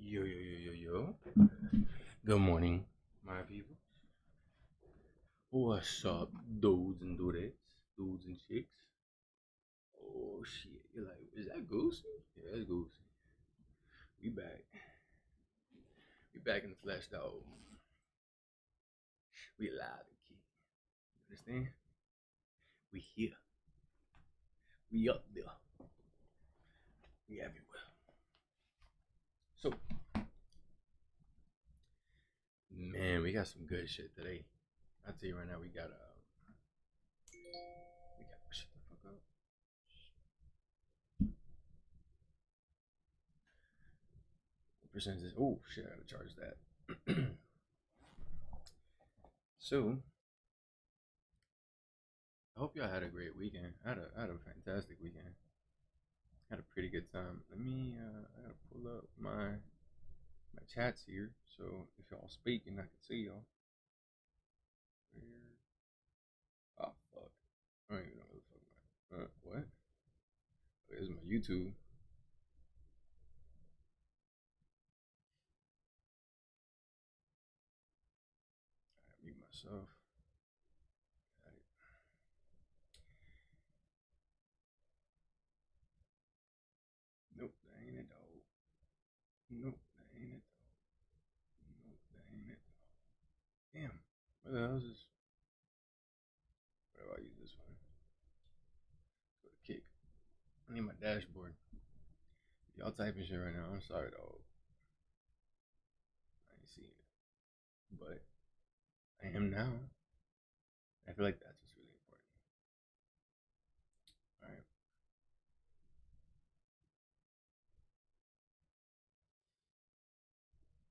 Yo, yo, yo, yo, yo. Good morning, my people. What's up, dudes and dudettes? Dudes and chicks? Oh, shit. You're like, is that Goosey? Yeah, that's Goosey. We back. We back in the flesh, though. We alive and kicking. You understand? We here. We up there. We everywhere. So, man, we got some good shit today. I'll tell you right now, shut the fuck up. What percentage? Oh, shit, I gotta charge that. So, I hope y'all had a great weekend. I had a fantastic weekend. Had a pretty good time. I gotta pull up my chats here, so if y'all speaking, I can see y'all. Where? Oh fuck, I don't even know what the fuck. What? There's my YouTube. I mute myself. Nope, that ain't it, dog. Nope, that ain't it, dog. Nope, that ain't it, dog. Damn, what the hell is this? What do I use this one? Go to kick. I need my dashboard. Y'all typing shit right now. I'm sorry, dog. I ain't seeing it, but I am now. I feel like that's what's really important. All right.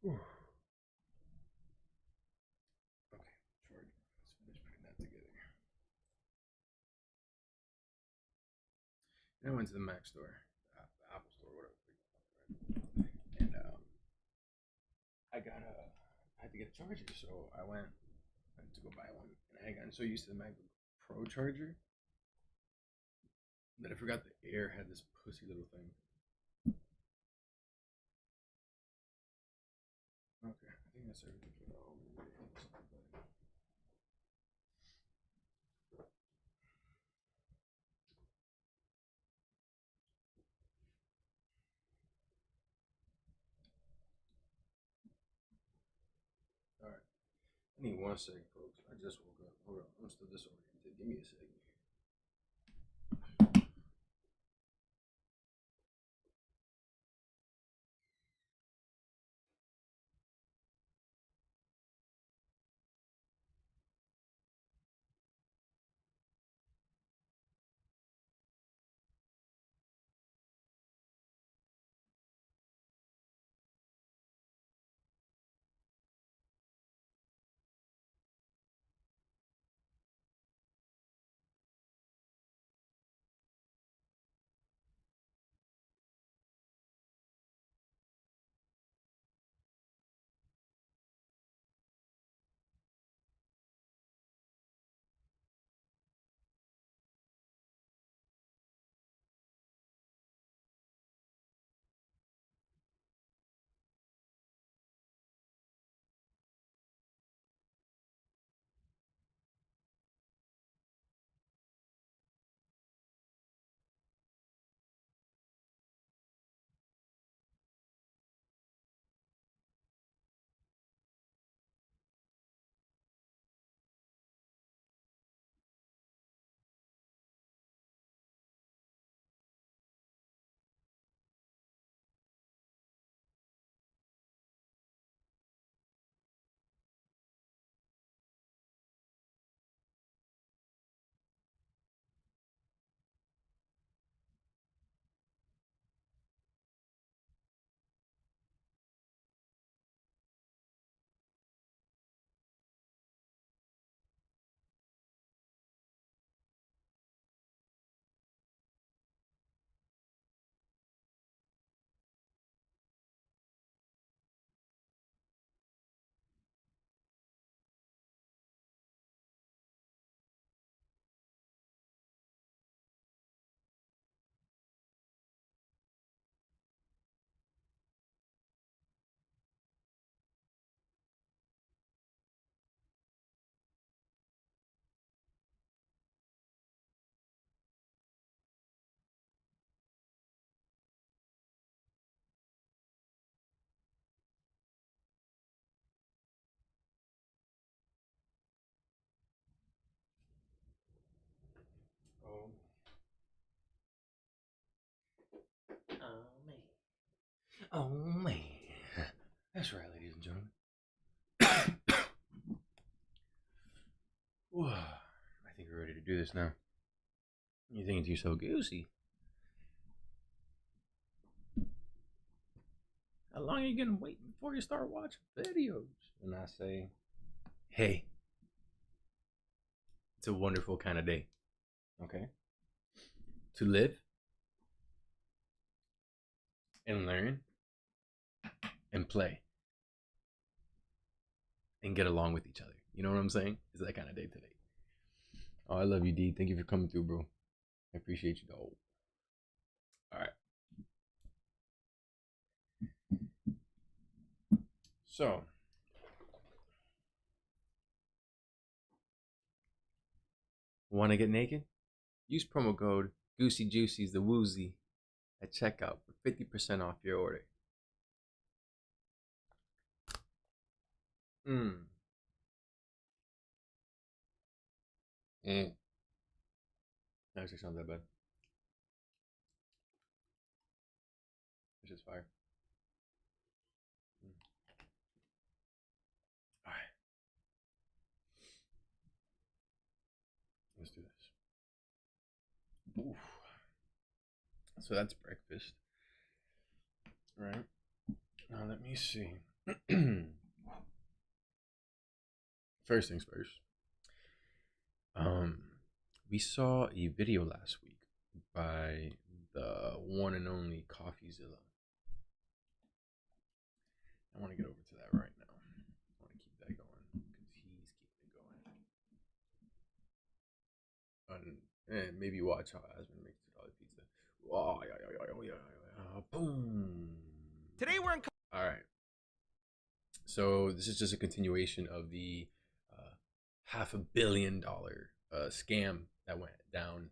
Whew. Okay, charger. Let's finish putting that together. And I went to the Mac store, the Apple store, whatever. And I had to get a charger, so I went to go buy one. And I had gotten so used to the MacBook Pro charger that I forgot the Air had this pussy little thing. Okay, I think that's everything for the overview. All right, I need 1 second, folks. I just woke up. Hold on, I'm still disoriented. Give me a second. Oh man, that's right, ladies and gentlemen. Whoa. I think we're ready to do this now. You're thinking to yourself, Goosey, how long are you gonna wait before you start watching videos? And I say, hey, it's a wonderful kind of day, okay? To live and learn and play and get along with each other. You know what I'm saying? It's that kind of day today. Oh, I love you, D. Thank you for coming through, bro. I appreciate you, though. All right. So, want to get naked? Use promo code Goosey Juicy's the Woozy at checkout for 50% off your order. Actually, sounds that bad. It's just fire. All right. Let's do this. Oof. So that's breakfast. All right. Now let me see. First things first. We saw a video last week by the one and only CoffeeZilla. I want to get over to that right now. I want to keep that going because he's keeping it going. And maybe watch how Asmund makes $2 pizza. Oh, yeah. Boom. Today we're in. All right. So this is just a continuation of the $500 million scam that went down,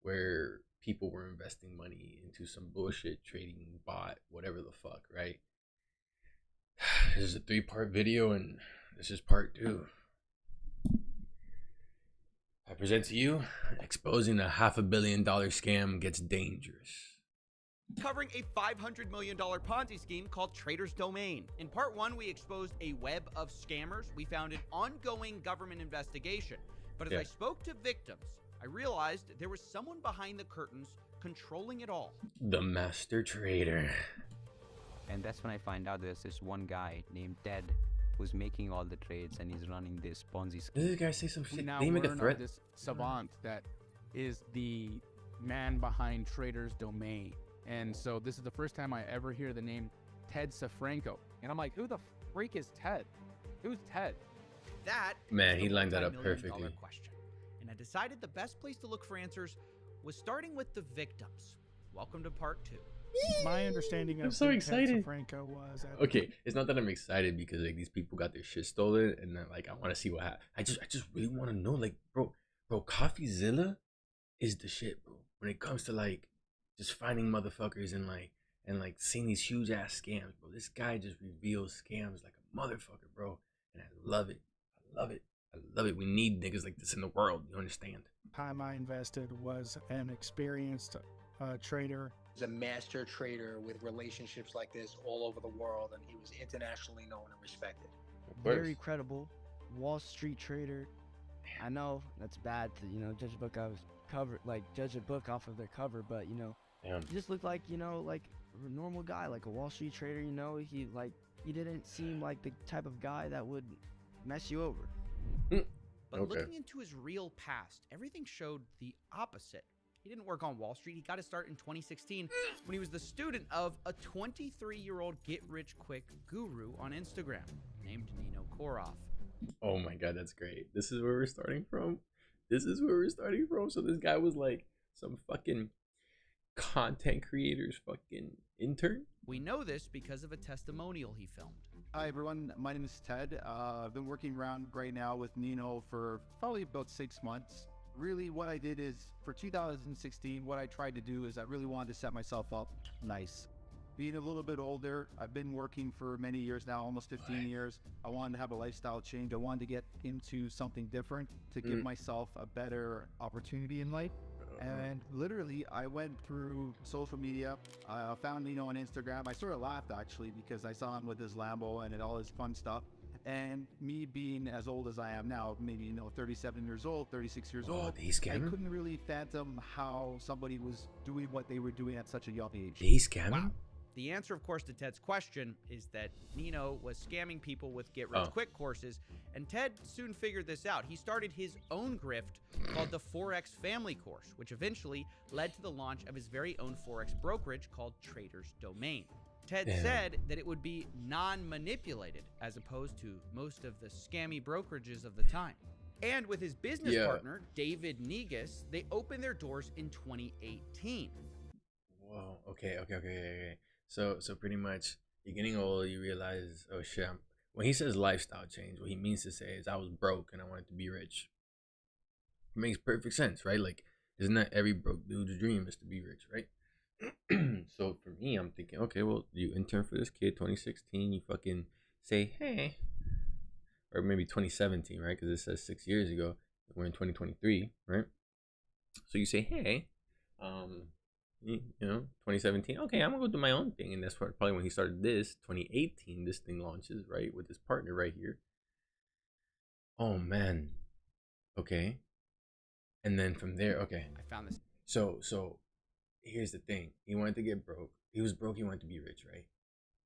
where people were investing money into some bullshit trading bot, whatever the fuck, right? This is a 3-part video, and this is part 2. I present to you, exposing a $500 million scam gets dangerous. Covering a $500 million Ponzi scheme called Trader's Domain. In part 1, we exposed a web of scammers. We found an ongoing government investigation. But as I spoke to victims, I realized there was someone behind the curtains controlling it all. The master trader. And that's when I find out there's this one guy named Ted who's making all the trades, and he's running this Ponzi scheme. Did this guy say some shit? We now Did he make a learn threat? of this savant that is the man behind Trader's Domain. And so this is the first time I ever hear the name Ted Safranco. And I'm like, who the freak is Ted? Who's Ted? That Man, he lined that up perfectly. Question. And I decided the best place to look for answers was starting with the victims. Welcome to part 2. My understanding of I'm so excited. Franco was okay. It's not that I'm excited because like these people got their shit stolen, and then like I want to see what happened. I just really want to know, like, bro, CoffeeZilla is the shit, bro. When it comes to like just finding motherfuckers and like seeing these huge ass scams, bro. This guy just reveals scams like a motherfucker, bro, and I love it. I love it. I love it. We need niggas like this in the world. You understand? Time I invested was an experienced trader. He's a master trader with relationships like this all over the world, and he was internationally known and respected. Very credible Wall Street trader. I know that's bad to, judge a book judge a book off of their cover, but he just looked like, like a normal guy, like a Wall Street trader. He didn't seem like the type of guy that would mess you over. But looking into his real past, everything showed the opposite. He didn't work on Wall Street. He got his start in 2016 when he was the student of a 23-year-old get-rich-quick guru on Instagram named Nino Koroff. Oh my god, that's great. This is where we're starting from. So this guy was like some fucking content creator's fucking intern. We know this because of a testimonial he filmed. Hi everyone, my name is Ted. I've been working around right now with Nino for probably about 6 months. Really what I did is, for 2016, what I tried to do is I really wanted to set myself up nice. Being a little bit older, I've been working for many years now, almost 15 years. I wanted to have a lifestyle change. I wanted to get into something different to give myself a better opportunity in life. And literally, I went through social media. I found Nino on Instagram. I sort of laughed actually because I saw him with his Lambo and all his fun stuff. And me being as old as I am now, maybe 37 years old, 36 years old, I couldn't really fathom how somebody was doing what they were doing at such a young age. Did he scam him? Wow. The answer, of course, to Ted's question is that Nino was scamming people with get-rich-quick courses, and Ted soon figured this out. He started his own grift called the Forex Family Course, which eventually led to the launch of his very own Forex brokerage called Traders Domain. Ted said that it would be non-manipulated as opposed to most of the scammy brokerages of the time. And with his business partner, David Negus, they opened their doors in 2018. Whoa, okay. So pretty much, you're getting old, you realize, oh shit, when he says lifestyle change, what he means to say is I was broke and I wanted to be rich. It makes perfect sense, right? Like, isn't that every broke dude's dream is to be rich, right? So for me, I'm thinking, okay, well, you intern for this kid, 2016, you fucking say, hey, or maybe 2017, right? Because it says 6 years ago, we're in 2023, right? So you say, hey, you know, 2017, okay, I'm gonna go do my own thing. And that's probably when he started this. 2018, this thing launches, right, with his partner right here. Oh man, okay. And then from there, okay, I found this. So here's the thing. He wanted to get broke. He was broke, he wanted to be rich, right?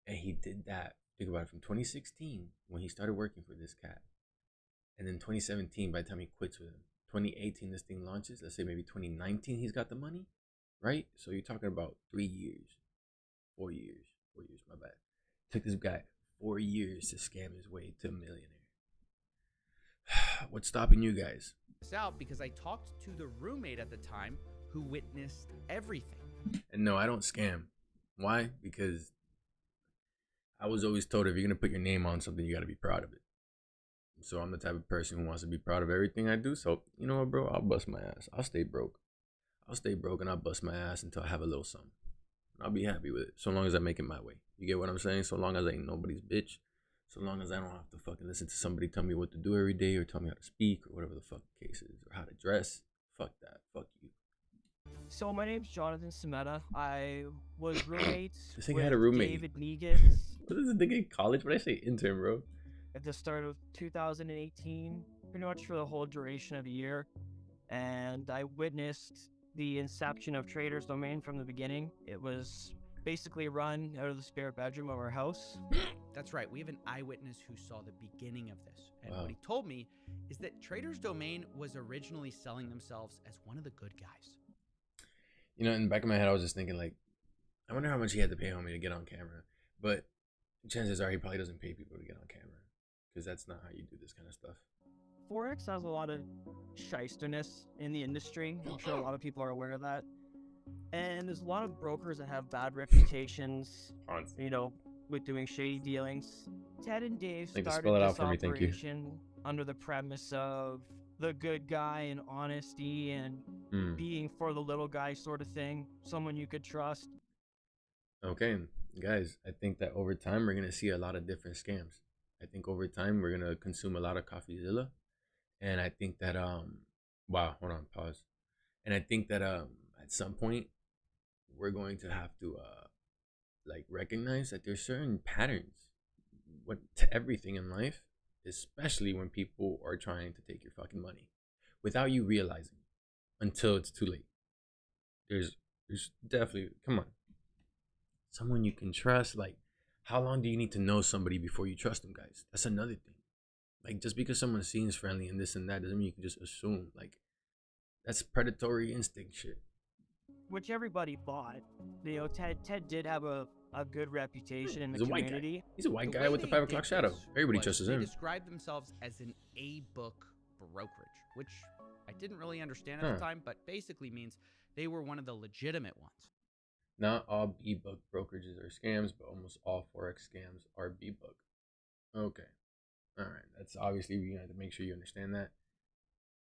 And he did that, think about it, from 2016 when he started working for this cat. And then 2017, by the time he quits with him, 2018, this thing launches. Let's say maybe 2019, he's got the money, right? So you're talking about 3 years, 4 years, my bad. Took this guy 4 years to scam his way to a millionaire. What's stopping you guys? This out because I talked to the roommate at the time who witnessed everything. And no, I don't scam. Why? Because I was always told if you're gonna put your name on something, you gotta be proud of it. So I'm the type of person who wants to be proud of everything I do. So you know what, bro? I'll bust my ass. I'll stay broke. And I'll bust my ass until I have a little something. I'll be happy with it, so long as I make it my way. You get what I'm saying? So long as I ain't nobody's bitch. So long as I don't have to fucking listen to somebody tell me what to do every day or tell me how to speak or whatever the fuck the case is or how to dress. Fuck that. Fuck you. So my name's Jonathan Sameta. I was roommates This nigga with had a roommate. David Negus What is this nigga in college? What did I say intern, bro? at the start of 2018, pretty much for the whole duration of the year. And I witnessed the inception of Traders Domain from the beginning. It was basically run out of the spare bedroom of our house. That's right, we have an eyewitness who saw the beginning of this. And Wow. what he told me is that Traders Domain was originally selling themselves as one of the good guys. You know, in the back of my head, I was just thinking, like, I wonder how much he had to pay homie to get on camera. But chances are he probably doesn't pay people to get on camera because that's not how you do this kind of stuff. Forex has a lot of shysterness in the industry. I'm sure a lot of people are aware of that. And there's a lot of brokers that have bad reputations, you know, with doing shady dealings. Ted and Dave Like to started spell it out this for me, thank you. operation under the premise of the good guy and honesty and being for the little guy sort of thing, someone you could trust. Okay, guys, I think that over time we're gonna see a lot of different scams. I think over time we're gonna consume a lot of CoffeeZilla, and I think that wow, hold on, pause. And I think that at some point we're going to have to like recognize that there's certain patterns to everything in life, especially when people are trying to take your fucking money without you realizing until it's too late. There's definitely, come on, someone you can trust. Like, how long do you need to know somebody before you trust them, guys? That's another thing. Like, just because someone seems friendly and this and that doesn't mean you can just assume. Like, that's predatory instinct shit. Which everybody bought. You know, Ted did have a good reputation in the He's a white guy. community. He's a white The guy way with the they 5 did o'clock shadow. this Everybody was trusts they him. described themselves as an A-book brokerage, which I didn't really understand at the time, but basically means they were one of the legitimate ones. Not all B-book brokerages are scams, but almost all Forex scams are B-book. Okay. All right. That's obviously, you have to make sure you understand that.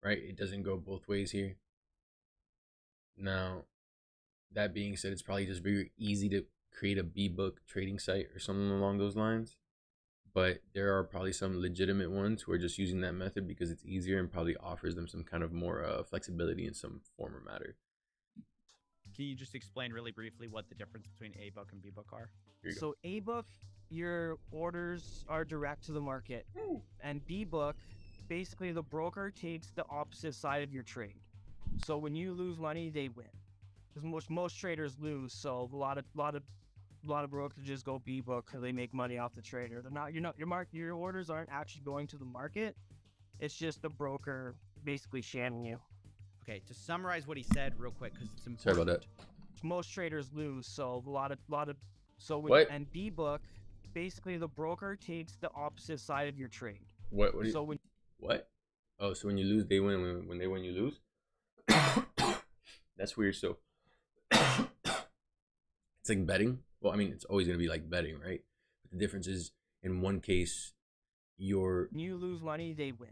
Right? It doesn't go both ways here. Now, that being said, it's probably just very easy to create a B-book trading site or something along those lines. But there are probably some legitimate ones who are just using that method because it's easier and probably offers them some kind of more flexibility in some form or matter. Can you just explain really briefly what the difference between A book and B book are? So A book, your orders are direct to the market, and B book, basically the broker takes the opposite side of your trade. So when you lose money, they win. Because most traders lose, so a lot of brokerages go B book because they make money off the trader. Your orders aren't actually going to the market. It's just the broker basically shanning you. Okay, to summarize what he said real quick, because it's important. Sorry about that. Most traders lose, so and B book, basically the broker takes the opposite side of your trade. What? What? Oh, so when you lose, they win. When they win, you lose. That's weird. So it's like betting. Well, I mean, it's always gonna be like betting, right? But the difference is, in one case, you lose money, they win.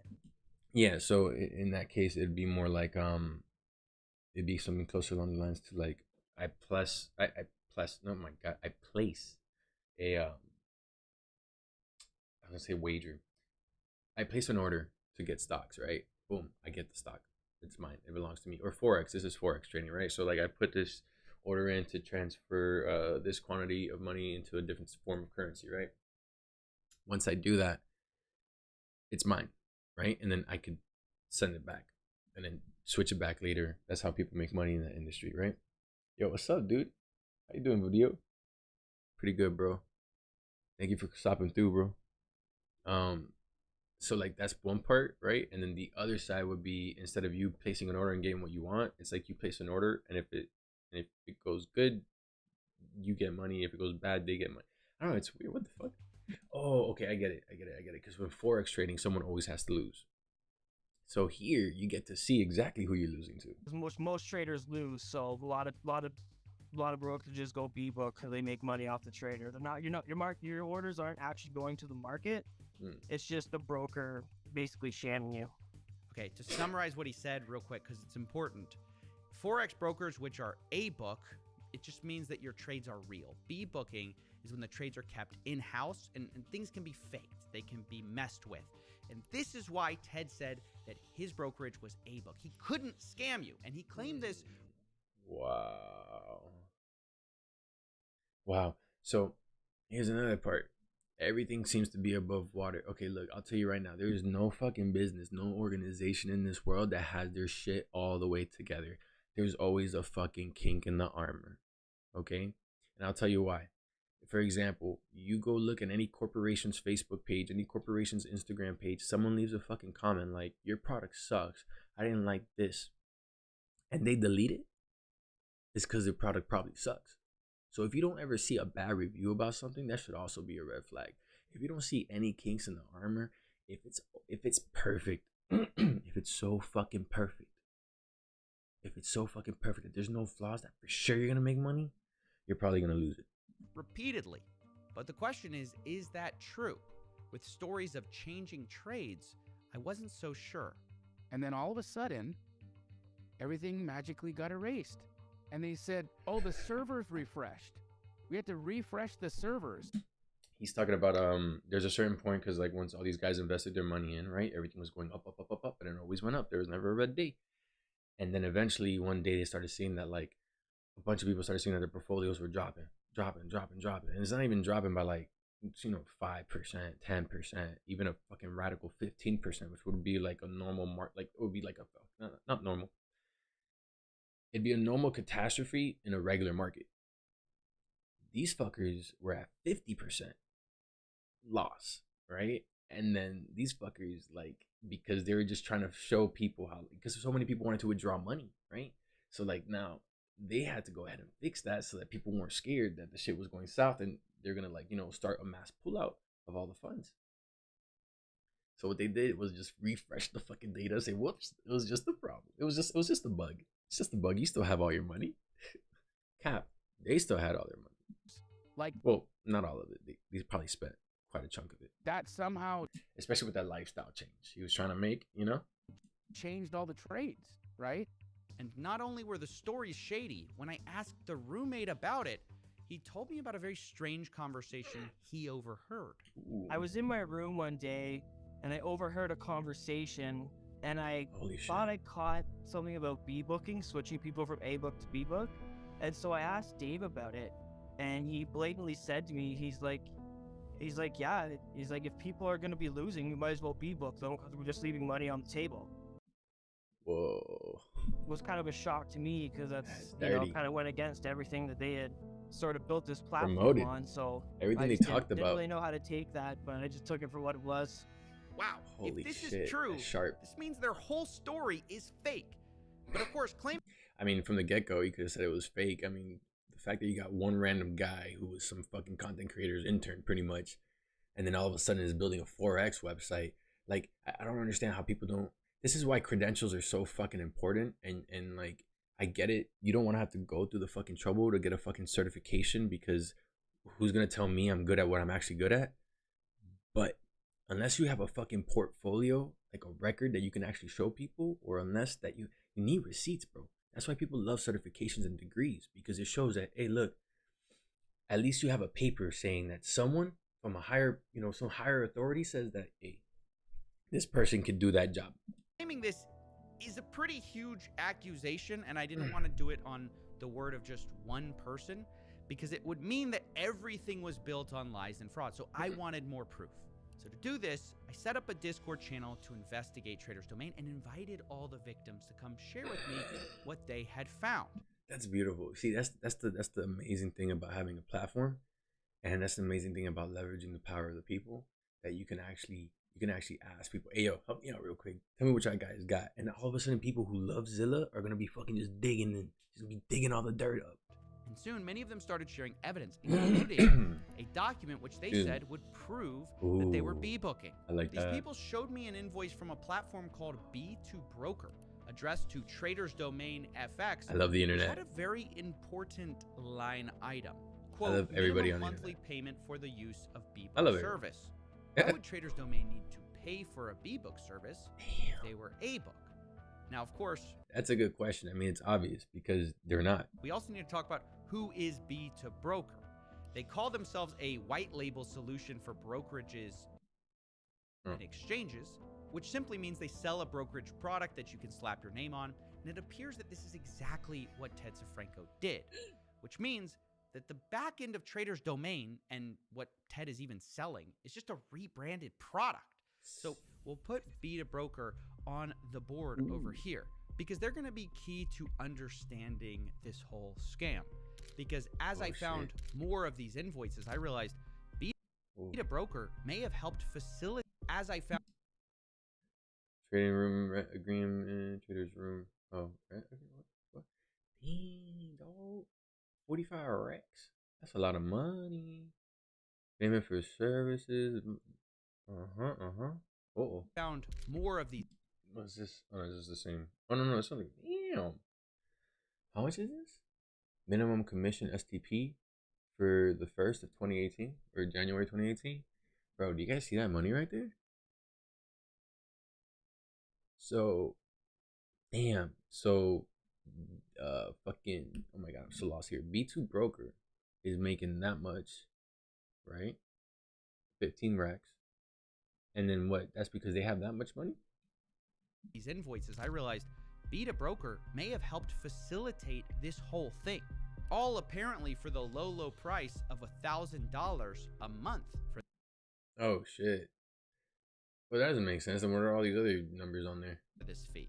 Yeah. So in that case, it'd be more like it'd be something closer along the lines to like I place a I was gonna say wager. I place an order to get stocks, right? Boom, I get the stock. It's mine. It belongs to me. Or Forex. This is Forex trading, right? So like I put this order in to transfer this quantity of money into a different form of currency, right? Once I do that, it's mine, right? And then I could send it back and then switch it back later. That's how people make money in that industry, right? Yo, what's up, dude? How you doing, video? Pretty good, bro. Thank you for stopping through, bro. So like that's one part, right? And then the other side would be, instead of you placing an order and getting what you want, it's like you place an order, and if it goes good, you get money. If it goes bad, they get money. I don't know, it's weird. What the fuck? Oh, okay, I get it. Because with Forex trading, someone always has to lose. So here you get to see exactly who you're losing to. Most traders lose, so a lot of brokerages go B book because they make money off the trader. Your orders aren't actually going to the market. It's just the broker basically shanning you. Okay, to summarize what he said real quick, because it's important. Forex brokers, which are A book, it just means that your trades are real. B booking is when the trades are kept in-house and things can be faked. They can be messed with. And this is why Ted said that his brokerage was A book. He couldn't scam you, and he claimed this. Wow. So here's another part. Everything seems to be above water. Okay, look, I'll tell you right now, there is no fucking business, no organization in this world that has their shit all the way together. There's always a fucking kink in the armor. Okay? And I'll tell you why. For example, you go look at any corporation's Facebook page, any corporation's Instagram page, someone leaves a fucking comment like, your product sucks, I didn't like this, and they delete it, it's because their product probably sucks. So if you don't ever see a bad review about something, that should also be a red flag. If you don't see any kinks in the armor, if it's perfect, if it's so fucking perfect, that there's no flaws, that for sure you're gonna make money, you're probably gonna lose it. Repeatedly. But the question is that true? With stories of changing trades, I wasn't so sure. And then all of a sudden, everything magically got erased. And they said, oh, the servers refreshed. We had to refresh the servers. He's talking about there's a certain point, because like once all these guys invested their money in, right, everything was going up, and it always went up. There was never a red day. And then eventually one day they started seeing that, like, a bunch of people started seeing that their portfolios were dropping. And it's not even dropping by like, 5%, 10%, even a fucking radical 15%, which would be like a normal it would be like not normal. It'd be a normal catastrophe in a regular market. These fuckers were at 50% loss, right? And then these fuckers, like, because they were just trying to show people how, because so many people wanted to withdraw money, right? So like now they had to go ahead and fix that so that people weren't scared that the shit was going south and they're gonna, like, start a mass pullout of all the funds. So what they did was just refresh the fucking data, say, whoops, it was just a problem. It was just a bug. It's just a bug. You still have all your money. Cap, they still had all their money. Like, well, not all of it. They probably spent quite a chunk of it. That somehow, especially with that lifestyle change he was trying to make, changed all the trades, right? And not only were the stories shady, when I asked the roommate about it, he told me about a very strange conversation he overheard. Ooh. I was in my room one day and I overheard a conversation, and I thought I caught something about B booking, switching people from A book to B book. And so I asked Dave about it, and he blatantly said to me, he's like, yeah, he's like, if people are going to be losing, we might as well B-book them because we're just leaving money on the table. Whoa. It was kind of a shock to me because that's you know, kind of went against everything that they had sort of built this platform on. So everything they talked about. Didn't really know how to take that, but I just took it for what it was. Wow. Holy if this shit, is true, sharp. this means their whole story is fake. But of course, I mean, from the get-go, you could have said it was fake. I mean, the fact that you got one random guy who was some fucking content creator's intern, pretty much, and then all of a sudden is building a Forex website. Like, I don't understand how people don't. This is why credentials are so fucking important. And like, I get it. You don't want to have to go through the fucking trouble to get a fucking certification, because who's gonna tell me I'm good at what I'm actually good at? But unless you have a fucking portfolio, like a record that you can actually show people, or unless that you need receipts, bro. That's why people love certifications and degrees, because it shows that, hey, look, at least you have a paper saying that someone from a higher, you know, some higher authority says that, hey, this person can do that job. Claiming this is a pretty huge accusation, and I didn't want to do it on the word of just one person, because it would mean that everything was built on lies and fraud. So I wanted more proof. So to do this, I set up a Discord channel to investigate Trader's Domain and invited all the victims to come share with me what they had found. That's beautiful. See, that's the amazing thing about having a platform, and that's the amazing thing about leveraging the power of the people, that you can actually ask people, hey, yo, help me out real quick. Tell me what y'all guys got. And all of a sudden, people who love Zilla are going to be fucking just digging all the dirt up. And soon, many of them started sharing evidence, including a document which they said would prove that they were B-booking. I like These people showed me an invoice from a platform called B2Broker, addressed to Trader's Domain FX. I love the internet. Which had a very important line item. Quote, I love everybody on the monthly internet. payment for the use of B-book I love it. service. Why would Trader's Domain need to pay for a B-book service if they were A-book? Now, of course, that's a good question. I mean, it's obvious, because they're not. We also need to talk about who is B2Broker. They call themselves a white label solution for brokerages and exchanges, which simply means they sell a brokerage product that you can slap your name on. And it appears that this is exactly what Gxxsei Reax did, which means that the back end of Trader's Domain and what Ted is even selling is just a rebranded product. So we'll put B2Broker on the board over here, because they're going to be key to understanding this whole scam. Because as I found more of these invoices, I realized B2Broker may have helped facilitate. As I found Trading room rent agreement, trader's room. Oh, rent agreement. What? Dang, dog. 45 racks. That's a lot of money. Payment for services. Found more of these. What's this? Oh, is this the same? Oh, no, it's something. Damn. How much is this? Minimum commission STP for the 1st of 2018 or January 2018. Bro, do you guys see that money right there? So, damn. So, fucking, oh my god, I'm so lost here. B2Broker is making that much, right? 15 racks. And then what? That's because they have that much money? These invoices, I realized B2Broker may have helped facilitate this whole thing. All apparently for the low price of $1,000 a month. Oh, shit. Well, that doesn't make sense. Then what are all these other numbers on there? For this fee.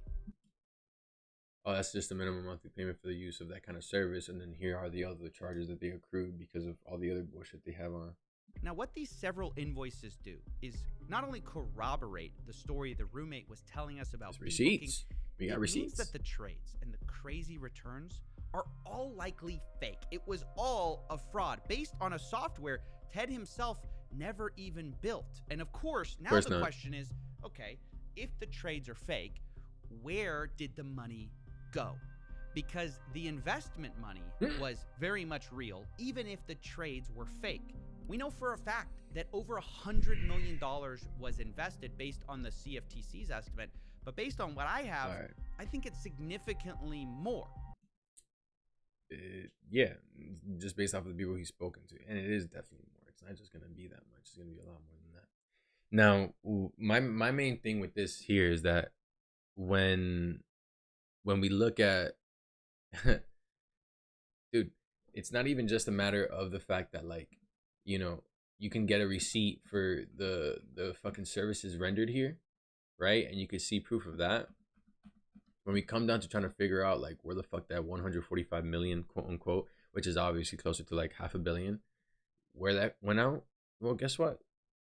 Oh, that's just the minimum monthly payment for the use of that kind of service. And then here are the other charges that they accrued because of all the other bullshit they have on. Now, what these several invoices do is not only corroborate the story the roommate was telling us about receipts. We got receipts. Means that the trades and the crazy returns are all likely fake. It was all a fraud based on a software Ted himself never even built. And of course, now the question is, okay, if the trades are fake, where did the money go? Because the investment money was very much real, even if the trades were fake. We know for a fact that over $100 million was invested based on the CFTC's estimate, but based on what I have, I think it's significantly more. Yeah, just based off of the people he's spoken to, and it is definitely more. It's not just gonna be that much; it's gonna be a lot more than that. Now, my main thing with this here is that when we look at dude, it's not even just a matter of the fact that, like, you know, you can get a receipt for the fucking services rendered here, right? And you can see proof of that. When we come down to trying to figure out like where the fuck that 145 million, quote unquote, which is obviously closer to like 500 million, where that went out, well, guess what?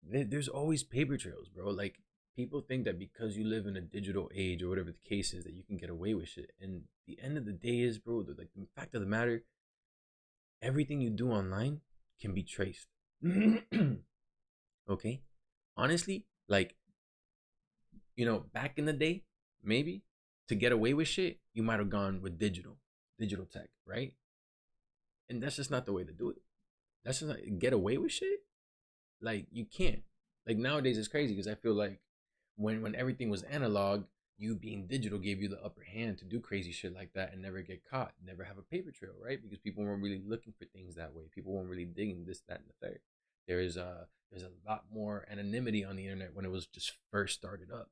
There's always paper trails, bro. Like, people think that because you live in a digital age or whatever the case is that you can get away with shit. And the end of the day is, bro, like, the fact of the matter, everything you do online can be traced. Okay? Honestly, like, you know, back in the day, maybe to get away with shit, you might have gone with digital tech, right? And that's just not the way to do it. That's just not, get away with shit. Like, you can't. Like, nowadays it's crazy because I feel like when everything was analog, you being digital gave you the upper hand to do crazy shit like that and never get caught, never have a paper trail, right? Because people weren't really looking for things that way. People weren't really digging this, that, and the third. There's a lot more anonymity on the internet when it was just first started up.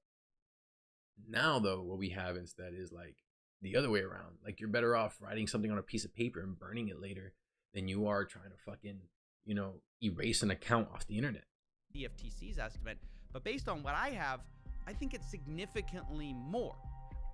Now, though, what we have instead is like the other way around. Like, you're better off writing something on a piece of paper and burning it later than you are trying to fucking, you know, erase an account off the internet. The FTC's estimate, but based on what I have, I think it's significantly more.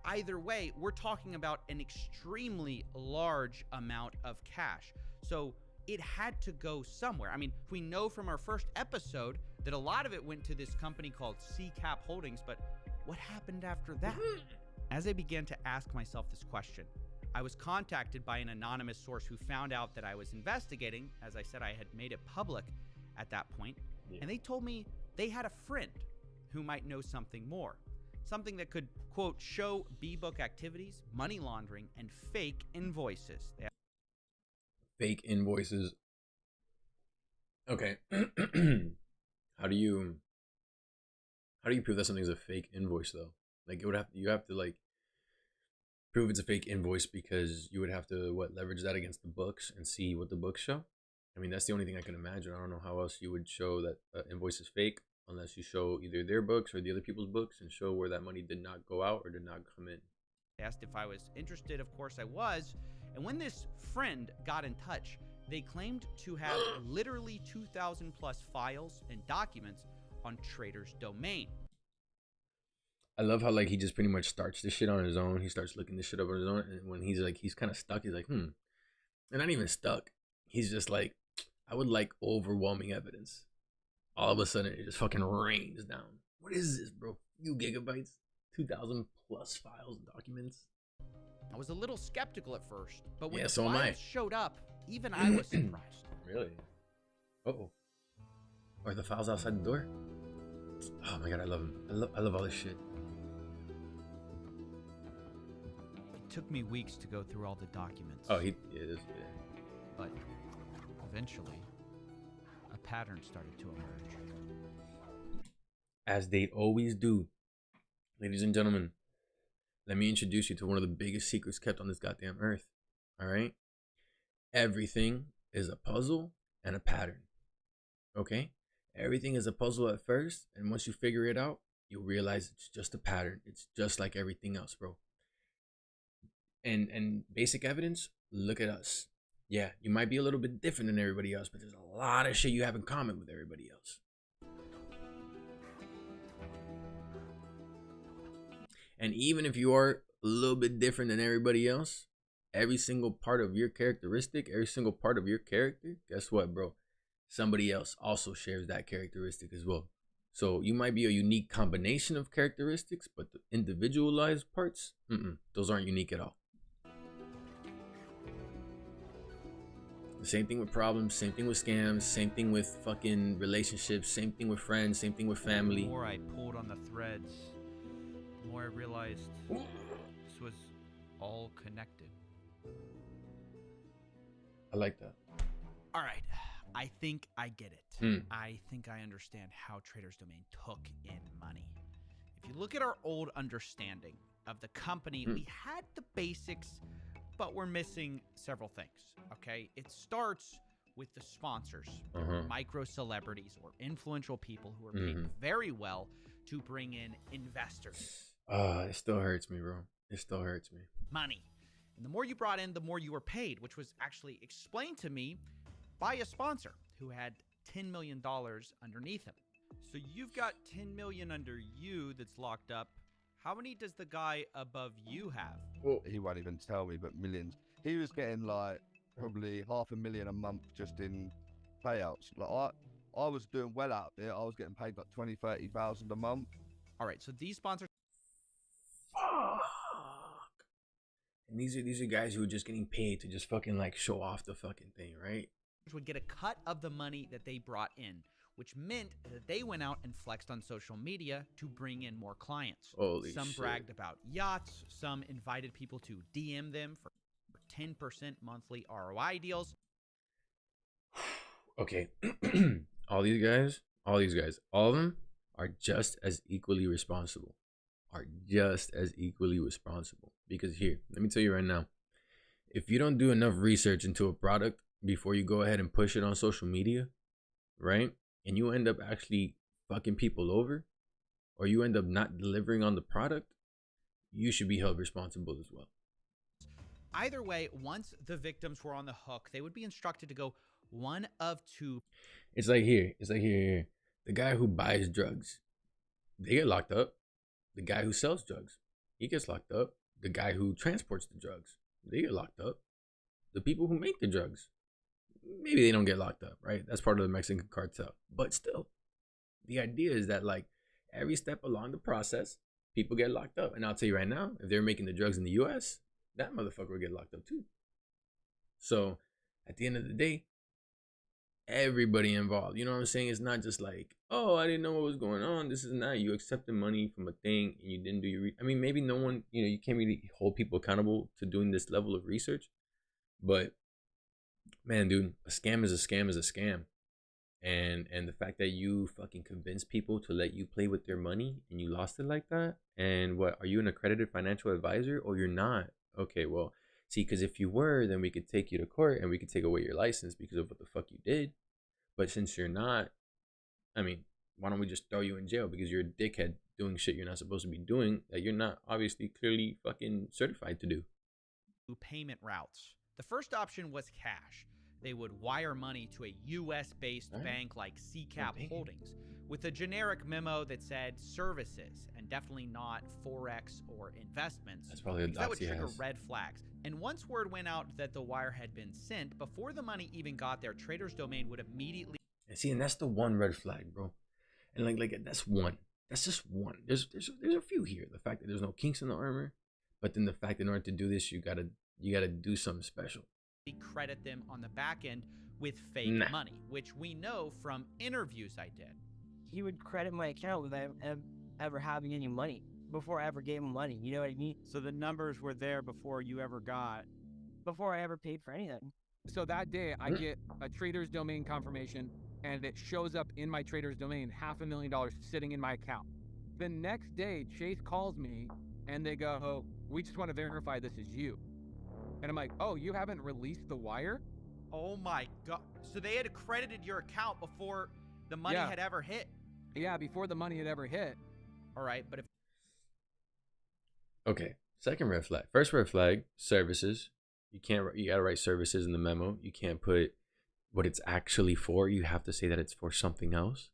Either way, we're talking about an extremely large amount of cash. So it had to go somewhere. I mean, we know from our first episode that a lot of it went to this company called CCAP Holdings, but what happened after that? As I began to ask myself this question, I was contacted by an anonymous source who found out that I was investigating. As I said, I had made it public at that point, and they told me they had a friend who might know something more. Something that could, quote, show B-book activities, money laundering, and fake invoices. Fake invoices. Okay. How do you prove that something's a fake invoice though? Like, you have to like prove it's a fake invoice because you would have to leverage that against the books and see what the books show. I mean, that's the only thing I can imagine. I don't know how else you would show that invoice is fake unless you show either their books or the other people's books and show where that money did not go out or did not come in. Asked if I was interested. Of course I was. And when this friend got in touch, they claimed to have literally 2,000 plus files and documents on Trader's Domain. I love how like he just pretty much starts this shit on his own. He starts looking this shit up on his own, and when he's kind of stuck, he's like, and not even stuck. He's just like, I would like overwhelming evidence. All of a sudden, it just fucking rains down. What is this, bro? Few gigabytes, 2,000 plus files and documents. I was a little skeptical at first, but when Yeah, the so am I. files showed up, even I was surprised. Really? Uh-oh. Are the files outside the door? Oh my god, I love him. I love all this shit. It took me weeks to go through all the documents. Oh, he is, yeah. But eventually, a pattern started to emerge. As they always do. Ladies and gentlemen, let me introduce you to one of the biggest secrets kept on this goddamn earth. All right? Everything is a puzzle and a pattern. Okay? Everything is a puzzle at first, and once you figure it out, you'll realize it's just a pattern. It's just like everything else, bro. And basic evidence, look at us. Yeah, you might be a little bit different than everybody else, but there's a lot of shit you have in common with everybody else. And even if you are a little bit different than everybody else, every single part of your characteristic, every single part of your character, guess what, bro? Somebody else also shares that characteristic as well. So you might be a unique combination of characteristics, but the individualized parts, those aren't unique at all. The same thing with problems, same thing with scams, same thing with fucking relationships, same thing with friends, same thing with family. The more I pulled on the threads, the more I realized this was all connected. I like that. All right, I think I get it. I think I understand how Trader's Domain took in money. If you look at our old understanding of the company, we had the basics, but we're missing several things, okay? It starts with the sponsors, micro celebrities or influential people who are paid very well to bring in investors. It still hurts me, bro. It still hurts me. Money. And the more you brought in, the more you were paid, which was actually explained to me by a sponsor who had $10 million underneath him. So you've got 10 million under you that's locked up. How many does the guy above you have? Well, he won't even tell me, but millions. He was getting like probably $500,000 a month just in payouts. Like I was doing well out there. I was getting paid like 20, 30,000 a month. All right, so these sponsors. Fuck. And these are guys who are just getting paid to just fucking like show off the fucking thing, right? Would get a cut of the money that they brought in, which meant that they went out and flexed on social media to bring in more clients. Holy some shit. bragged about yachts, some invited people to DM them for 10% monthly ROI deals. Okay. all these guys, all of them are just as equally responsible. Because here, let me tell you right now, if you don't do enough research into a product before you go ahead and push it on social media, right? And you end up actually fucking people over, or you end up not delivering on the product, you should be held responsible as well. Either way, once the victims were on the hook, they would be instructed to go one of two. It's like here. The guy who buys drugs, they get locked up. The guy who sells drugs, he gets locked up. The guy who transports the drugs, they get locked up. The people who make the drugs, maybe they don't get locked up, right? That's part of the Mexican cartel. But still, the idea is that like every step along the process, people get locked up. And I'll tell you right now, if they're making the drugs in the US, that motherfucker will get locked up too. So at the end of the day, everybody involved, you know what I'm saying? It's not just like, oh, I didn't know what was going on. This is not, you accepted money from a thing and you didn't do your, I mean, maybe no one, you know, you can't really hold people accountable to doing this level of research. But man, dude, a scam is a scam is a scam. And the fact that you fucking convinced people to let you play with their money and you lost it like that. And what, are you an accredited financial advisor or you're not? Okay, well, see, because if you were, then we could take you to court and we could take away your license because of what the fuck you did. But since you're not, I mean, why don't we just throw you in jail because you're a dickhead doing shit you're not supposed to be doing that you're not obviously clearly fucking certified to do. Payment routes. The first option was cash. They would wire money to a US-based bank like CCAP Holdings with a generic memo that said services and definitely not Forex or investments. That's probably that would trigger red flags. And once word went out that the wire had been sent, before the money even got there, Trader's Domain would immediately... And see, and that's the one red flag, bro. And like that's one. That's just one. There's a few here. The fact that there's no kinks in the armor, but then the fact that in order to do this, you gotta do something special. Credit them on the back end with fake money, which we know from interviews I did. He would credit my account without ever having any money before I ever gave him money. You know what I mean? So the numbers were there before you ever got... Before I ever paid for anything. So that day, I get a Trader's Domain confirmation, and it shows up in my Trader's Domain, $500,000 sitting in my account. The next day, Chase calls me, and they go, oh, we just want to verify this is you. And I'm like, oh, you haven't released the wire? Oh my God. So they had accredited your account before the money had ever hit? Yeah, before the money had ever hit. All right, but if... Okay, second red flag. First red flag, services. You gotta write services in the memo. You can't put what it's actually for. You have to say that it's for something else.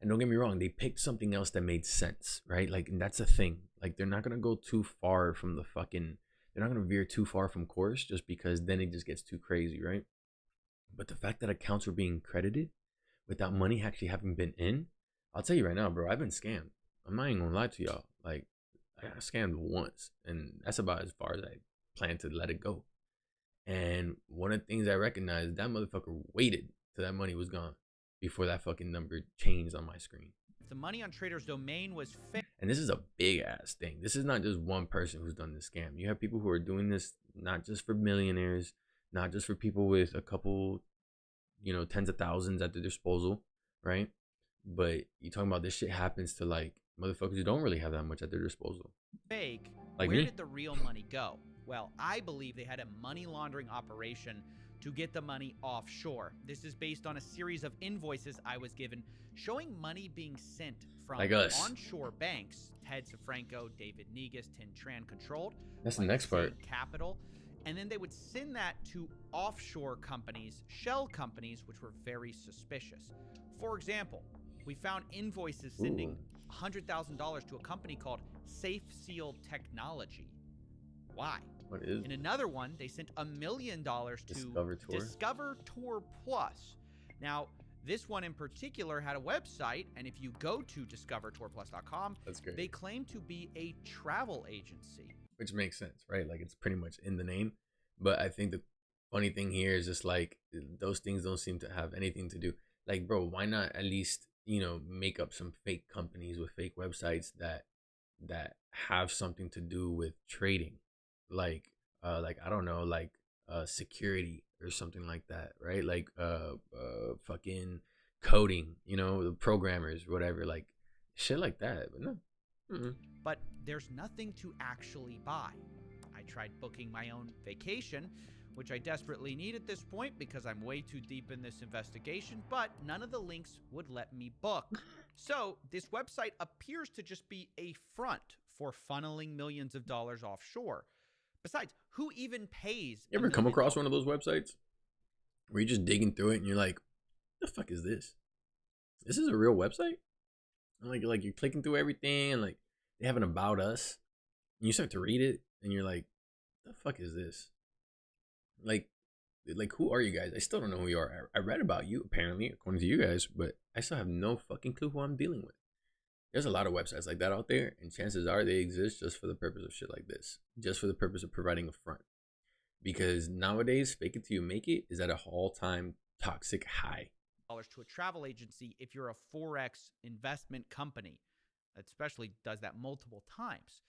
And don't get me wrong, they picked something else that made sense, right? Like, and that's a thing. Like, they're not gonna go too far from the fucking... They're not going to veer too far from course just because then it just gets too crazy, right? But the fact that accounts were being credited without money actually having been in, I'll tell you right now, bro, I've been scammed. I'm not even going to lie to y'all. Like, I got scammed once, and that's about as far as I plan to let it go. And one of the things I recognized, that motherfucker waited till that money was gone before that fucking number changed on my screen. The money on Trader's Domain was fixed. And this is a big ass thing. This is not just one person who's done this scam. You have people who are doing this not just for millionaires, not just for people with a couple, you know, tens of thousands at their disposal, right? But you talking about this shit happens to like motherfuckers who don't really have that much at their disposal. Fake. Like Where me? did the real money go? Well, I believe they had a money laundering operation to get the money offshore. This is based on a series of invoices I was given showing money being sent from like us. onshore banks, Ted Safranco, David Negus, Tin Tran controlled. That's the next part. Capital. And then they would send that to offshore companies, shell companies, which were very suspicious. For example, we found invoices sending $100,000 to a company called Safe Seal Technology. Why? What is? In another one, they sent $1 million to Discover Tour Plus. Now, this one in particular had a website, and if you go to discovertourplus.com, that's great. They claim to be a travel agency. Which makes sense, right? Like, it's pretty much in the name. But I think the funny thing here is just like those things don't seem to have anything to do. Like, bro, why not at least, you know, make up some fake companies with fake websites that have something to do with trading, like I don't know, like security or something like that, right? Like fucking coding, you know, the programmers, whatever, like shit like that. But no. But there's nothing to actually buy. I tried booking my own vacation, which I desperately need at this point because I'm way too deep in this investigation, but none of the links would let me book. So this website appears to just be a front for funneling millions of dollars offshore. Besides, who even pays? You ever come across one of those websites where you're just digging through it and you're like, what the fuck is this? This is a real website? Like you're clicking through everything and like they have an about us and you start to read it and you're like, the fuck is this? Like who are you guys? I still don't know who you are. I read about you apparently according to you guys, but I still have no fucking clue who I'm dealing with. There's a lot of websites like that out there, and chances are they exist just for the purpose of shit like this, just for the purpose of providing a front. Because nowadays, fake it till you make it is at an all-time toxic high. To a travel agency if you're a Forex investment company, that especially does that multiple times.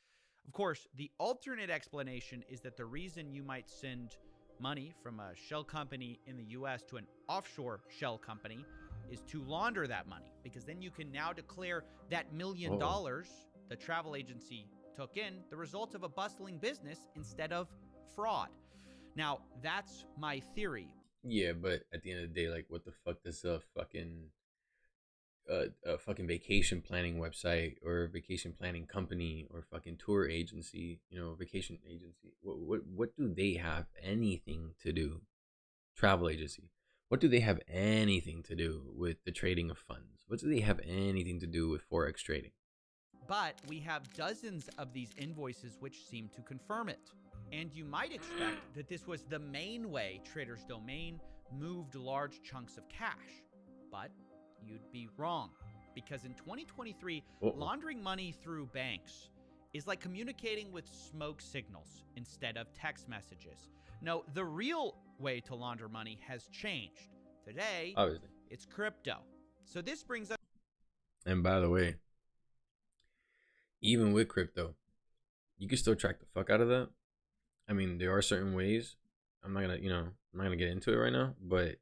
Of course, the alternate explanation is that the reason you might send money from a shell company in the US to an offshore shell company is to launder that money, because then you can now declare that $1 million the travel agency took in the result of a bustling business instead of fraud. Now, that's my theory. Yeah, but at the end of the day, like, what the fuck does a fucking vacation planning website or vacation planning company or fucking tour agency, you know, vacation agency, what do they have anything to do? Travel agency. What do they have anything to do with the trading of funds? What do they have anything to do with Forex trading? But we have dozens of these invoices which seem to confirm it. And you might expect that this was the main way Trader's Domain moved large chunks of cash. But you'd be wrong, because in 2023, laundering money through banks is like communicating with smoke signals instead of text messages. No, the real way to launder money has changed. Today, obviously, it's crypto. So this brings us... And by the way, even with crypto, you can still track the fuck out of that. I mean, there are certain ways. I'm not gonna get into it right now, but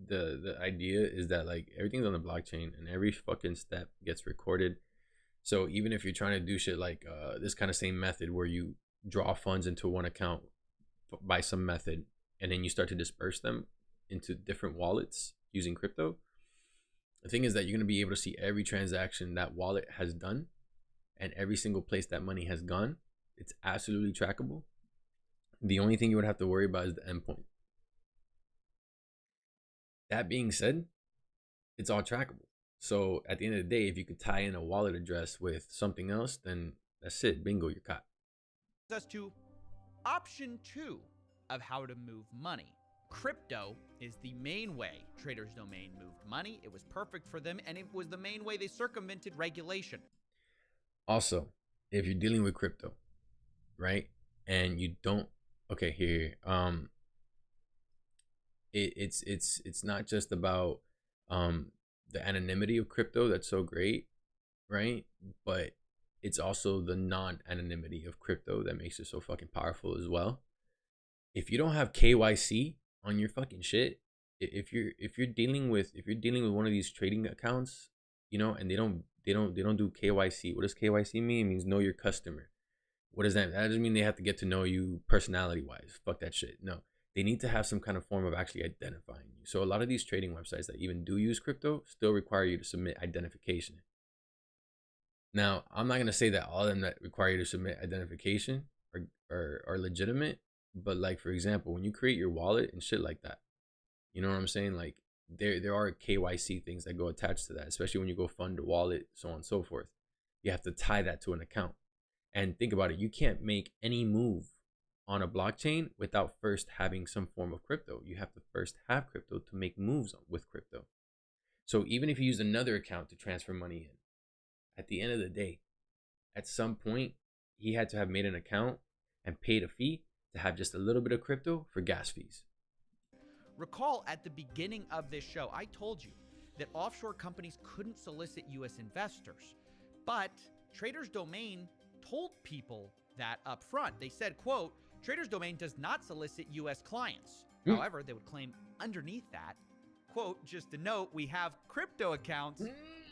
the idea is that like everything's on the blockchain and every fucking step gets recorded. So even if you're trying to do shit like this kind of same method where you draw funds into one account by some method and then you start to disperse them into different wallets using crypto, the thing is that you're going to be able to see every transaction that wallet has done and every single place that money has gone. It's absolutely trackable. The only thing you would have to worry about is the endpoint. That being said, it's all trackable. So at the end of the day, if you could tie in a wallet address with something else, then that's it. Bingo, you're caught. Us to option 2 of how to move money. Crypto is the main way Trader's Domain moved money. It was perfect for them, and it was the main way they circumvented regulation. Also, if you're dealing with crypto, right, and you don't, okay, here, it's not just about the anonymity of crypto that's so great, right? But it's also the non-anonymity of crypto that makes it so fucking powerful as well. If you don't have KYC on your fucking shit, if you're dealing with one of these trading accounts, you know, and they don't do KYC. What does KYC mean? It means know your customer. What does that? That doesn't mean they have to get to know you personality wise. Fuck that shit. No, they need to have some kind of form of actually identifying you. So a lot of these trading websites that even do use crypto still require you to submit identification. Now, I'm not going to say that all of them that require you to submit identification are legitimate, but like, for example, when you create your wallet and shit like that, you know what I'm saying? Like, there are KYC things that go attached to that, especially when you go fund a wallet, so on and so forth. You have to tie that to an account. And think about it, you can't make any move on a blockchain without first having some form of crypto. You have to first have crypto to make moves with crypto. So even if you use another account to transfer money in, at the end of the day, at some point, he had to have made an account and paid a fee to have just a little bit of crypto for gas fees. Recall at the beginning of this show, I told you that offshore companies couldn't solicit U.S. investors, but Traders Domain told people that up front. They said, quote, Traders Domain does not solicit U.S. clients. However, they would claim underneath that, quote, just to note, we have crypto accounts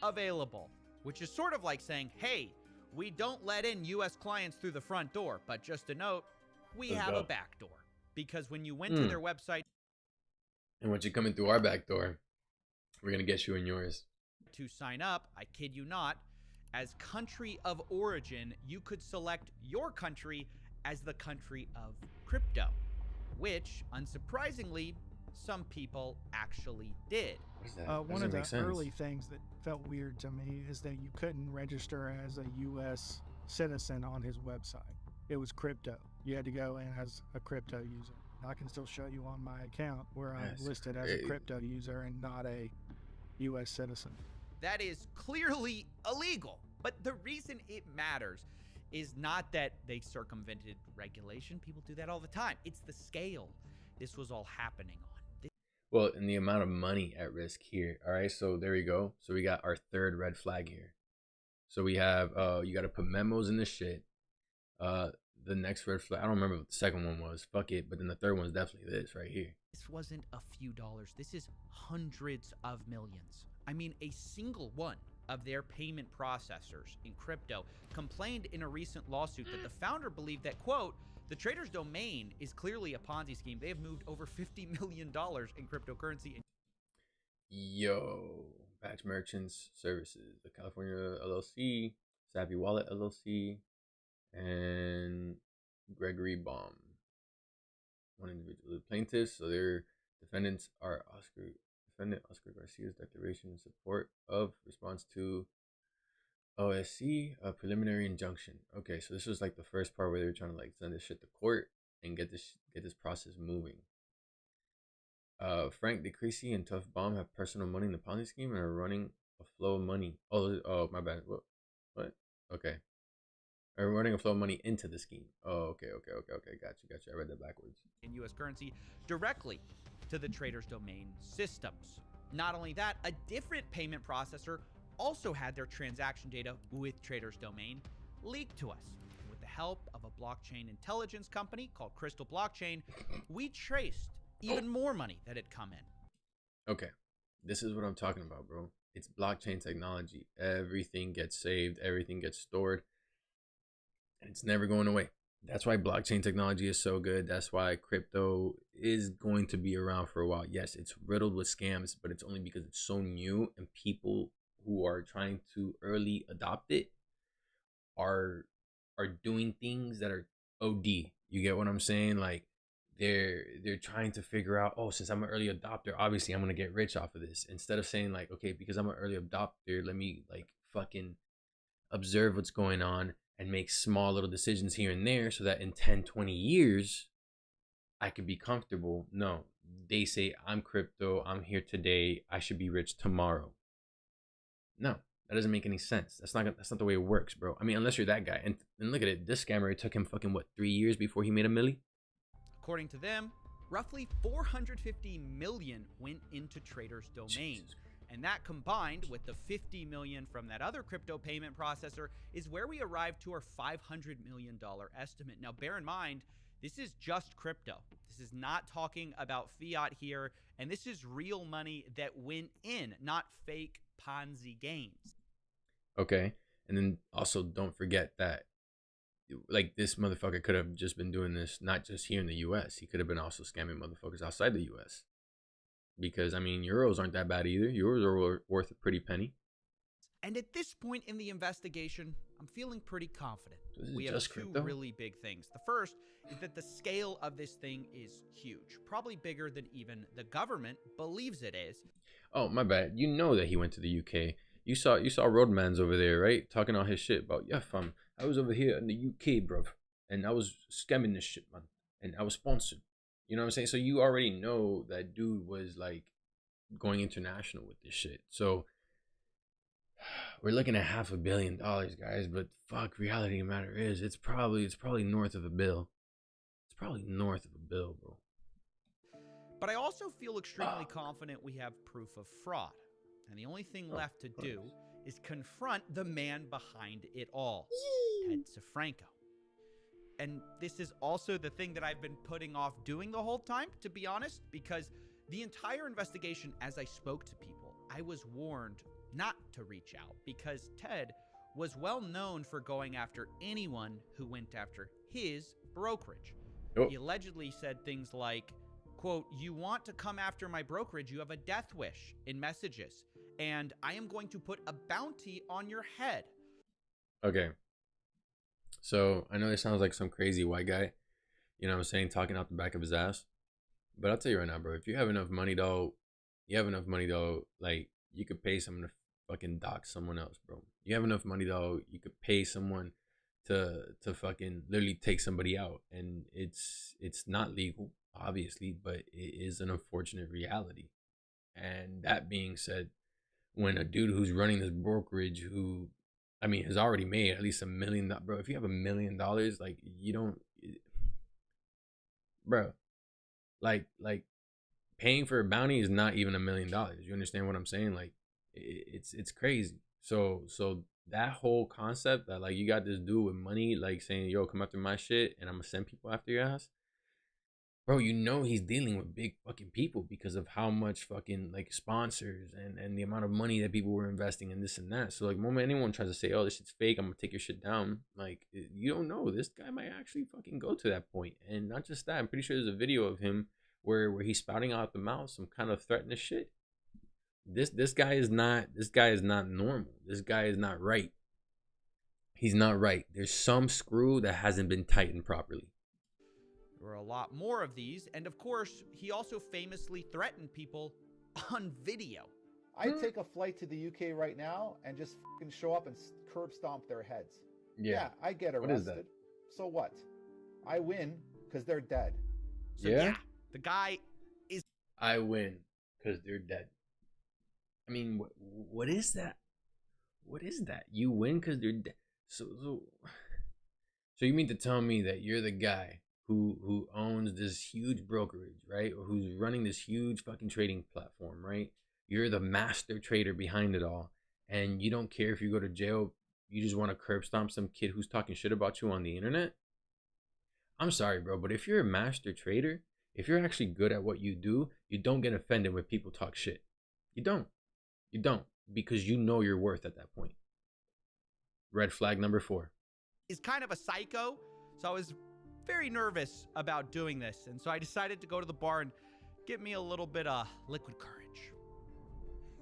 available, which is sort of like saying, hey, we don't let in U.S. clients through the front door, but just to note, we have a back door. Because when you went to their website, and once you're coming through our back door, we're going to get you in yours. To sign up, I kid you not, as country of origin, you could select your country as the country of crypto, which, unsurprisingly, some people actually did. One of the early things that felt weird to me is that you couldn't register as a U.S. citizen on his website. It was crypto. You had to go in as a crypto user. I can still show you on my account where I'm listed as a crypto user and not a U.S. citizen. That is clearly illegal. But the reason it matters is not that they circumvented regulation. People do that all the time. It's the scale this was all happening on. Well, and the amount of money at risk here. All right, so there we go. So we got our third red flag here. So we have, you got to put memos in the shit. The next red flag, I don't remember what the second one was. Fuck it. But then the third one is definitely this right here. This wasn't a few dollars. This is hundreds of millions. I mean, a single one of their payment processors in crypto complained in a recent lawsuit that the founder believed that, quote, the Traders Domain is clearly a Ponzi scheme. They have moved over $50 million in cryptocurrency. Yo, Batch Merchants Services, the California LLC, Savvy Wallet LLC, and Gregory Baum. One individual. The plaintiffs, so their defendants are Defendant Oscar Garcia's declaration in support of response to OSC, a preliminary injunction. Okay, so this was like the first part where they were trying to like send this shit to court and get this process moving. Frank Gxxsei and Tough Bomb have personal money in the Ponzi scheme and are running a flow of money. Oh, my bad. What? Okay. Are running a flow of money into the scheme. Oh, okay. Got you. I read that backwards. In U.S. currency directly to the Traders Domain systems. Not only that, a different payment processor also had their transaction data with Traders Domain leaked to us. With the help of a blockchain intelligence company called Crystal Blockchain, we traced even more money that had come in. Okay, this is what I'm talking about, bro. It's blockchain technology. Everything gets saved, everything gets stored, and it's never going away. That's why blockchain technology is so good. That's why crypto is going to be around for a while. Yes, it's riddled with scams, but it's only because it's so new and people who are trying to early adopt it are doing things that are OD. You get what I'm saying? Like they're trying to figure out, oh, since I'm an early adopter, obviously I'm gonna get rich off of this. Instead of saying like, okay, because I'm an early adopter, let me like fucking observe what's going on and make small little decisions here and there so that in 10, 20 years, I could be comfortable. No, they say I'm crypto, I'm here today, I should be rich tomorrow. No, that doesn't make any sense. That's not the way it works, bro. I mean, unless you're that guy. And look at it, this scammer, it took him fucking, what, 3 years before he made a milli? According to them, roughly 450 million went into Traders Domain. And that combined with the 50 million from that other crypto payment processor is where we arrived to our $500 million estimate. Now, bear in mind, this is just crypto. This is not talking about fiat here. And this is real money that went in, not fake Ponzi gains. Okay. And then also don't forget that like this motherfucker could have just been doing this not just here in the U.S. He could have been also scamming motherfuckers outside the U.S. Because I mean, euros aren't that bad either. Euros are worth a pretty penny. And at this point in the investigation, I'm feeling pretty confident. We have two crypto? really big things. The first is that the scale of this thing is huge, probably bigger than even the government believes it is. Oh, my bad. You know that he went to the UK. You saw Roadman's over there, right? Talking all his shit about, yeah, fam, I was over here in the UK, bruv, and I was scamming this shit, man, and I was sponsored. You know what I'm saying? So you already know that dude was like going international with this shit. So we're looking at $500 million, guys. But fuck, reality of the matter is, it's probably north of a bill. It's probably north of a bill, bro. But I also feel extremely confident we have proof of fraud. And the only thing left to do is confront the man behind it all, Gxxsei Reax. And this is also the thing that I've been putting off doing the whole time, to be honest, because the entire investigation, as I spoke to people, I was warned not to reach out because Ted was well known for going after anyone who went after his brokerage. Oh. He allegedly said things like, quote, "You want to come after my brokerage, you have a death wish," in messages, and I am going to put a bounty on your head. Okay. So I know this sounds like some crazy white guy, you know what I'm saying, talking out the back of his ass. But I'll tell you right now, bro, if you have enough money, though, like, you could pay someone to fucking dox someone else, bro. You have enough money, though, you could pay someone to fucking literally take somebody out. And it's not legal, obviously, but it is an unfortunate reality. And that being said, when a dude who's running this brokerage who, I mean, has already made at least $1 million, bro, if you have $1 million, like, you don't, bro, like paying for a bounty is not even $1 million. You understand what I'm saying? Like, it's crazy. So that whole concept that, like, you got this dude with money, like, saying, yo, come after my shit and I'm gonna send people after your ass, bro, you know he's dealing with big fucking people because of how much fucking, like, sponsors and the amount of money that people were investing in this and that. So, like, the moment anyone tries to say, oh, this shit's fake, I'm gonna take your shit down, like, you don't know, this guy might actually fucking go to that point. And not just that, I'm pretty sure there's a video of him where he's spouting out the mouth some kind of threatening shit. This guy is not normal. This guy is not right. He's not right. There's some screw that hasn't been tightened properly. There were a lot more of these, and of course, he also famously threatened people on video. I'd take a flight to the UK right now and just fucking show up and curb stomp their heads. Yeah, I get arrested. What is that? So what? I win because they're dead. So yeah, the guy is... I win because they're dead. I mean, what is that? What is that? You win because they're dead. So you mean to tell me that you're the guy who owns this huge brokerage, right? Or who's running this huge fucking trading platform, right? You're the master trader behind it all. And you don't care if you go to jail. You just want to curb stomp some kid who's talking shit about you on the internet? I'm sorry, bro, but if you're a master trader, if you're actually good at what you do, you don't get offended when people talk shit. You don't. You don't. Because you know your worth at that point. Red flag number 4. Is kind of a psycho. So I was very nervous about doing this. And so I decided to go to the bar and get me a little bit of liquid courage.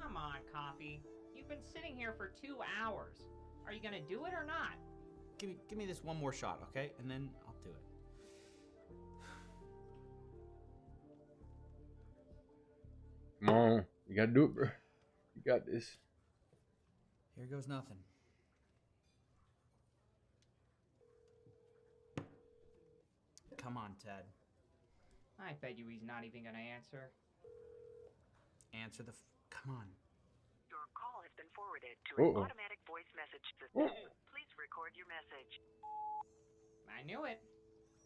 Come on, Coffee. You've been sitting here for 2 hours. Are you gonna do it or not? Give me this one more shot, okay? And then I'll do it. Come on. You gotta do it, bro. You got this. Here goes nothing. Come on, Ted. I bet you he's not even gonna answer. Answer the... Come on. Your call has been forwarded to an automatic voice message system. Please record your message. I knew it.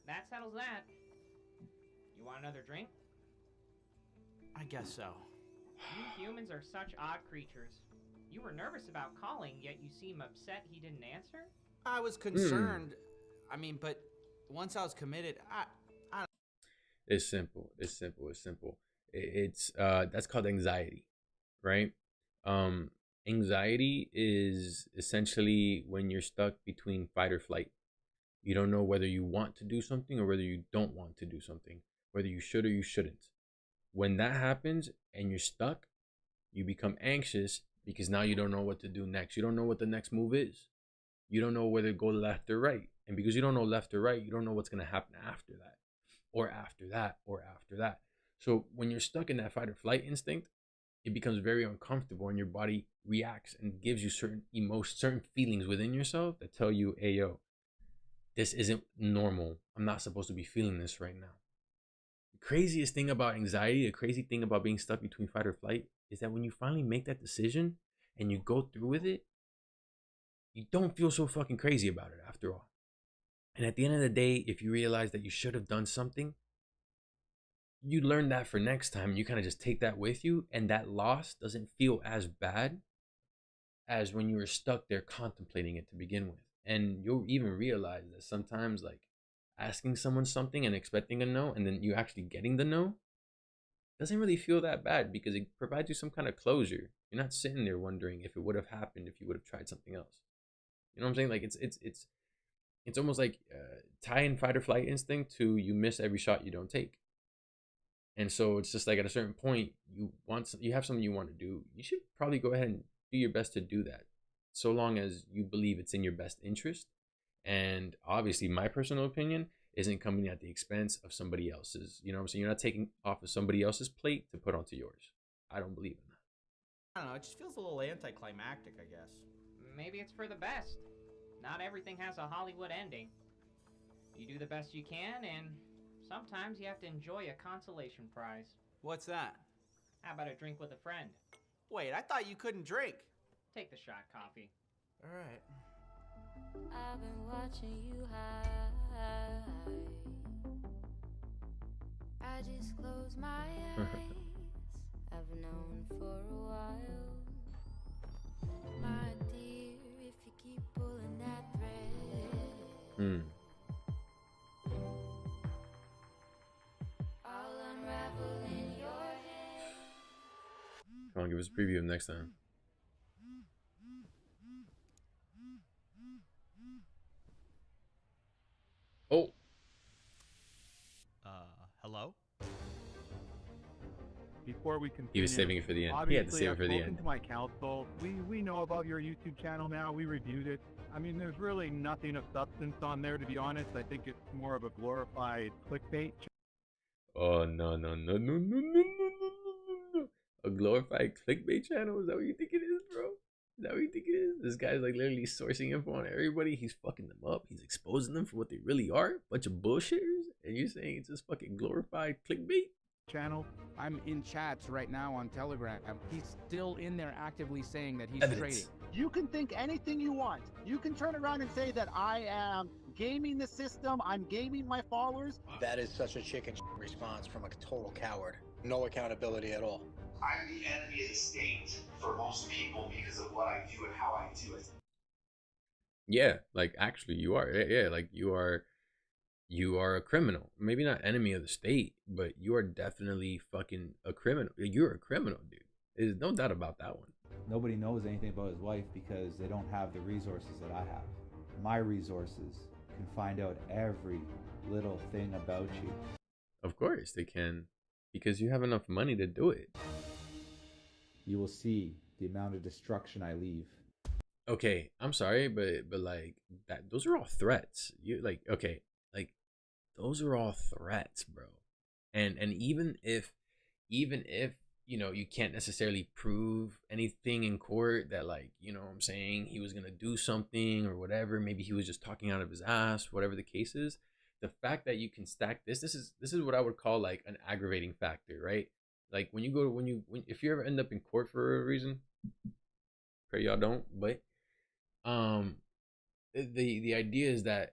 That settles that. You want another drink? I guess so. You humans are such odd creatures. You were nervous about calling, yet you seem upset he didn't answer? I was concerned. I mean, but once I was committed, I... It's simple. It's that's called anxiety, right? Anxiety is essentially when you're stuck between fight or flight. You don't know whether you want to do something or whether you don't want to do something, whether you should or you shouldn't. When that happens and you're stuck, you become anxious because now you don't know what to do next. You don't know what the next move is. You don't know whether to go left or right. And because you don't know left or right, you don't know what's going to happen after that, or after that, or after that. So when you're stuck in that fight or flight instinct, it becomes very uncomfortable and your body reacts and gives you certain emotions, certain feelings within yourself that tell you, hey, yo, this isn't normal. I'm not supposed to be feeling this right now. The craziest thing about anxiety, the crazy thing about being stuck between fight or flight is that when you finally make that decision and you go through with it, you don't feel so fucking crazy about it after all. And at the end of the day, if you realize that you should have done something, you learn that for next time and you kind of just take that with you, and that loss doesn't feel as bad as when you were stuck there contemplating it to begin with. And you'll even realize that sometimes, like, asking someone something and expecting a no, and then you actually getting the no, doesn't really feel that bad because it provides you some kind of closure. You're not sitting there wondering if it would have happened if you would have tried something else. You know what I'm saying? Like, it's almost like tying fight or flight instinct to you miss every shot you don't take. And so it's just like at a certain point, you have something you want to do. You should probably go ahead and do your best to do that, so long as you believe it's in your best interest. And obviously, my personal opinion isn't coming at the expense of somebody else's. You know what I'm saying? You're not taking off of somebody else's plate to put onto yours. I don't believe in that. I don't know. It just feels a little anticlimactic, I guess. Maybe it's for the best. Not everything has a Hollywood ending. You do the best you can, and sometimes you have to enjoy a consolation prize. What's that? How about a drink with a friend? Wait, I thought you couldn't drink. Take the shot, Coffee. All right. I've been watching you hide. I just close my eyes. I've known for a while. My dear, if you keep pulling that thread, I'll unravel in your head. Come on, give us a preview of next time. Oh. Hello? Before we continue, He was saving it for the end. He had to save it for the end. To my counsel, we know about your YouTube channel now. We reviewed it. I mean, there's really nothing of substance on there, to be honest. I think it's more of a glorified clickbait. Oh, no. A glorified clickbait channel? Is that what you think it is, bro? Is that what you think it is? This guy's like literally sourcing info on everybody. He's fucking them up. He's exposing them for what they really are. Bunch of bullshitters. And you're saying it's just fucking glorified clickbait? Channel. I'm in chats right now on Telegram. He's still in there actively saying that he's trading. You can think anything you want. You can turn around and say that I am gaming the system. I'm gaming my followers. That is such a chicken response from a total coward. No accountability at all. I'm the enemy of the state for most people because of what I do and how I do it. Yeah, like actually you are. Yeah, like you are a criminal. Maybe not enemy of the state, but you are definitely fucking a criminal. You're a criminal, dude. There's no doubt about that one. Nobody knows anything about his wife because they don't have the resources that I have. My resources can find out every little thing about you. Of course they can, because you have enough money to do it. You will see the amount of destruction I leave. Okay, I'm sorry, but like that, those are all threats. You like, okay, like those are all threats, bro. And even if you know, you can't necessarily prove anything in court that, like, you know what I'm saying, he was gonna do something or whatever, maybe he was just talking out of his ass, whatever the case is, the fact that you can stack this is what I would call like an aggravating factor, right? Like if you ever end up in court for a reason, pray y'all don't, but the idea is that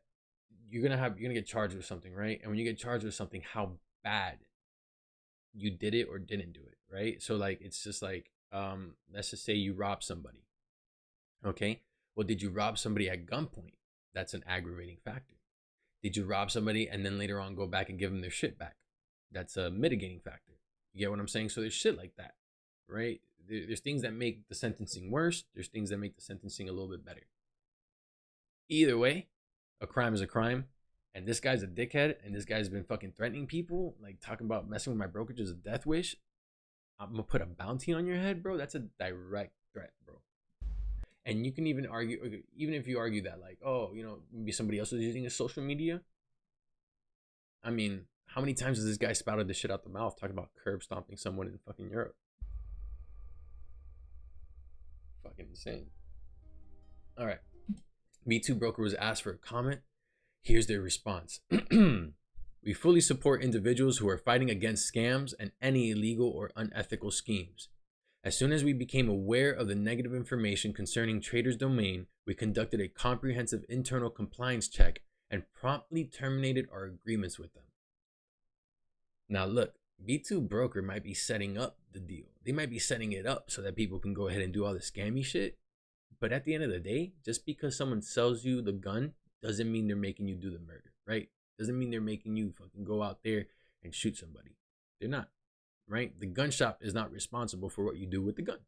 you're gonna get charged with something, right? And when you get charged with something, how bad you did it or didn't do it, right? So like it's just like let's just say you robbed somebody. Okay, well, did you rob somebody at gunpoint? That's an aggravating factor. Did you rob somebody and then later on go back and give them their shit back? That's a mitigating factor. You get what I'm saying? So there's shit like that, right? There's things that make the sentencing worse. There's things that make the sentencing a little bit better. Either way, a crime is a crime, and this guy's a dickhead, and this guy's been fucking threatening people, like talking about messing with my brokerage is a death wish, I'm gonna put a bounty on your head, bro. That's a direct threat, bro. And you can even argue, even if you argue that, like, oh, you know, maybe somebody else is using his social media. I mean, how many times has this guy spouted this shit out the mouth talking about curb stomping someone in fucking Europe? Fucking insane. All right. Me2 Broker was asked for a comment. Here's their response. We fully support individuals who are fighting against scams and any illegal or unethical schemes. As soon as we became aware of the negative information concerning Traders Domain, we conducted a comprehensive internal compliance check and promptly terminated our agreements with them. Now look, B2 Broker might be setting up the deal. They might be setting it up so that people can go ahead and do all the scammy shit. But at the end of the day, just because someone sells you the gun doesn't mean they're making you do the murder, right? Doesn't mean they're making you fucking go out there and shoot somebody. They're not, right? The gun shop is not responsible for what you do with the gun.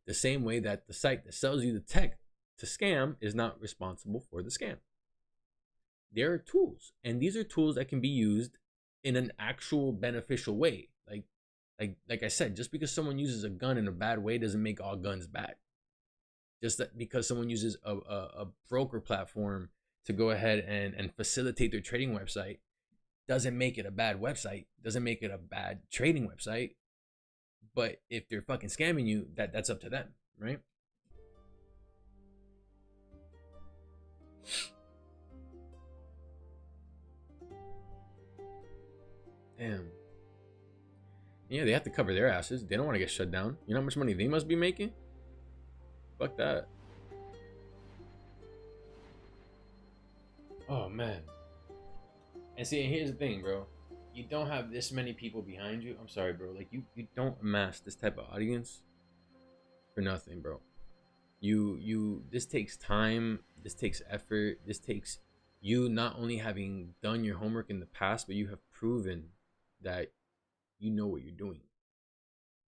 The same way that the site that sells you the tech to scam is not responsible for the scam. There are tools, and these are tools that can be used in an actual beneficial way. Like I said, just because someone uses a gun in a bad way doesn't make all guns bad. Just that because someone uses a broker platform to go ahead and facilitate their trading website doesn't make it a bad website, doesn't make it a bad trading website. But if they're fucking scamming you, that's up to them, right? Damn. Yeah, they have to cover their asses. They don't want to get shut down. You know how much money they must be making? Fuck that. Oh, man. And see, here's the thing, bro. You don't have this many people behind you. I'm sorry, bro. Like, you don't amass this type of audience for nothing, bro. This takes time. This takes effort. This takes you not only having done your homework in the past, but you have proven that you know what you're doing.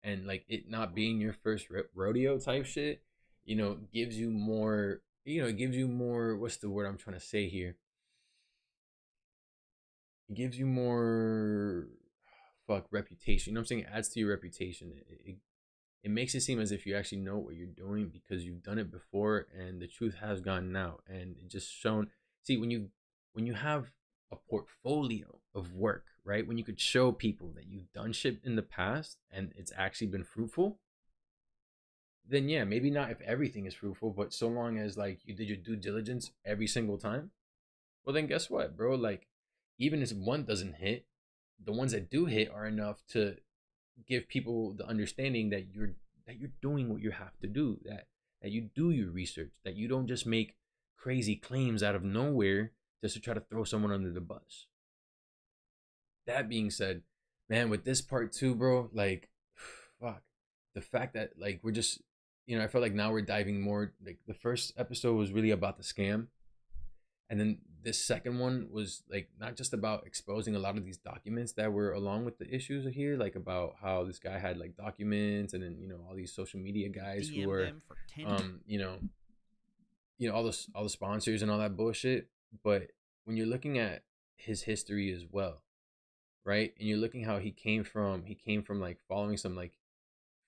And like it not being your first rodeo type shit, you know, gives you more, you know, it gives you more, what's the word I'm trying to say here? It gives you more reputation. You know what I'm saying? It adds to your reputation. It makes it seem as if you actually know what you're doing because you've done it before and the truth has gotten out and it just shown. See, when you have a portfolio of work, right? When you could show people that you've done shit in the past and it's actually been fruitful, then yeah, maybe not if everything is fruitful, but so long as like you did your due diligence every single time, well then guess what, bro? Like even if one doesn't hit, the ones that do hit are enough to give people the understanding that you're doing what you have to do, that you do your research, that you don't just make crazy claims out of nowhere just to try to throw someone under the bus. That being said, man, with this part too, bro, like, fuck, the fact that like we're just, you know, I felt like now we're diving more. Like the first episode was really about the scam, and then this second one was like not just about exposing a lot of these documents that were along with the issues here, like about how this guy had like documents, and then you know all these social media guys who were, you know, all the sponsors and all that bullshit. But when you're looking at his history as well, right? And you're looking how he came from like following some like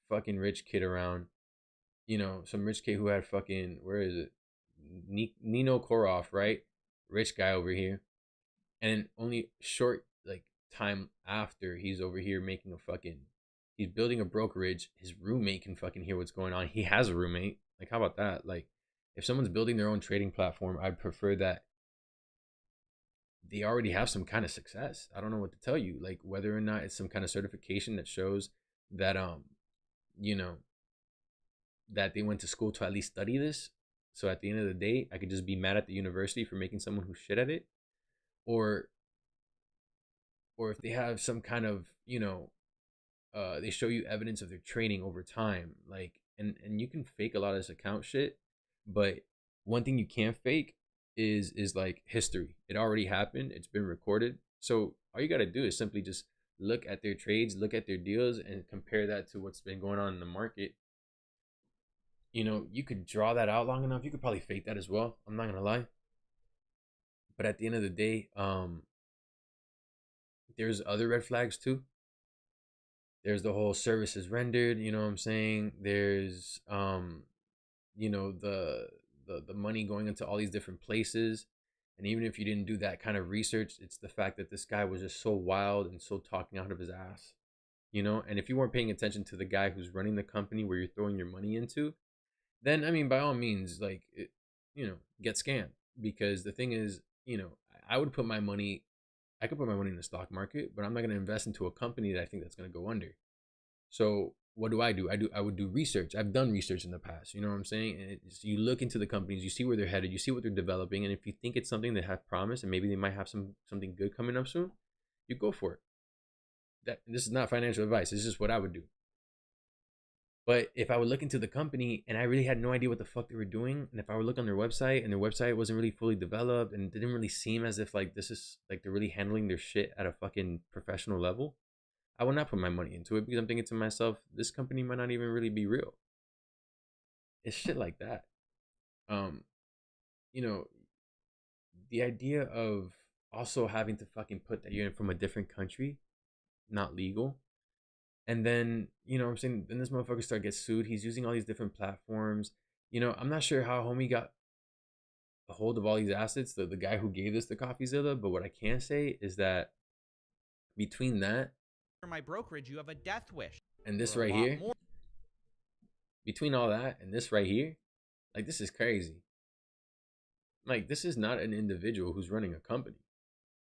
fucking rich kid around, you know, some rich kid who had fucking, where is it? Nino Koroff, right? Rich guy over here. And only short like time after he's over here making a fucking, he's building a brokerage. His roommate can fucking hear what's going on. He has a roommate. Like, how about that? Like, if someone's building their own trading platform, I'd prefer that they already have some kind of success. I don't know what to tell you, like whether or not it's some kind of certification that shows that you know, that they went to school to at least study this. So at the end of the day, I could just be mad at the university for making someone who's shit at it, or if they have some kind of, you know, they show you evidence of their training over time, like, and you can fake a lot of this account shit, but one thing you can't fake is like history. It already happened. It's been recorded. So all you got to do is simply just look at their trades, look at their deals, and compare that to what's been going on in the market. You know, you could draw that out long enough. You could probably fake that as well. I'm not going to lie. But at the end of the day, there's other red flags too. There's the whole services rendered, you know what I'm saying? There's you know, the money going into all these different places. And even if you didn't do that kind of research, it's the fact that this guy was just so wild and so talking out of his ass, you know? And if you weren't paying attention to the guy who's running the company where you're throwing your money into, then, I mean, by all means, like, you know, get scammed. Because the thing is, you know, I could put my money in the stock market, but I'm not going to invest into a company that I think that's going to go under. So what do? I would do research. I've done research in the past. You know what I'm saying? And you look into the companies, you see where they're headed, you see what they're developing, and if you think it's something that have promise and maybe they might have something good coming up soon, you go for it. This is not financial advice. This is just what I would do. But if I would look into the company and I really had no idea what the fuck they were doing, and if I would look on their website and their website wasn't really fully developed and it didn't really seem as if like this is like they're really handling their shit at a fucking professional level, I would not put my money into it because I'm thinking to myself, this company might not even really be real. It's shit like that. You know, the idea of also having to fucking put that you're in from a different country, not legal. And then, you know what I'm saying, then this motherfucker gets sued. He's using all these different platforms. You know, I'm not sure how homie got a hold of all these assets, the guy who gave this to CoffeeZilla, but what I can say is that between that For my brokerage, you have a death wish. and this right here, between all that and this right here, like, this is crazy. Like, this is not an individual who's running a company.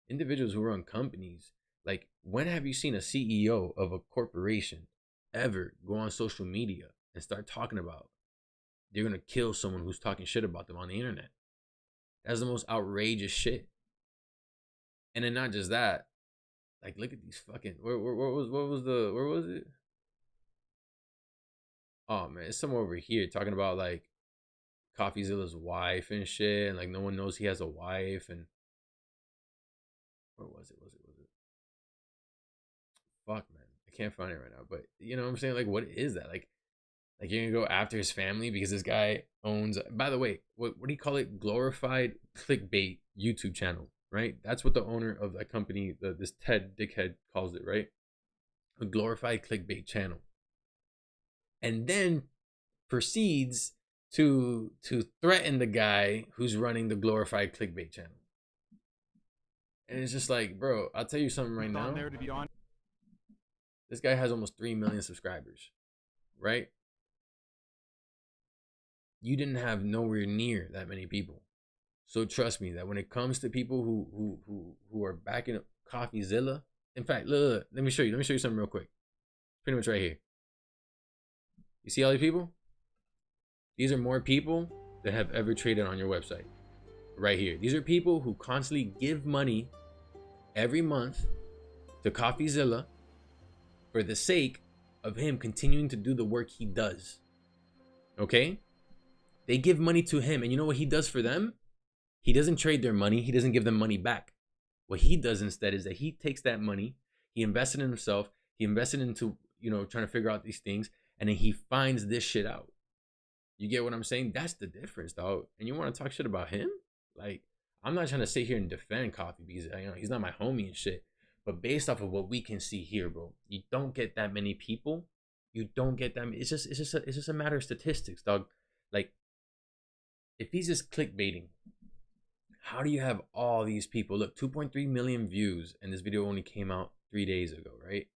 Individuals who run companies, like, when have you seen a CEO of a corporation ever go on social media and start talking about they're gonna kill someone who's talking shit about them on the internet? That's the most outrageous shit. And then not just that, like, look at these fucking where was it? Oh man, it's somewhere over here talking about like CoffeeZilla's wife and shit, and like no one knows he has a wife. And where was it? Fuck, man, I can't find it right now. But you know what I'm saying? Like, what is that? Like you're gonna go after his family because this guy owns. By the way, what do you call it? Glorified clickbait YouTube channel, right? That's what the owner of that company, this Ted dickhead, calls it, right? A glorified clickbait channel, and then proceeds to threaten the guy who's running the glorified clickbait channel. And it's just like, bro, I'll tell you something right now. There to be on. This guy has almost 3 million subscribers, right? You didn't have nowhere near that many people. So trust me that when it comes to people who are backing CoffeeZilla, in fact, look, let me show you something real quick. Pretty much right here. You see all these people? These are more people that have ever traded on your website. Right here. These are people who constantly give money every month to CoffeeZilla for the sake of him continuing to do the work he does. Okay? They give money to him, and you know what he does for them? He doesn't trade their money. He doesn't give them money back. What he does instead is that he takes that money, he invested in himself, he invested into, you know, trying to figure out these things, and then he finds this shit out. You get what I'm saying? That's the difference, dog. And you want to talk shit about him? Like, I'm not trying to sit here and defend Coffee because, you know, he's not my homie and shit. But based off of what we can see here, bro, you don't get that many people. You don't get that. It's just a matter of statistics, dog. Like, if he's just clickbaiting, how do you have all these people? Look, 2.3 million views, and this video only came out 3 days ago, right?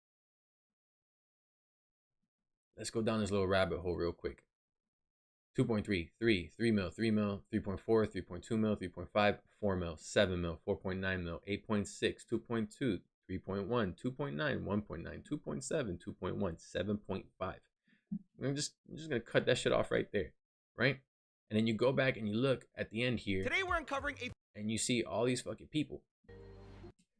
Let's go down this little rabbit hole real quick. 2.3, 3 mil, 3 mil, 3.4, 3.2 mil, 3.5, 4 mil, 7 mil, 4.9 mil, 8.6, 2.2, 3.1, 2.9, 1.9, 2.7, 2.1, 7.5. I'm just gonna cut that shit off right there, right? And then you go back and you look at the end here. Today we're uncovering and you see all these fucking people.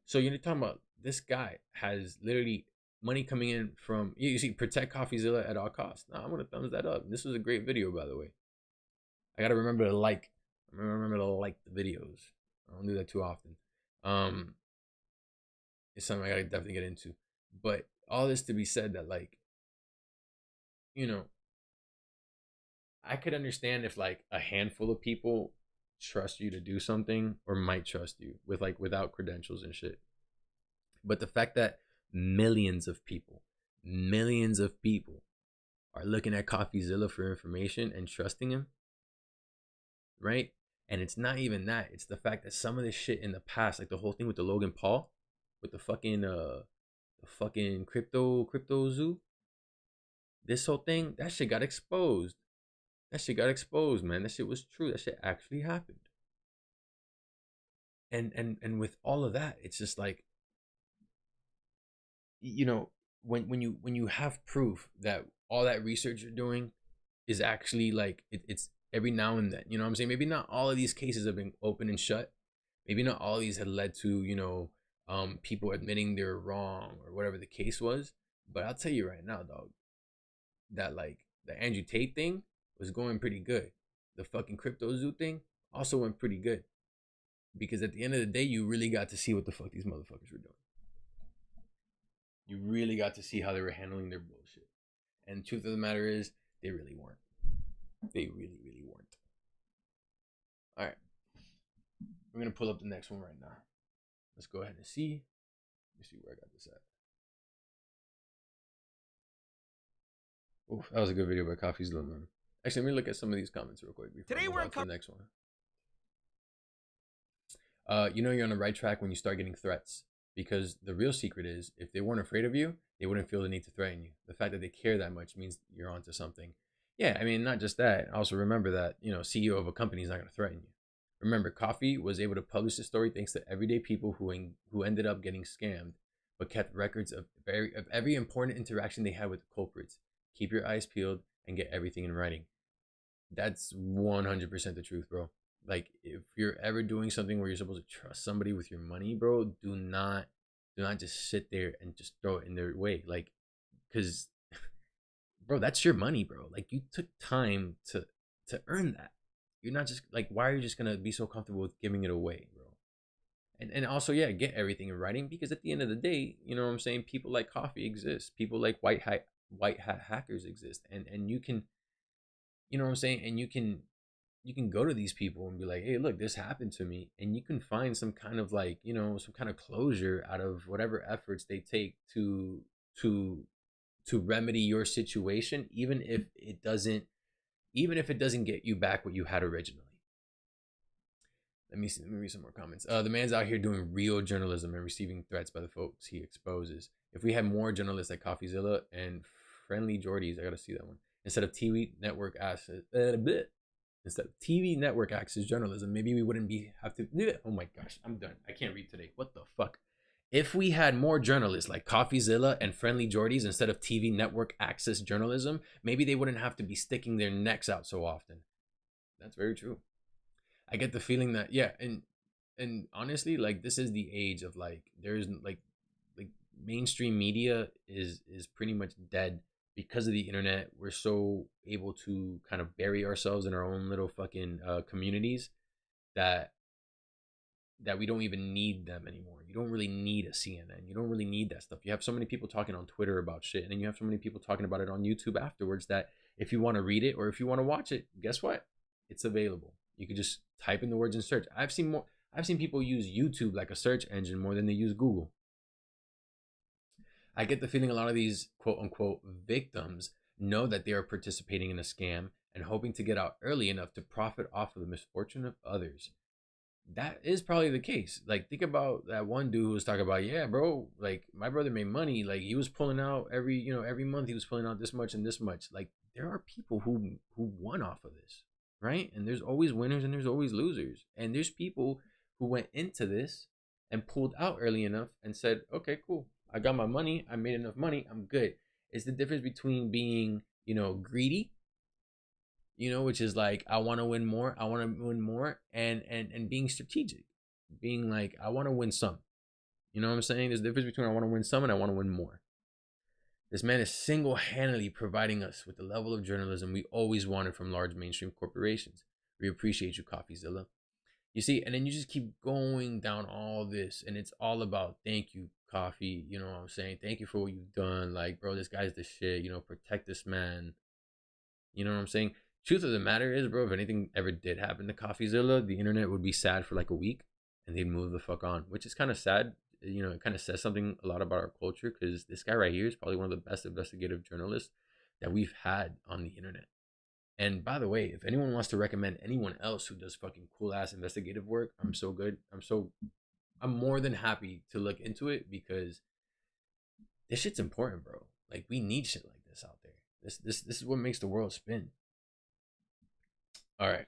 So you're talking about this guy has literally money coming in from, you see, protect CoffeeZilla at all costs. Nah, I'm gonna thumbs that up. This was a great video, by the way. I gotta remember to like. Remember to like the videos. I don't do that too often. It's something I gotta definitely get into. But all this to be said that, like, you know, I could understand if like a handful of people trust you to do something or might trust you with like without credentials and shit. But the fact that millions of people are looking at CoffeeZilla for information and trusting him, right? And it's not even that. It's the fact that some of this shit in the past, like the whole thing with the Logan Paul, with the fucking crypto zoo, this whole thing, that shit got exposed. That shit got exposed, man. That shit was true. That shit actually happened. And with all of that, it's just like, you know, when you have proof that all that research you're doing is actually like it's every now and then, you know what I'm saying? Maybe not all of these cases have been open and shut. Maybe not all of these had led to, you know, people admitting they're wrong or whatever the case was. But I'll tell you right now, dog, that like the Andrew Tate thing was going pretty good. The fucking crypto zoo thing also went pretty good. Because at the end of the day, you really got to see what the fuck these motherfuckers were doing. You really got to see how they were handling their bullshit. And the truth of the matter is, they really weren't. They really, really weren't. All right. We're going to pull up the next one right now. Let's go ahead and see. Let me see where I got this at. Oof, that was a good video by CoffeeZilla, man. Actually, let me look at some of these comments real quick before I move on to the next one. You know you're on the right track when you start getting threats. Because the real secret is, if they weren't afraid of you, they wouldn't feel the need to threaten you. The fact that they care that much means you're onto something. Yeah, I mean, not just that. Also remember that, you know, CEO of a company is not going to threaten you. Remember, Coffee was able to publish the story thanks to everyday people who ended up getting scammed, but kept records of every important interaction they had with the culprits. Keep your eyes peeled and get everything in writing. That's 100% the truth, bro. Like, if you're ever doing something where you're supposed to trust somebody with your money, bro, do not just sit there and just throw it in their way. Like, because, bro, that's your money, bro. Like, you took time to earn that. You're not just, like, why are you just going to be so comfortable with giving it away, bro? And also, yeah, get everything in writing, because at the end of the day, you know what I'm saying? People like Coffee exist. People like white hat hackers exist. And you can, you know what I'm saying? And you can go to these people and be like, hey, look, this happened to me. And you can find some kind of like, you know, some kind of closure out of whatever efforts they take to remedy your situation, even if it doesn't get you back what you had originally. Let me read some more comments. The man's out here doing real journalism and receiving threats by the folks he exposes. If we had more journalists like CoffeeZilla and Friendly Jordies, I gotta see that one, instead of TV network access journalism, maybe we wouldn't have to. Oh my gosh, I'm done. I can't read today. What the fuck? If we had more journalists like CoffeeZilla and Friendly Jordies instead of TV network access journalism, maybe they wouldn't have to be sticking their necks out so often. That's very true. I get the feeling that, yeah, and honestly, like, this is the age of like, there's like mainstream media is pretty much dead. Because of the internet, we're so able to kind of bury ourselves in our own little fucking communities that we don't even need them anymore. You don't really need a CNN. You don't really need that stuff. You have so many people talking on Twitter about shit, and then you have so many people talking about it on YouTube afterwards that if you want to read it or if you want to watch it, guess what? It's available. You can just type in the words and search. I've seen people use YouTube like a search engine more than they use Google. I get the feeling a lot of these quote unquote victims know that they are participating in a scam and hoping to get out early enough to profit off of the misfortune of others. That is probably the case. Like, think about that one dude who was talking about, yeah, bro, like, my brother made money. Like, he was pulling out every month he was pulling out this much and this much. Like, there are people who won off of this, right? And there's always winners and there's always losers. And there's people who went into this and pulled out early enough and said, okay, cool. I got my money. I made enough money. I'm good. It's the difference between being, greedy, which is like, I want to win more. I want to win more. And being strategic, being like, I want to win some. You know what I'm saying? There's a difference between I want to win some and I want to win more. This man is single-handedly providing us with the level of journalism we always wanted from large mainstream corporations. We appreciate you, CoffeeZilla. You see, and then you just keep going down all this, and it's all about thank you, Coffee. You know what I'm saying? Thank you for what you've done. Like, bro, this guy's the shit. Protect this man. You know what I'm saying? Truth of the matter is, bro, if anything ever did happen to CoffeeZilla, the internet would be sad for like a week and they'd move the fuck on, which is kind of sad. You know, it kind of says something a lot about our culture, because this guy right here is probably one of the best investigative journalists that we've had on the internet. And by the way, if anyone wants to recommend anyone else who does fucking cool ass investigative work, I'm more than happy to look into it, because this shit's important, bro. Like, we need shit like this out there. This is what makes the world spin. All right.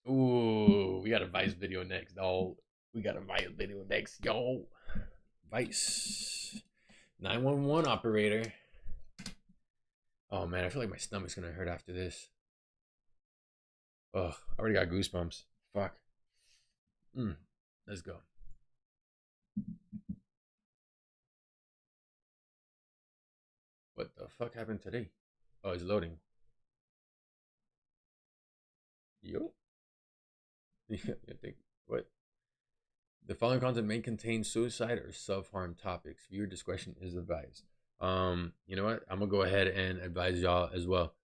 Ooh, we got a Vice video next, dog. We got a Vice video next, yo. Vice 911 operator. Oh man, I feel like my stomach's gonna hurt after this. Oh, I already got goosebumps. Fuck. Let's go. What the fuck happened today? Oh, it's loading. Yo. Yeah, I think what? The following content may contain suicide or self-harm topics. Viewer discretion is advised. You know what? I'm gonna go ahead and advise y'all as well.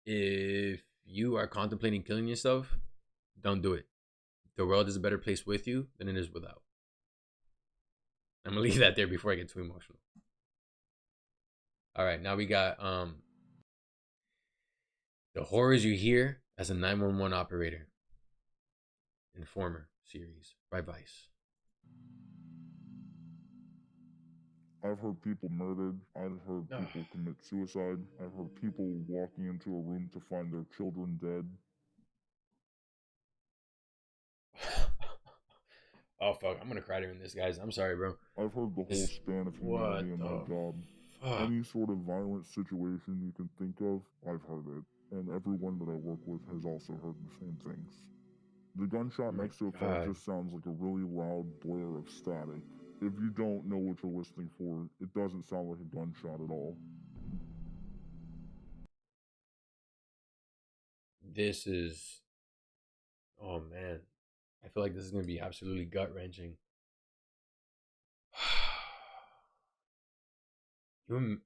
If you are contemplating killing yourself, don't do it. The world is a better place with you than it is without. I'm gonna leave that there before I get too emotional. All right, now we got the horrors you hear as a 911 operator. Informer series by Vice. I've heard people murdered. I've heard people commit suicide. I've heard people walking into a room to find their children dead. Oh fuck, I'm gonna cry during this, guys. I'm sorry, bro. I've heard the whole span of humanity in my job. Fuck? Any sort of violent situation you can think of, I've heard it. And everyone that I work with has also heard the same things. The gunshot next to a phone just sounds like a really loud blare of static. If you don't know what you're listening for, it doesn't sound like a gunshot at all. This is... Oh man. I feel like this is going to be absolutely gut-wrenching. You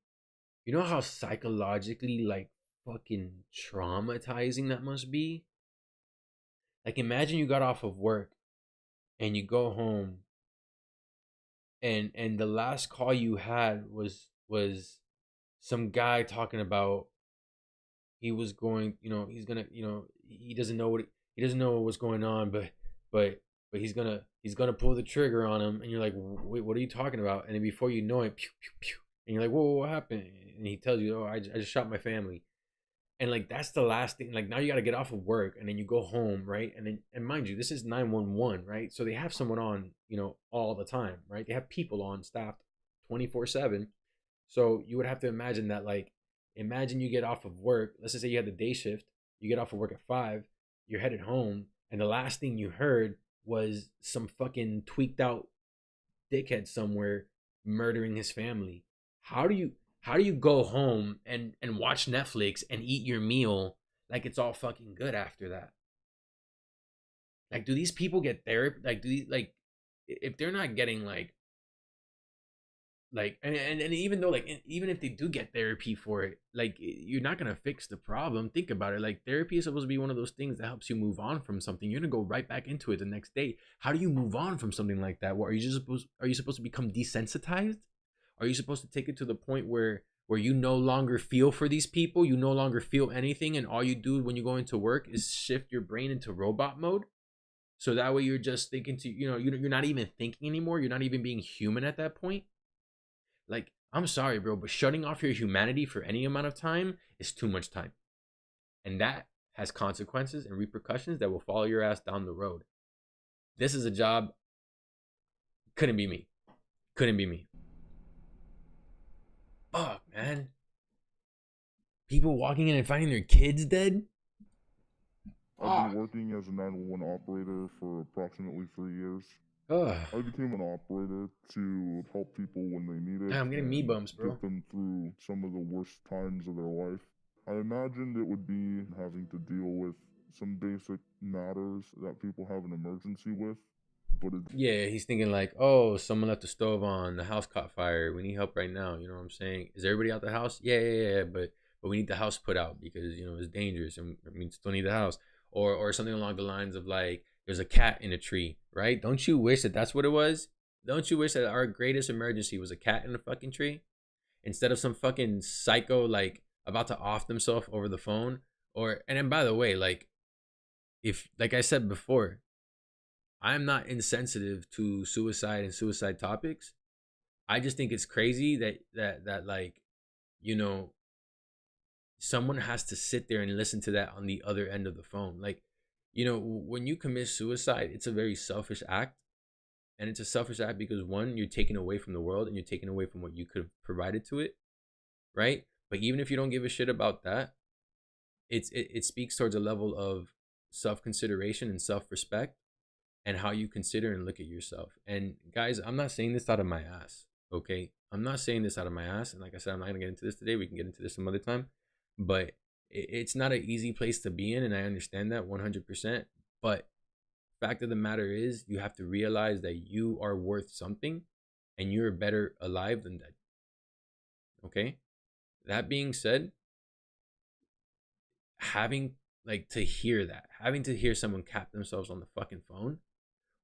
know how psychologically, like, fucking traumatizing that must be? Like, imagine you got off of work and you go home and the last call you had was some guy talking about he was going, you know, he's gonna, you know, he doesn't know what's going on, but he's gonna pull the trigger on him, and you're like, wait, what are you talking about? And then before you know it, pew, pew, pew, and you're like, whoa, what happened? And he tells you, oh, I just shot my family. And like, that's the last thing. Like, now you got to get off of work and then you go home, right? And then, and mind you, this is 911, right? So they have someone on, you know, all the time, right? They have people on staffed 24/7. So you would have to imagine that, like, imagine you get off of work. Let's just say you had the day shift. You get off of work at 5. You're headed home, and the last thing you heard was some fucking tweaked out dickhead somewhere murdering his family. How do you go home and watch Netflix and eat your meal like it's all fucking good after that? Like, do these people get therapy? Like, do these, like, if they're not getting and even though, like, even if they do get therapy for it, like, you're not gonna fix the problem. Think about it. Like, therapy is supposed to be one of those things that helps you move on from something. You're gonna go right back into it the next day. How do you move on from something like that? What, are you supposed to become desensitized? Are you supposed to take it to the point where you no longer feel for these people? You no longer feel anything, and all you do when you go into work is shift your brain into robot mode? So that way you're just thinking you're not even thinking anymore. You're not even being human at that point. Like, I'm sorry, bro, but shutting off your humanity for any amount of time is too much time. And that has consequences and repercussions that will follow your ass down the road. This is a job. Couldn't be me. Couldn't be me. Fuck, man. People walking in and finding their kids dead? I've been working as a 911 operator for approximately 3 years. I became an operator to help people when they need it. I'm getting knee bumps, bro. Get them through some of the worst times of their life. I imagined it would be having to deal with some basic matters that people have an emergency with. But yeah, he's thinking like, oh, someone left the stove on, the house caught fire, we need help right now. You know what I'm saying? Is everybody out the house? Yeah. But but we need the house put out because, you know, it's dangerous and we still need the house. Or something along the lines of like, there's a cat in a tree, right? Don't you wish that that's what it was? Don't you wish that our greatest emergency was a cat in a fucking tree instead of some fucking psycho like about to off themselves over the phone? And then by the way, like, if, like I said before, I'm not insensitive to suicide and suicide topics. I just think it's crazy that like, you know, someone has to sit there and listen to that on the other end of the phone. Like, you know, when you commit suicide, it's a very selfish act. And it's a selfish act because, one, you're taking away from the world and you're taking away from what you could have provided to it, right? But even if you don't give a shit about that, it speaks towards a level of self-consideration and self-respect and how you consider and look at yourself. And guys, I'm not saying this out of my ass, okay? I'm not saying this out of my ass. And like I said, I'm not gonna get into this today. We can get into this some other time. But it's not an easy place to be in, and I understand that 100%. But fact of the matter is, you have to realize that you are worth something, and you're better alive than dead. Okay? That being said, having to hear someone cap themselves on the fucking phone,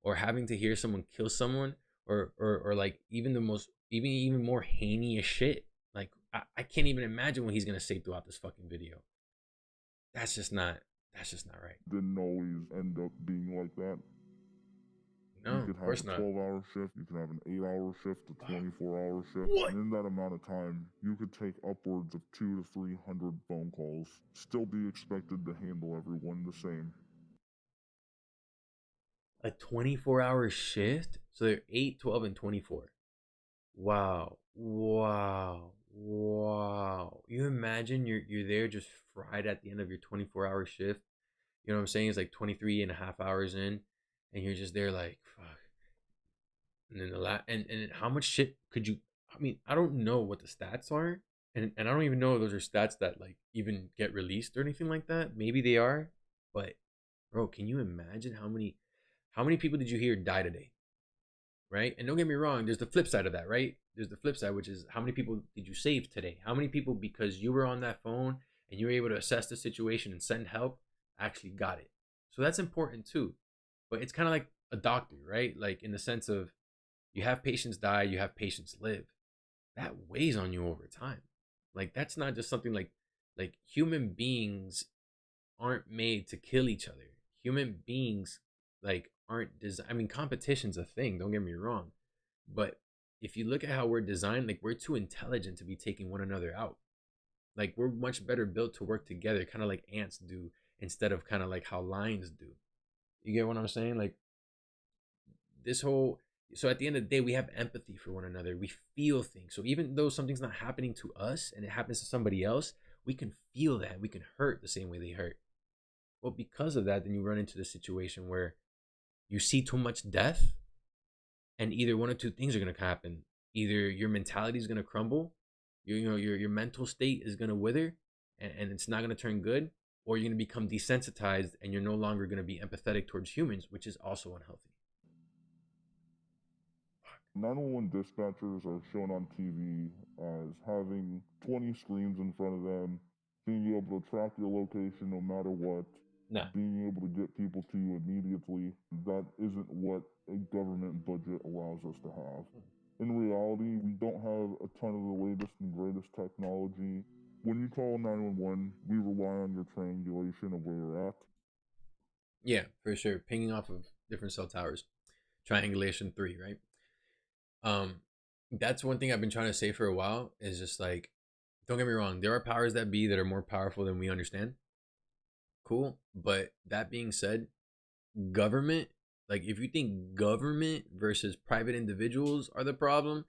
or having to hear someone kill someone, or like even the most even more heinous shit. Like, I can't even imagine what he's gonna say throughout this fucking video. That's just not right. Didn't always end up being like that. No, you could of course have a not. 12-hour shift, you could have an 8-hour shift, a 24-hour shift. What? And in that amount of time, you could take upwards of 200 to 300 phone calls, still be expected to handle everyone the same. A 24-hour shift? So they're 8, 12, and 24. Wow. You imagine you're there just fried at the end of your 24-hour shift. You know what I'm saying? It's like 23 and a half hours in, and you're just there like, fuck. And then and how much shit could you, I mean, I don't know what the stats are, and I don't even know if those are stats that like even get released or anything like that. Maybe they are, but bro, can you imagine how many people did you hear die today? Right? And don't get me wrong, there's the flip side of that, right? There's the flip side, which is how many people did you save today? How many people, because you were on that phone and you were able to assess the situation and send help, actually got it? So that's important too. But it's kind of like a doctor, right? Like, in the sense of, you have patients die, you have patients live. That weighs on you over time. Like, that's not just something like human beings aren't made to kill each other. Human beings like aren't designed. I mean, competition's a thing, don't get me wrong, but if you look at how we're designed, like, we're too intelligent to be taking one another out. Like, we're much better built to work together, kind of like ants do, instead of kind of like how lions do. You get what I'm saying? Like, this whole, so at the end of the day, we have empathy for one another. We feel things. So even though something's not happening to us and it happens to somebody else, we can feel that. We can hurt the same way they hurt. Well, because of that, then you run into the situation where you see too much death, and either one of two things are going to happen. Either your mentality is going to crumble, your mental state is going to wither, and it's not going to turn good, or you're going to become desensitized and you're no longer going to be empathetic towards humans, which is also unhealthy. 911 dispatchers are shown on TV as having 20 screens in front of them, being able to track your location no matter what, being able to get people to you immediately. That isn't what a government budget allows us to have. In reality, we don't have a ton of the latest and greatest technology. When you call 911, we rely on your triangulation of where you're at. Yeah, for sure. Pinging off of different cell towers. Triangulation 3, right? That's one thing I've been trying to say for a while, is just like, don't get me wrong, there are powers that be that are more powerful than we understand. Cool. But that being said, government, like, if you think government versus private individuals are the problem,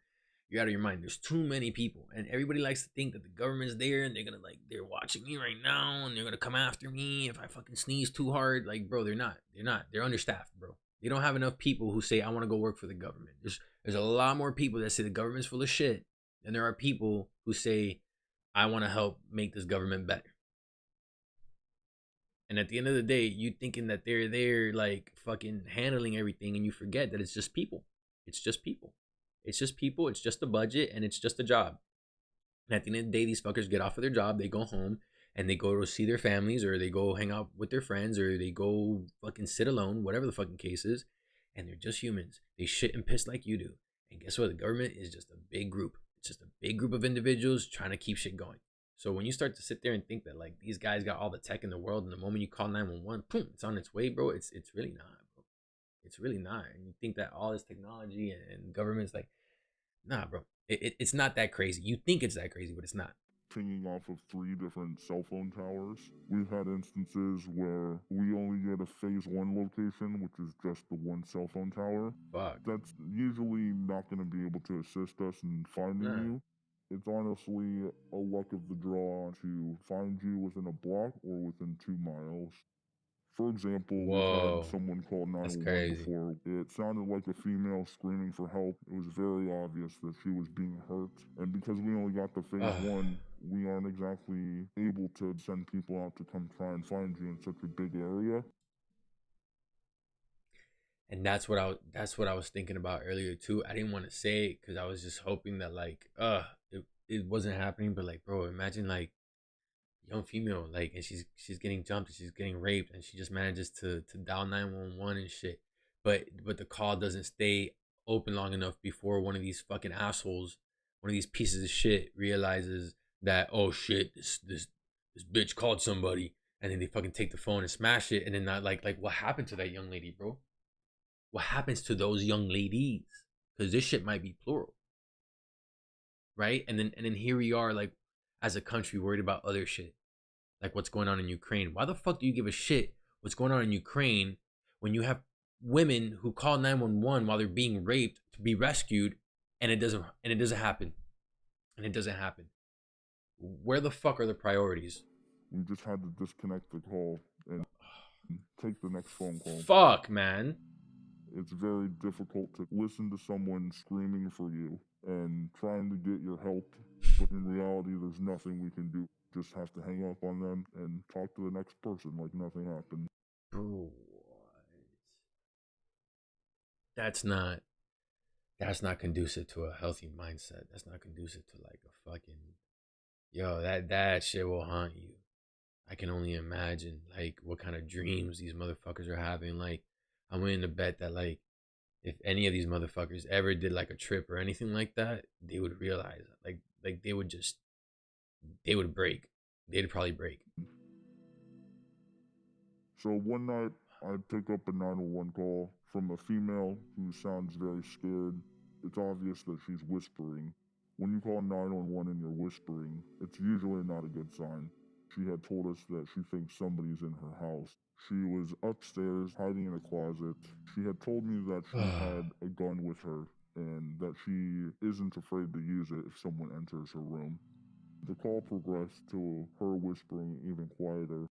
you're out of your mind. There's too many people, and everybody likes to think that the government's there and they're watching me right now and they're gonna come after me if I fucking sneeze too hard. Like, bro, they're not. They're understaffed, bro. They don't have enough people who say, I want to go work for the government. There's a lot more people that say the government's full of shit than there are people who say, I want to help make this government better. And at the end of the day, you thinking that they're there like fucking handling everything, and you forget that it's just people. It's just people. It's just people. It's just a budget, and it's just a job. And at the end of the day, these fuckers get off of their job, they go home, and they go to see their families, or they go hang out with their friends, or they go fucking sit alone, whatever the fucking case is. And they're just humans. They shit and piss like you do. And guess what? The government is just a big group. It's just a big group of individuals trying to keep shit going. So when you start to sit there and think that like these guys got all the tech in the world, and the moment you call 911, boom, it's on its way, bro. It's really not, bro. It's really not. And you think that all this technology and government's like, nah, bro. It's not that crazy. You think it's that crazy, but it's not. Pinging off of 3 different cell phone towers. We've had instances where we only get a phase 1 location, which is just the 1 cell phone tower. Fuck. That's usually not going to be able to assist us in finding you. It's honestly a luck of the draw to find you within a block or within 2 miles. For example, we've had someone call 911 before. It sounded like a female screaming for help. It was very obvious that she was being hurt. And because we only got the phase 1, we aren't exactly able to send people out to come try and find you in such a big area. And that's what I was thinking about earlier too. I didn't want to say it because I was just hoping that like it wasn't happening, but like, bro, imagine like young female, like, and she's getting jumped and she's getting raped, and she just manages to dial 911 and shit, but the call doesn't stay open long enough before one of these fucking assholes, one of these pieces of shit realizes that, oh shit, this bitch called somebody, and then they fucking take the phone and smash it. And then not like what happened to that young lady, bro? What happens to those young ladies? Because this shit might be plural, right? And then here we are, like, as a country worried about other shit, like what's going on in Ukraine. Why the fuck do you give a shit what's going on in Ukraine when you have women who call 911 while they're being raped to be rescued, and it doesn't happen? And it doesn't happen. Where the fuck are the priorities? We just had to disconnect the call and take the next phone call. Fuck, man. It's very difficult to listen to someone screaming for you and trying to get your help, but in reality, there's nothing we can do. Just have to hang up on them and talk to the next person like nothing happened. Bro, that's not conducive to a healthy mindset. That's not conducive to like a fucking, yo, that shit will haunt you. I can only imagine like what kind of dreams these motherfuckers are having. Like, I'm willing to bet that like if any of these motherfuckers ever did like a trip or anything like that, they would realize like they would break. They'd probably break. So one night I pick up a 911 call from a female who sounds very scared. It's obvious that she's whispering. When you call 911 and you're whispering, it's usually not a good sign. She had told us that she thinks somebody's in her house. She was upstairs, hiding in a closet. She had told me that she had a gun with her and that she isn't afraid to use it if someone enters her room. The call progressed to her whispering even quieter.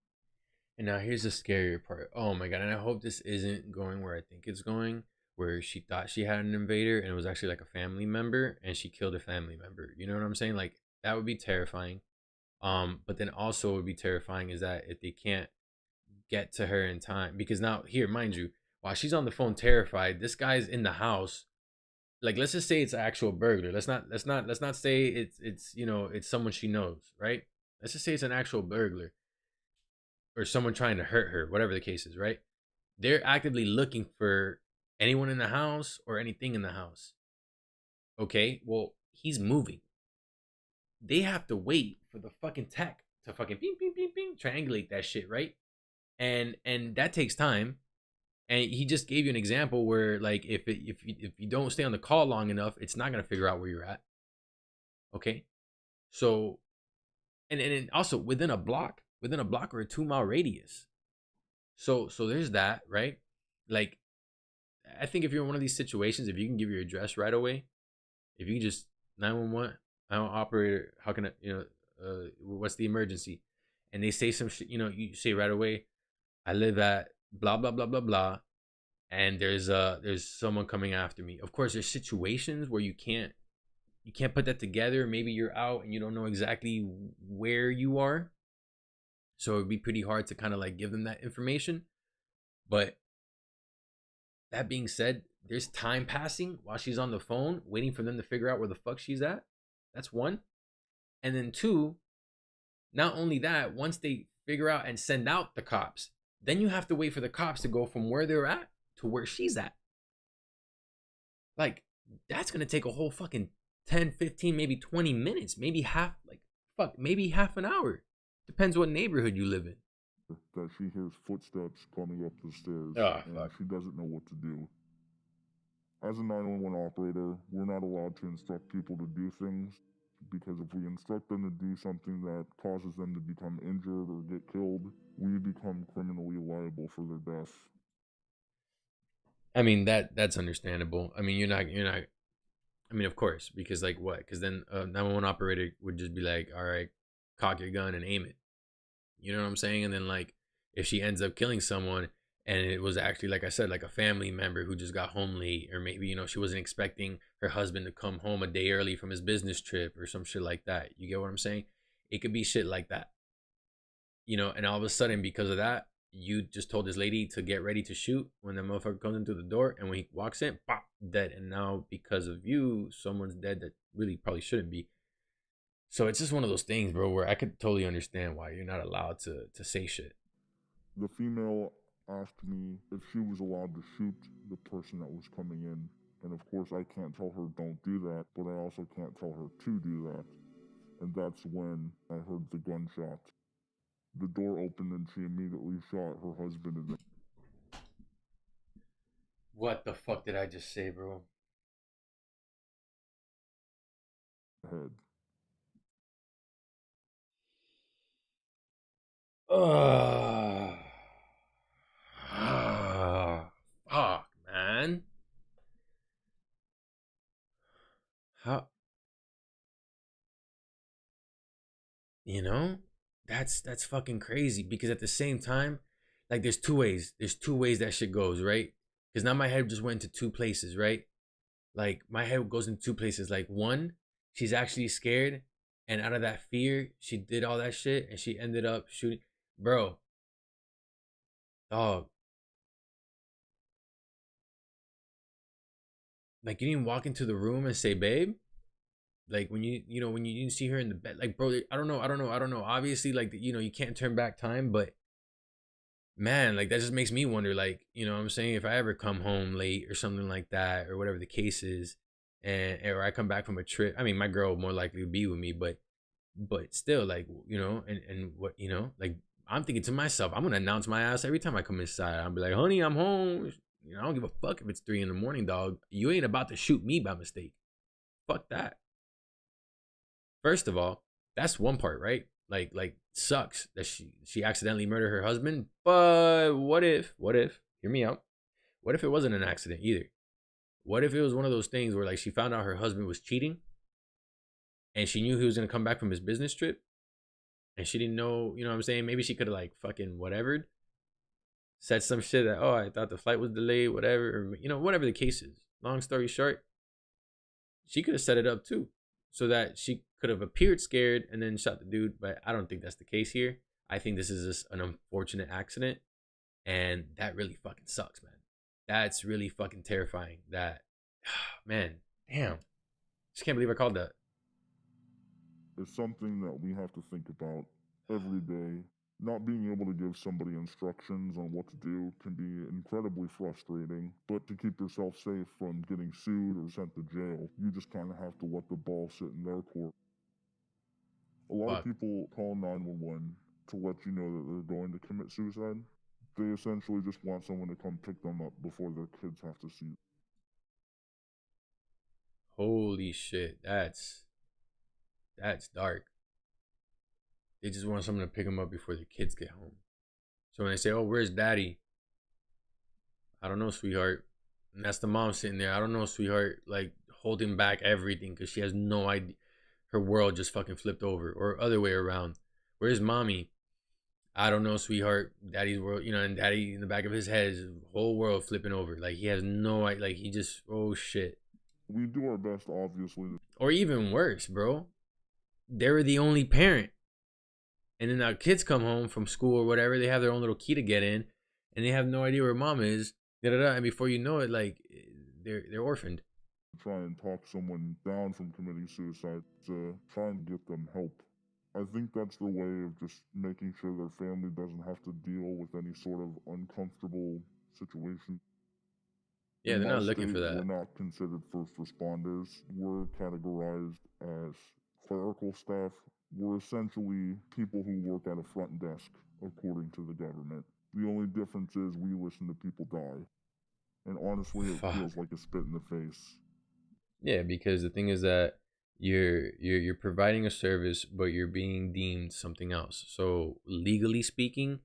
And now here's the scarier part. Oh my god, and I hope this isn't going where I think it's going, where she thought she had an invader and it was actually like a family member and she killed a family member. You know what I'm saying? Like, that would be terrifying. But then also what would be terrifying is that if they can't get to her in time, because now here, mind you, while she's on the phone terrified, this guy's in the house. Like, let's just say it's an actual burglar. Let's not say it's you know, it's someone she knows, right? Let's just say it's an actual burglar or someone trying to hurt her, whatever the case is, right? They're actively looking for anyone in the house or anything in the house. Okay, well, he's moving. They have to wait for the fucking tech to fucking ping, ping, ping, ping, triangulate that shit, right? And that takes time. And he just gave you an example where, like, if you don't stay on the call long enough, it's not gonna figure out where you're at. Okay, so and also within a block or a 2-mile radius. So there's that, right? Like, I think if you're in one of these situations, if you can give your address right away, if you can just 911, operator, how can I, what's the emergency? And they say some shit, you say right away, I live at blah blah blah blah blah, and there's someone coming after me. Of course, there's situations where you can't put that together. Maybe you're out and you don't know exactly where you are, so it'd be pretty hard to kind of like give them that information. But that being said, there's time passing while she's on the phone waiting for them to figure out where the fuck she's at. That's one. And then two, not only that, once they figure out and send out the cops, then you have to wait for the cops to go from where they're at to where she's at. Like, that's going to take a whole fucking 10, 15, maybe 20 minutes, maybe maybe half an hour. Depends what neighborhood you live in. That she hears footsteps coming up the stairs, and she doesn't know what to do. As a 911 operator, we're not allowed to instruct people to do things, because if we instruct them to do something that causes them to become injured or get killed, we become criminally liable for their death. I mean, that's understandable. I mean, you're not, I mean, of course, because like what? Because then a 911 operator would just be like, all right, cock your gun and aim it. You know what I'm saying? And then like, if she ends up killing someone and it was actually, like I said, like a family member who just got home late, or maybe, you know, she wasn't expecting her husband to come home a day early from his business trip or some shit like that. You get what I'm saying? It could be shit like that. You know, and all of a sudden, because of that, you just told this lady to get ready to shoot when the motherfucker comes into the door, and when he walks in, pop, dead. And now because of you, someone's dead that really probably shouldn't be. So it's just one of those things, bro, where I could totally understand why you're not allowed to say shit. The female asked me if she was allowed to shoot the person that was coming in. And of course, I can't tell her don't do that, but I also can't tell her to do that. And that's when I heard the gunshot. The door opened and she immediately shot her husband in the What the fuck did I just say, bro? head. Fuck, man. How? You know, that's fucking crazy, because at the same time, like there's two ways that shit goes, right? Because now my head just went to two places, right? Like my head goes in two places. Like one, she's actually scared, and out of that fear, she did all that shit, and she ended up shooting. Bro, dog. Like, you didn't walk into the room and say, babe? Like, when you didn't see her in the bed, like, bro, I don't know. Obviously, like, you know, you can't turn back time, but man, like, that just makes me wonder, like, you know what I'm saying? If I ever come home late or something like that, or whatever the case is, or I come back from a trip, I mean, my girl will more likely be with me, but still, like, you know, and what, you know, like, I'm thinking to myself, I'm gonna announce my ass every time I come inside. I'll be like, honey, I'm home. You know, I don't give a fuck if it's 3 a.m, dog. You ain't about to shoot me by mistake. Fuck that. First of all, that's one part, right? Like sucks that she accidentally murdered her husband. But what if, hear me out. What if it wasn't an accident either? What if it was one of those things where, like, she found out her husband was cheating and she knew he was going to come back from his business trip and she didn't know, you know what I'm saying? Maybe she could have, like, fucking whatevered. Said some shit that, oh, I thought the flight was delayed, whatever, or, you know, whatever the case is. Long story short, she could have set it up too, so that she could have appeared scared and then shot the dude. But I don't think that's the case here. I think this is just an unfortunate accident, and that really fucking sucks, man. That's really fucking terrifying. That, man, damn. Just can't believe I called that. It's something that we have to think about every day. Not being able to give somebody instructions on what to do can be incredibly frustrating, but to keep yourself safe from getting sued or sent to jail, you just kind of have to let the ball sit in their court. A lot of people call 911 to let you know that they're going to commit suicide. They essentially just want someone to come pick them up before their kids have to see. Holy shit, that's dark. They just want someone to pick them up before their kids get home. So when they say, oh, where's daddy? I don't know, sweetheart. And that's the mom sitting there. I don't know, sweetheart. Like, holding back everything because she has no idea. Her world just fucking flipped over. Or other way around. Where's mommy? I don't know, sweetheart. Daddy's world, you know, and daddy in the back of his head is whole world flipping over. Like, he has no idea. Like, he just, oh, shit. We do our best, obviously. Or even worse, bro. They were the only parent. And then our kids come home from school or whatever. They have their own little key to get in. And they have no idea where mom is. And before you know it, like, they're orphaned. try and talk someone down from committing suicide, to try and get them help. I think that's their way of just making sure their family doesn't have to deal with any sort of uncomfortable situation. Yeah, In they're my not looking state, for we're that. not considered first responders. We're categorized as clerical staff. We're essentially people who work at a front desk, according to the government. The only difference is we listen to people die. And honestly, it Fuck. feels like a spit in the face. Yeah, because the thing is that you're providing a service, but you're being deemed something else. So legally speaking,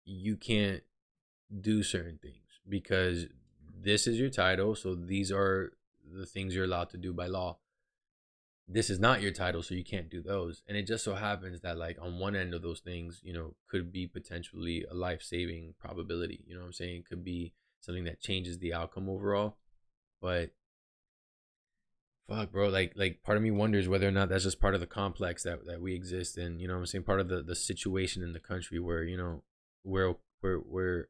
you can't do certain things because this is your title. So these are the things you're allowed to do by law. This is not your title, so you can't do those. And it just so happens that like on one end of those things, you know, could be potentially a life-saving probability. You know what I'm saying? It could be something that changes the outcome overall. But fuck, bro, like part of me wonders whether or not that's just part of the complex that we exist in. You know what I'm saying? Part of the situation in the country where, you know, where where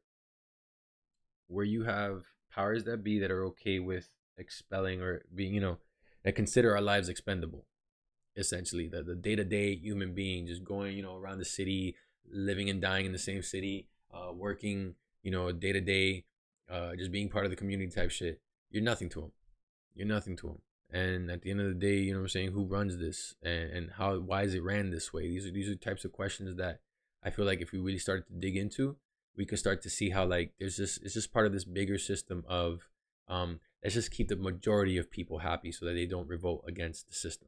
where you have powers that be that are okay with expelling or being, you know, that consider our lives expendable. Essentially, the day-to-day human being just going, you know, around the city, living and dying in the same city, working, you know, day-to-day, just being part of the community type shit. You're nothing to them. You're nothing to them. And at the end of the day, you know what I'm saying, who runs this, and how, why is it ran this way? These are types of questions that I feel like if we really started to dig into, we could start to see how like there's just, it's just part of this bigger system of let's just keep the majority of people happy so that they don't revolt against the system.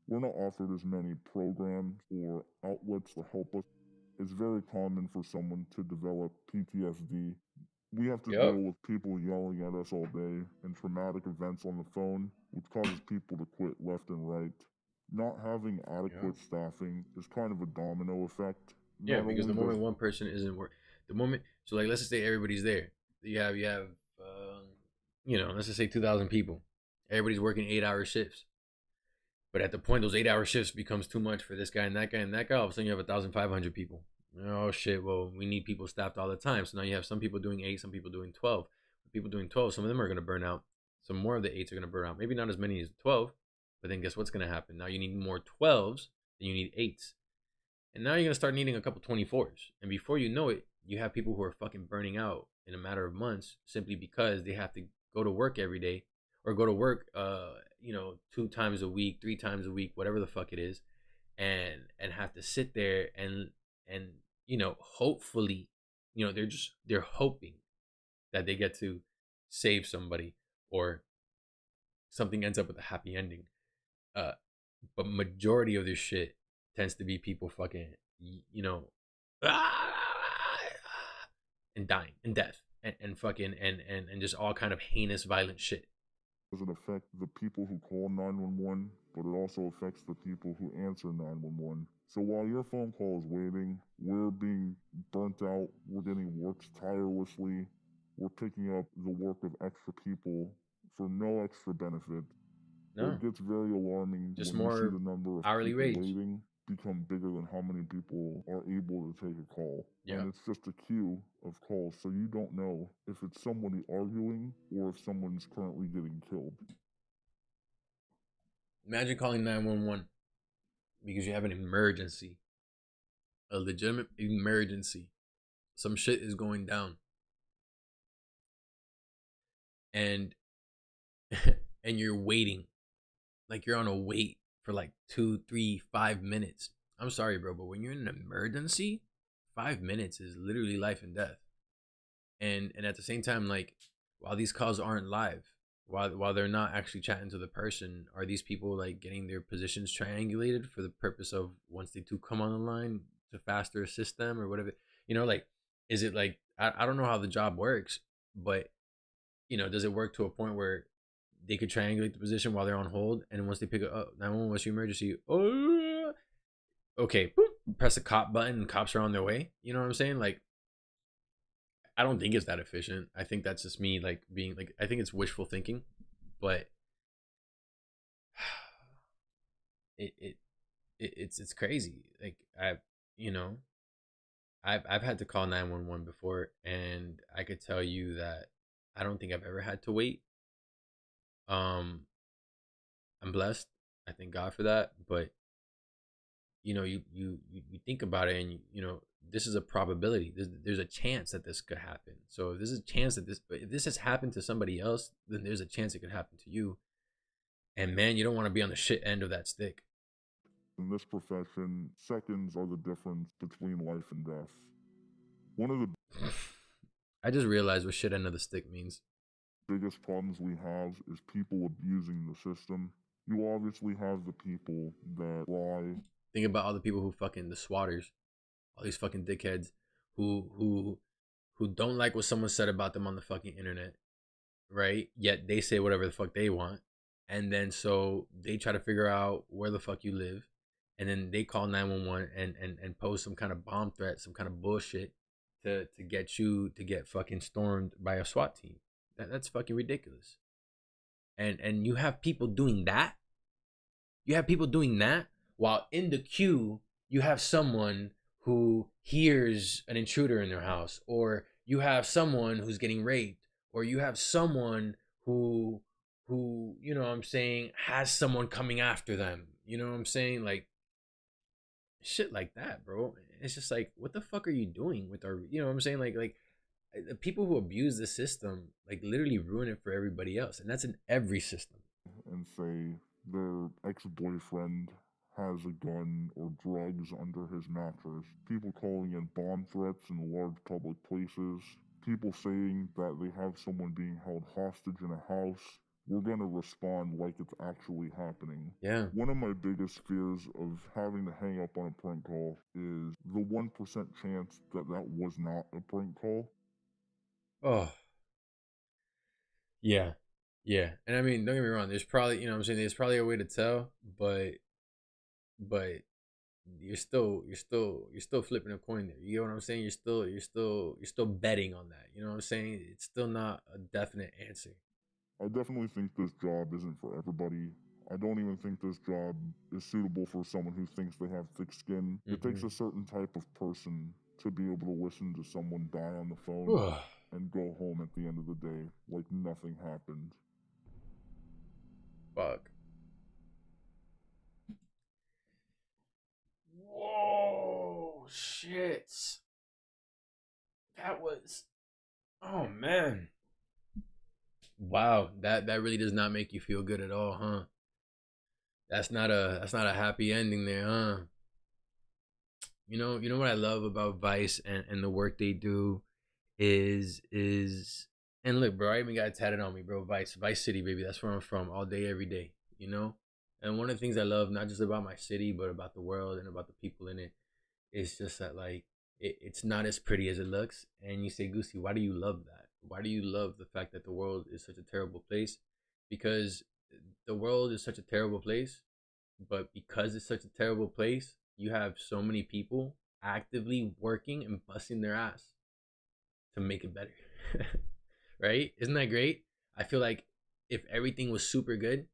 We're not offered as many programs or outlets to help us. It's very common for someone to develop PTSD. We have to deal with people yelling at us all day and traumatic events on the phone, which causes people to quit left and right. Not having adequate staffing is kind of a domino effect. Yeah, because the moment one person isn't work, the moment, so like let's just say everybody's there. You have you know, let's just say 2,000 people. Everybody's working 8-hour shifts. But at the point those 8-hour shifts becomes too much for this guy and that guy and that guy, all of a sudden you have 1,500 people. Oh shit, well, we need people staffed all the time. So now you have some people doing 8, some people doing 12. People doing 12, some of them are gonna burn out. Some more of the 8s are gonna burn out. Maybe not as many as 12, but then guess what's gonna happen? Now you need more 12s than you need 8s. And now you're gonna start needing a couple 24s. And before you know it, you have people who are fucking burning out in a matter of months simply because they have to go to work every day, or go to work you know, 2 times a week, 3 times a week, whatever the fuck it is, and have to sit there and you know, hopefully, you know, they're hoping that they get to save somebody or something ends up with a happy ending. But majority of this shit tends to be people fucking, you know, and dying and death and fucking and just all kind of heinous violent shit. Doesn't affect the people who call 911, but it also affects the people who answer 911. So while your phone call is waiting, we're being burnt out, we're getting worked tirelessly, we're picking up the work of extra people for no extra benefit. No. It gets very alarming Just when you see more the number of hourly people wage waiting become bigger than how many people are able to take a call. Yeah. And it's just a queue of calls, so you don't know if it's somebody arguing or if someone's currently getting killed. Imagine calling 911 because you have an emergency, a legitimate emergency. Some shit is going down. And and you're waiting. Like you're on a wait for like 2, 3, 5 minutes. I'm sorry, bro, but when you're in an emergency, 5 minutes is literally life and death. And at the same time, like, while these calls aren't live, while they're not actually chatting to the person, are these people like getting their positions triangulated for the purpose of once they do come on the line to faster assist them or whatever? You know, like, is it like, I don't know how the job works, but you know, does it work to a point where they could triangulate the position while they're on hold, and once they pick up, 911, what's your emergency? Oh, okay, boop, press the cop button, and cops are on their way. You know what I'm saying? Like, I don't think it's that efficient. I think that's just me, like, being like, I think it's wishful thinking, but it's crazy. Like, you know, I've had to call 911 before, and I could tell you that I don't think I've ever had to wait I'm blessed. I thank God for that. But you think about it, and this is a probability. There's a chance that this could happen. So if there's a chance that if this has happened to somebody else, then there's a chance it could happen to you. And man, you don't want to be on the shit end of that stick. In this profession, seconds are the difference between life and death. One of the I just realized what shit end of the stick means. Biggest problems we have is people abusing the system. You obviously have the people that lie. Think about all the people who fucking the swatters, all these fucking dickheads who don't like what someone said about them on the fucking internet, right? Yet they say whatever the fuck they want, and then so they try to figure out where the fuck you live, and then they call 911 and pose some kind of bomb threat, some kind of bullshit to get you to get fucking stormed by a SWAT team. That's fucking ridiculous. And you have people doing that. You have people doing that while in the queue you have someone who hears an intruder in their house, or you have someone who's getting raped, or you have someone who you know what I'm saying, has someone coming after them. You know what I'm saying? Like shit like that, bro. It's just like, what the fuck are you doing with our, you know what I'm saying? Like the people who abuse the system, like literally ruin it for everybody else. And that's in every system. And say their ex-boyfriend has a gun or drugs under his mattress. People calling in bomb threats in large public places. People saying that they have someone being held hostage in a house. We're going to respond like it's actually happening. Yeah. One of my biggest fears of having to hang up on a prank call is the 1% chance that was not a prank call. Oh. Yeah. Yeah. And I mean, don't get me wrong, there's probably, you know what I'm saying, there's probably a way to tell, but you're still flipping a coin there. You know what I'm saying? You're still betting on that. You know what I'm saying? It's still not a definite answer. I definitely think this job isn't for everybody. I don't even think this job is suitable for someone who thinks they have thick skin. It takes a certain type of person to be able to listen to someone die on the phone and go home at the end of the day like nothing happened. Fuck. Whoa, shit. That was, oh man. Wow, that really does not make you feel good at all, huh? That's not a happy ending there, huh? You know what I love about Vice and the work they do is and look, bro, I even got it tatted on me, bro. Vice City, baby. That's where I'm from, all day, every day. You know? And one of the things I love, not just about my city, but about the world and about the people in it, is just that like it's not as pretty as it looks. And you say, Gxxsei, why do you love that? Why do you love the fact that the world is such a terrible place? Because the world is such a terrible place, but because it's such a terrible place, you have so many people actively working and busting their ass to make it better. Right? Isn't that great? I feel like if everything was super good,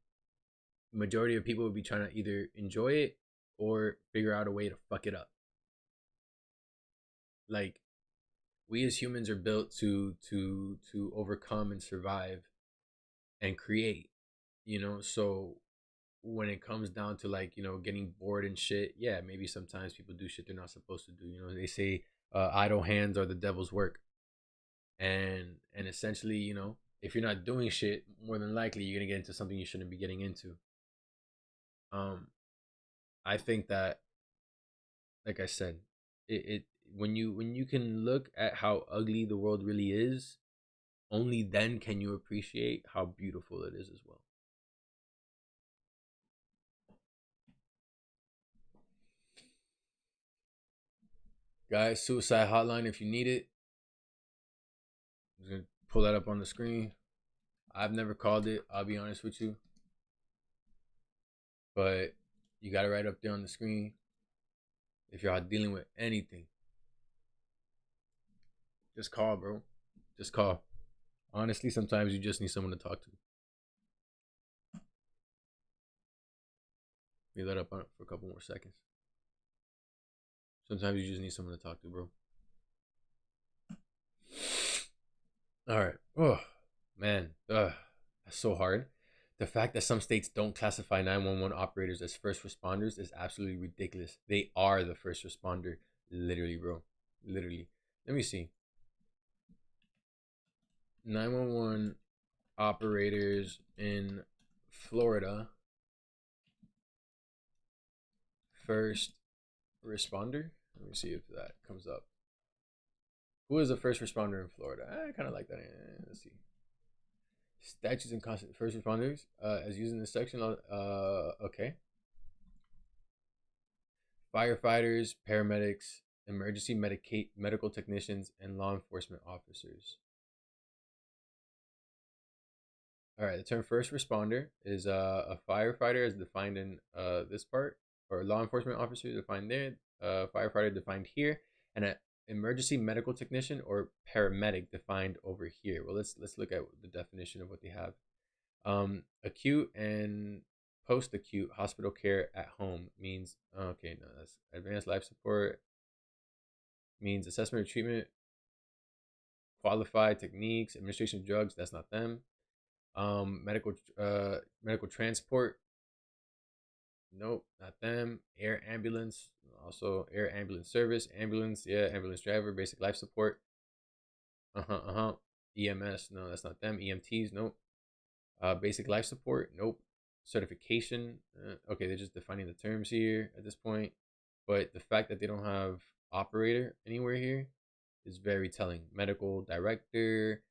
the majority of people would be trying to either enjoy it or figure out a way to fuck it up. Like, we as humans are built to overcome and survive and create, you know. So when it comes down to like, you know, getting bored and shit, yeah, maybe sometimes people do shit they're not supposed to do. You know, they say idle hands are the devil's work, and essentially, you know, if you're not doing shit, more than likely you're gonna get into something you shouldn't be getting into. I think that, like I said, it when you can look at how ugly the world really is, only then can you appreciate how beautiful it is as well. Guys, suicide hotline if you need it. I'm just gonna pull that up on the screen. I've never called it, I'll be honest with you. But you got it right up there on the screen. If y'all dealing with anything, just call, bro. Just call. Honestly, sometimes you just need someone to talk to. Let me let up on it for a couple more seconds. Sometimes you just need someone to talk to, bro. All right. Oh, man. That's so hard. The fact that some states don't classify 911 operators as first responders is absolutely ridiculous. They are the first responder. Literally, bro. Literally. Let me see. 911 operators in Florida. First responder. Let me see if that comes up. Who is a first responder in Florida? I kind of like that. Let's see. Statutes and first responders as used in this section. Okay. Firefighters, paramedics, emergency medical technicians, and law enforcement officers. All right. The term first responder is a firefighter as defined in this part, or law enforcement officer defined there, firefighter defined here, and an emergency medical technician or paramedic defined over here. Well, let's look at the definition of what they have. Acute and post-acute hospital care at home means, okay, no, that's advanced life support, means assessment of treatment, qualified techniques, administration of drugs, that's not them. Medical transport, nope, not them. Air ambulance, also air ambulance service, ambulance, yeah, ambulance driver, basic life support. EMS, no, that's not them. EMTs, nope. Basic life support, nope. Certification, okay, they're just defining the terms here at this point. But the fact that they don't have operator anywhere here is very telling. Medical director,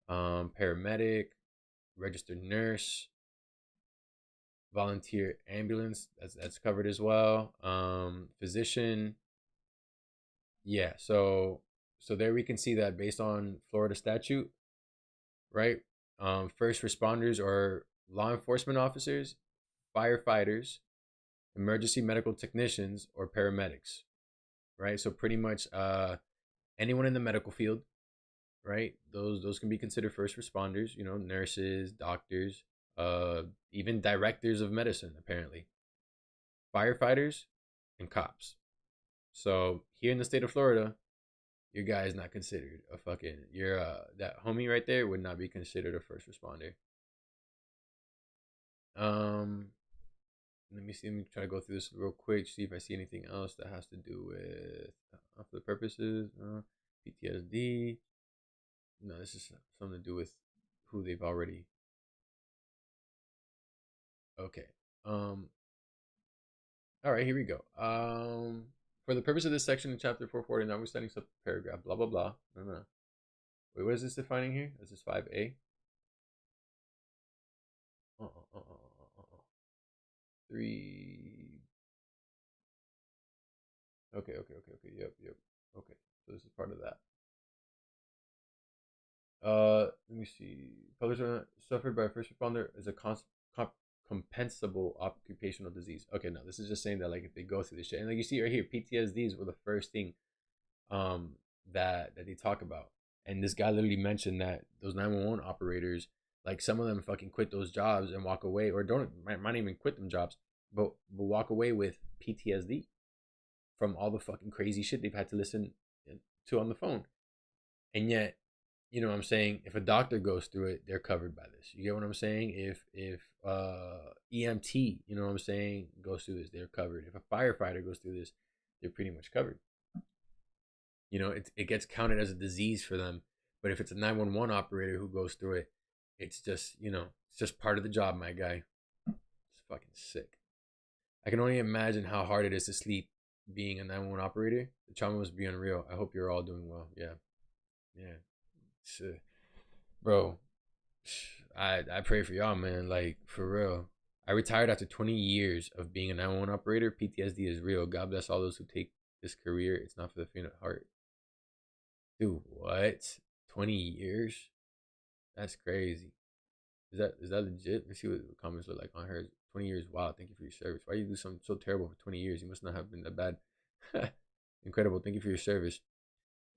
paramedic, registered nurse, volunteer ambulance, that's covered as well. Physician, yeah. So there we can see that based on Florida statute, right? First responders are law enforcement officers, firefighters, emergency medical technicians, or paramedics, right? So pretty much anyone in the medical field, right? Those can be considered first responders, you know, nurses, doctors, even directors of medicine, apparently, firefighters, and cops. So here in the state of Florida, your guy is not considered a fucking, that homie right there would not be considered a first responder. Let me see. Let me try to go through this real quick, see if I see anything else that has to do with for the purposes, PTSD. No, this is something to do with who they've already. Okay. All right, here we go. For the purpose of this section in chapter 440, now we're studying some paragraph, blah, blah, blah. No. Wait, what is this defining here? This is 5A. 3. Okay. Yep. Okay, so this is part of that. Let me see. Public suffered by a first responder is a compensable occupational disease. Okay, no, this is just saying that, like, if they go through this shit, and like you see right here, PTSDs were the first thing that they talk about. And this guy literally mentioned that those 911 operators, like, some of them fucking quit those jobs and walk away, or might not even quit them jobs, but walk away with PTSD from all the fucking crazy shit they've had to listen to on the phone. And yet, you know what I'm saying, if a doctor goes through it, they're covered by this. You get what I'm saying? If EMT, you know what I'm saying, goes through this, they're covered. If a firefighter goes through this, they're pretty much covered. You know, it gets counted as a disease for them. But if it's a 911 operator who goes through it, it's just, you know, it's just part of the job, my guy. It's fucking sick. I can only imagine how hard it is to sleep being a 911 operator. The trauma must be unreal. I hope you're all doing well. Yeah. Bro, I pray for y'all, man. Like, for real. I retired after 20 years of being a 911 operator. PTSD is real. God bless all those who take this career. It's not for the faint of heart. Dude, what? 20 years? That's crazy. Is that legit? Let's see what the comments look like on her. 20 years. Wow, thank you for your service. Why do you do something so terrible for 20 years? You must not have been that bad. Incredible. Thank you for your service.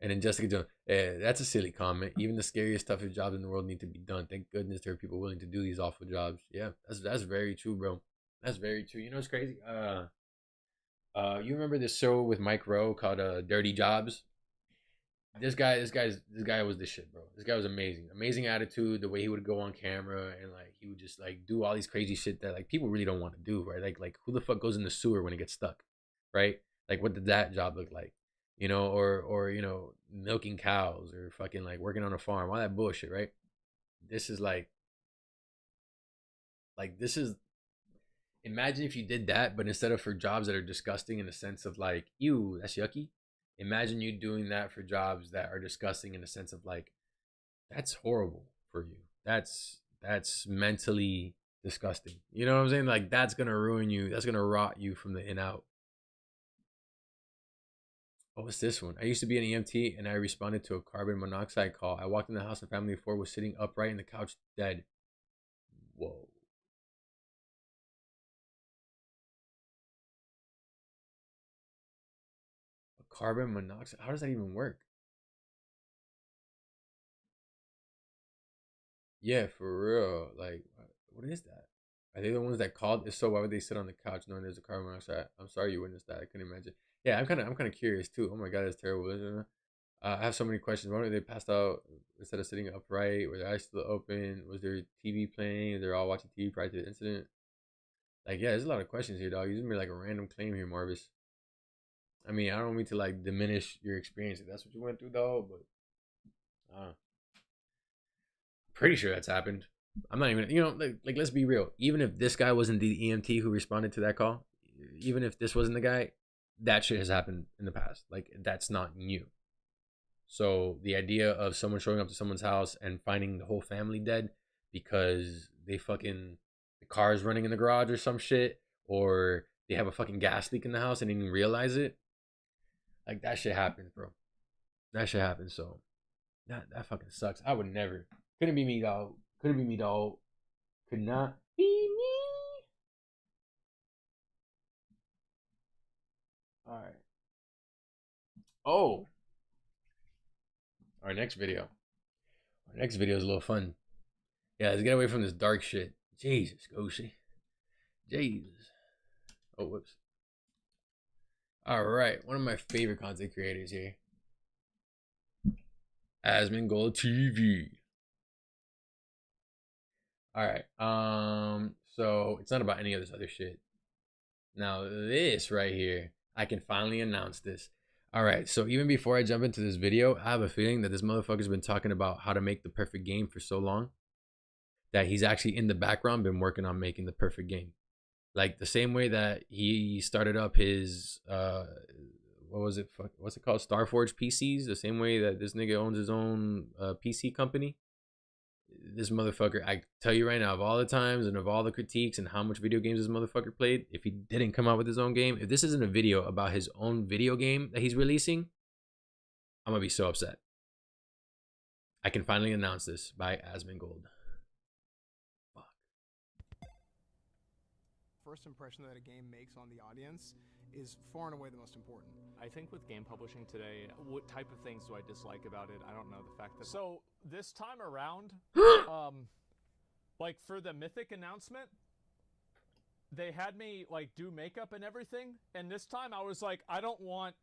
And then Jessica Jones, that's a silly comment. Even the scariest, toughest jobs in the world need to be done. Thank goodness there are people willing to do these awful jobs. Yeah, that's very true, bro. That's very true. You know what's crazy? You remember this show with Mike Rowe called Dirty Jobs? this guy was the shit, bro. This guy was amazing. Amazing attitude, the way he would go on camera and like he would just like do all these crazy shit that like people really don't want to do, right? Like who the fuck goes in the sewer when it gets stuck, right? Like what did that job look like? You know, or you know, milking cows or fucking like working on a farm, all that bullshit, right? This is like this is, imagine if you did that, but instead of for jobs that are disgusting in the sense of like, ew, that's yucky. Imagine you doing that for jobs that are disgusting in the sense of like, that's horrible for you. That's mentally disgusting. You know what I'm saying? Like that's gonna ruin you. That's gonna rot you from the in out. Oh, what's this one? I used to be an EMT and I responded to a carbon monoxide call. I walked in the house and family of 4 was sitting upright in the couch dead. Whoa. A carbon monoxide? How does that even work? Yeah, for real. Like, what is that? Are they the ones that called? If so, why would they sit on the couch knowing there's a carbon monoxide? I'm sorry you witnessed that. I couldn't imagine. Yeah, I'm kind of curious too. Oh my god, that's terrible, isn't it? I have so many questions. Why were they passed out instead of sitting upright? Were their eyes still open? Was there TV playing? They're all watching TV prior to the incident. Like, yeah, there's a lot of questions here, dog. You just made like a random claim here, Marvis. I mean, I don't mean to like diminish your experience if that's what you went through, dog, but pretty sure that's happened. I'm not even, you know, like let's be real. Even if this guy wasn't the EMT who responded to that call, even if this wasn't the guy, that shit has happened in the past. Like that's not new. So the idea of someone showing up to someone's house and finding the whole family dead because the car is running in the garage or some shit, or they have a fucking gas leak in the house and didn't even realize it. Like that shit happens, bro. That shit happens. So that fucking sucks. I would never. Couldn't be me, dog. Couldn't be me, dog. Could not be me. All right. Oh. Our next video. Our next video is a little fun. Yeah, let's get away from this dark shit. Jesus, Gxxsei. Jesus. Oh, whoops. All right. One of my favorite content creators here. Asmongold TV. All right. So it's not about any of this other shit. Now this right here, I can finally announce this. All right. So even before I jump into this video, I have a feeling that this motherfucker's been talking about how to make the perfect game for so long that he's actually in the background been working on making the perfect game. Like the same way that he started up his what's it called? Starforge PCs. The same way that this nigga owns his own PC company. This motherfucker, I tell you right now, of all the times and of all the critiques and how much video games this motherfucker played, if he didn't come out with his own game, if this isn't a video about his own video game that he's releasing, I'm gonna be so upset. I can finally announce this by Asmongold. First impression that a game makes on the audience is far and away the most important. I think with game publishing today, what type of things do I dislike about it? I don't know. The fact that this time around, like for the Mythic announcement, they had me like do makeup and everything, and this time I was like, I don't want,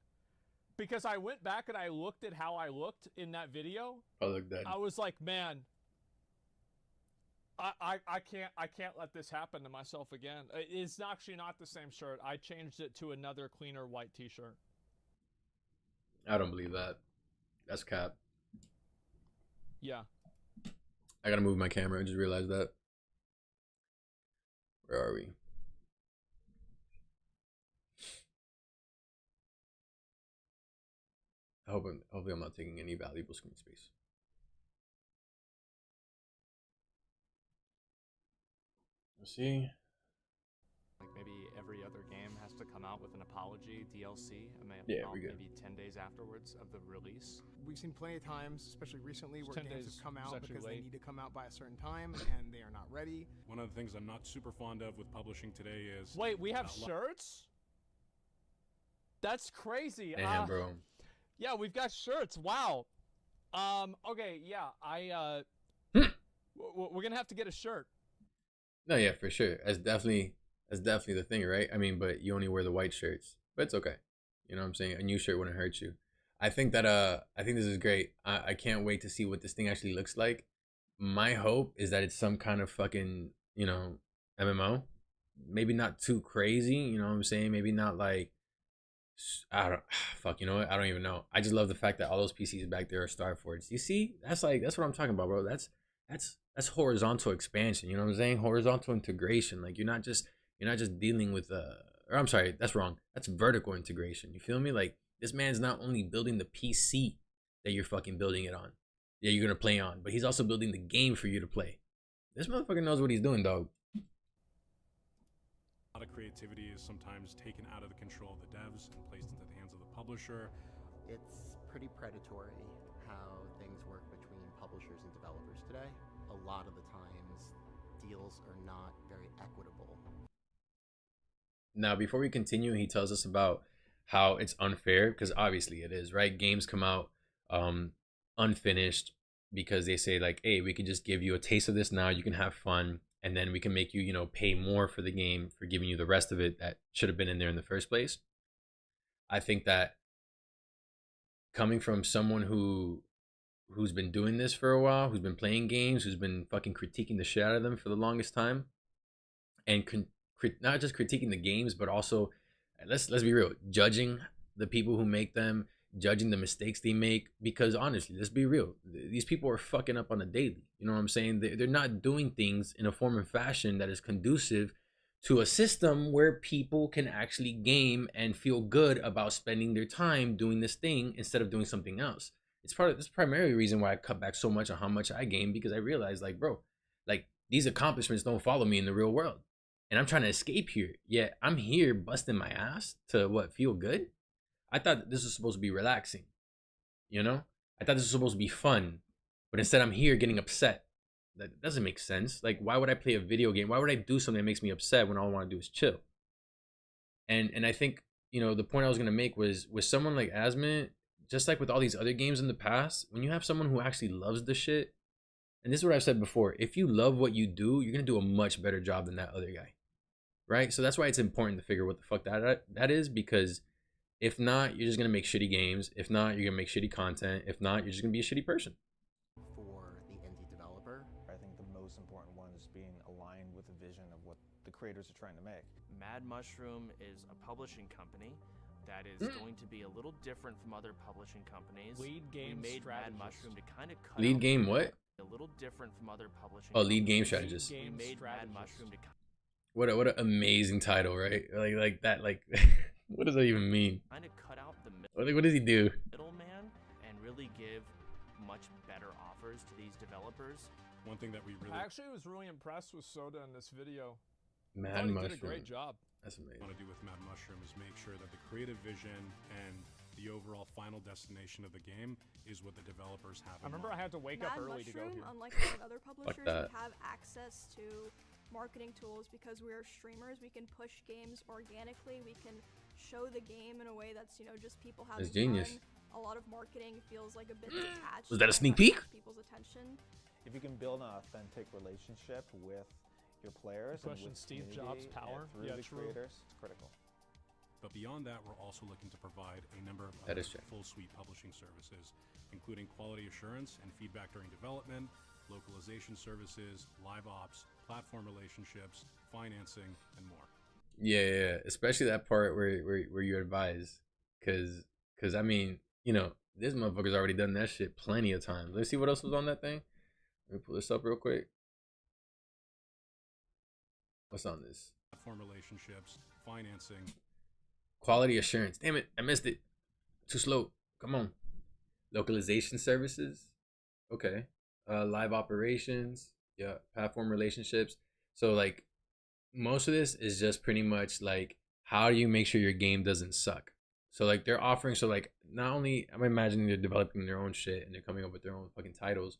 because I went back and I looked at how I looked in that video. Oh, look that. I was like, man, I can't let this happen to myself again. It's actually not the same shirt. I changed it to another cleaner white t-shirt. I don't believe that. That's cap. Yeah. I gotta move my camera. I just realized that. Where are we? Hopefully I'm not taking any valuable screen space. Let's see. Like maybe every other game has to come out with an apology DLC, yeah, maybe 10 days afterwards of the release. We've seen plenty of times, especially recently, where 10 games days have come out because late. they need to come out by a certain time and they are not ready. One of the things I'm not super fond of with publishing today is... Wait, we have shirts? That's crazy. Damn, bro. Yeah, we've got shirts. Wow. Okay, yeah, we're gonna have to get a shirt. No, yeah, for sure. That's definitely the thing, right? I mean, but you only wear the white shirts, but it's okay. You know what I'm saying? A new shirt wouldn't hurt you. I think that I think this is great. I can't wait to see what this thing actually looks like. My hope is that it's some kind of fucking, you know, MMO. Maybe not too crazy, you know what I'm saying? Maybe not like I don't fuck, you know what? I don't even know. I just love the fact that all those PCs back there are Starfords. You see? That's what I'm talking about, bro. That's horizontal expansion, you know what I'm saying? Horizontal integration. Like you're not just dealing with or I'm sorry, that's wrong. That's vertical integration. You feel me? Like this man's not only building the PC that you're fucking building it on, that you're gonna play on, but he's also building the game for you to play. This motherfucker knows what he's doing, dog. A lot of creativity is sometimes taken out of the control of the devs and placed into the hands of the publisher. It's pretty predatory how things work between publishers and developers today. A lot of the times, deals are not very equitable. Now, before we continue, he tells us about how it's unfair, because obviously it is, right? Games come out unfinished because they say like, hey, we can just give you a taste of this now, you can have fun, and then we can make you, you know, pay more for the game for giving you the rest of it that should have been in there in the first place. I think that coming from someone who's been doing this for a while, who's been playing games, who's been fucking critiquing the shit out of them for the longest time, and not just critiquing the games, but also let's be real, judging the people who make them, judging the mistakes they make, because honestly, let's be real, these people are fucking up on a daily, you know what I'm saying? They're not doing things in a form and fashion that is conducive to a system where people can actually game and feel good about spending their time doing this thing instead of doing something else. It's this primary reason why I cut back so much on how much I game, because I realized like, bro, like these accomplishments don't follow me in the real world, and I'm trying to escape here, yet I'm here busting my ass to what, feel good? I thought this was supposed to be relaxing, you know? I thought this was supposed to be fun, but instead I'm here getting upset. That doesn't make sense. Like, why would I play a video game? Why would I do something that makes me upset when all I want to do is chill? And I think, you know, the point I was gonna make was with someone like Asmit, just like with all these other games in the past, when you have someone who actually loves the shit, and this is what I've said before, if you love what you do, you're gonna do a much better job than that other guy, right? So that's why it's important to figure what the fuck that is, because if not, you're just gonna make shitty games. If not, you're gonna make shitty content. If not, you're just gonna be a shitty person. For the indie developer, I think the most important one is being aligned with the vision of what the creators are trying to make. Mad Mushroom is a publishing company that is going to be a little different from other publishing companies. Lead game we made strategist. Mad Mushroom to kind of cut Lead out game what? a little different from other publishing Oh, lead game companies. strategist. We made Mad Mushroom to What an amazing title, right? Like that, like what does that even mean? kind of cut out the What does he do? middleman and really give much better offers to these developers. One thing that we really I actually was really impressed with Soda in this video. Mad I thought he Mushroom. did a great job. That's amazing. want to do with Mad Mushroom is make sure that the creative vision and the overall final destination of the game is what the developers have. I remember I had to wake up early to go here. Unlike a lot of other publishers, we that. have access to marketing tools because we are streamers. We can push games organically. We can show the game in a way that's, you know, just people having That's genius. fun. A lot of marketing feels like a bit detached. Was that a and sneak not peek? catch people's attention. If you can build an authentic relationship with your players and Question with Steve community Jobs' power? and through Yeah, the true. creators, it's critical. But beyond that, we're also looking to provide a number of That other is true. full suite publishing services, including quality assurance and feedback during development, localization services, live ops, platform relationships, financing, and more. Yeah. Especially that part where you advise, cause I mean, you know, this motherfucker's already done that shit plenty of times. Let's see what else was on that thing. Let me pull this up real quick. What's on this? Platform relationships, financing. Quality assurance. Damn it, I missed it. Too slow. Come on. Localization services. Okay. Live operations. Yeah. Platform relationships. So like most of this is just pretty much like, how do you make sure your game doesn't suck? So like they're offering, so like not only, I'm imagining they're developing their own shit and they're coming up with their own fucking titles,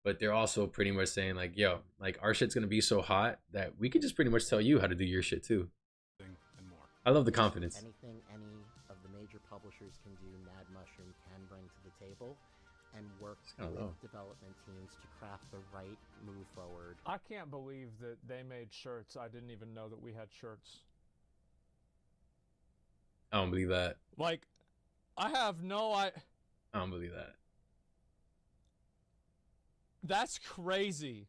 but they're also pretty much saying like, yo, like our shit's gonna be so hot that we could just pretty much tell you how to do your shit too. And more. I love the confidence. Anything any of the major publishers can do, Mad Mushroom can bring to the table and work kinda with low. development teams to craft the right move forward. I can't believe that they made shirts. I didn't even know that we had shirts. I don't believe that. Like, I have no I don't believe that. That's crazy.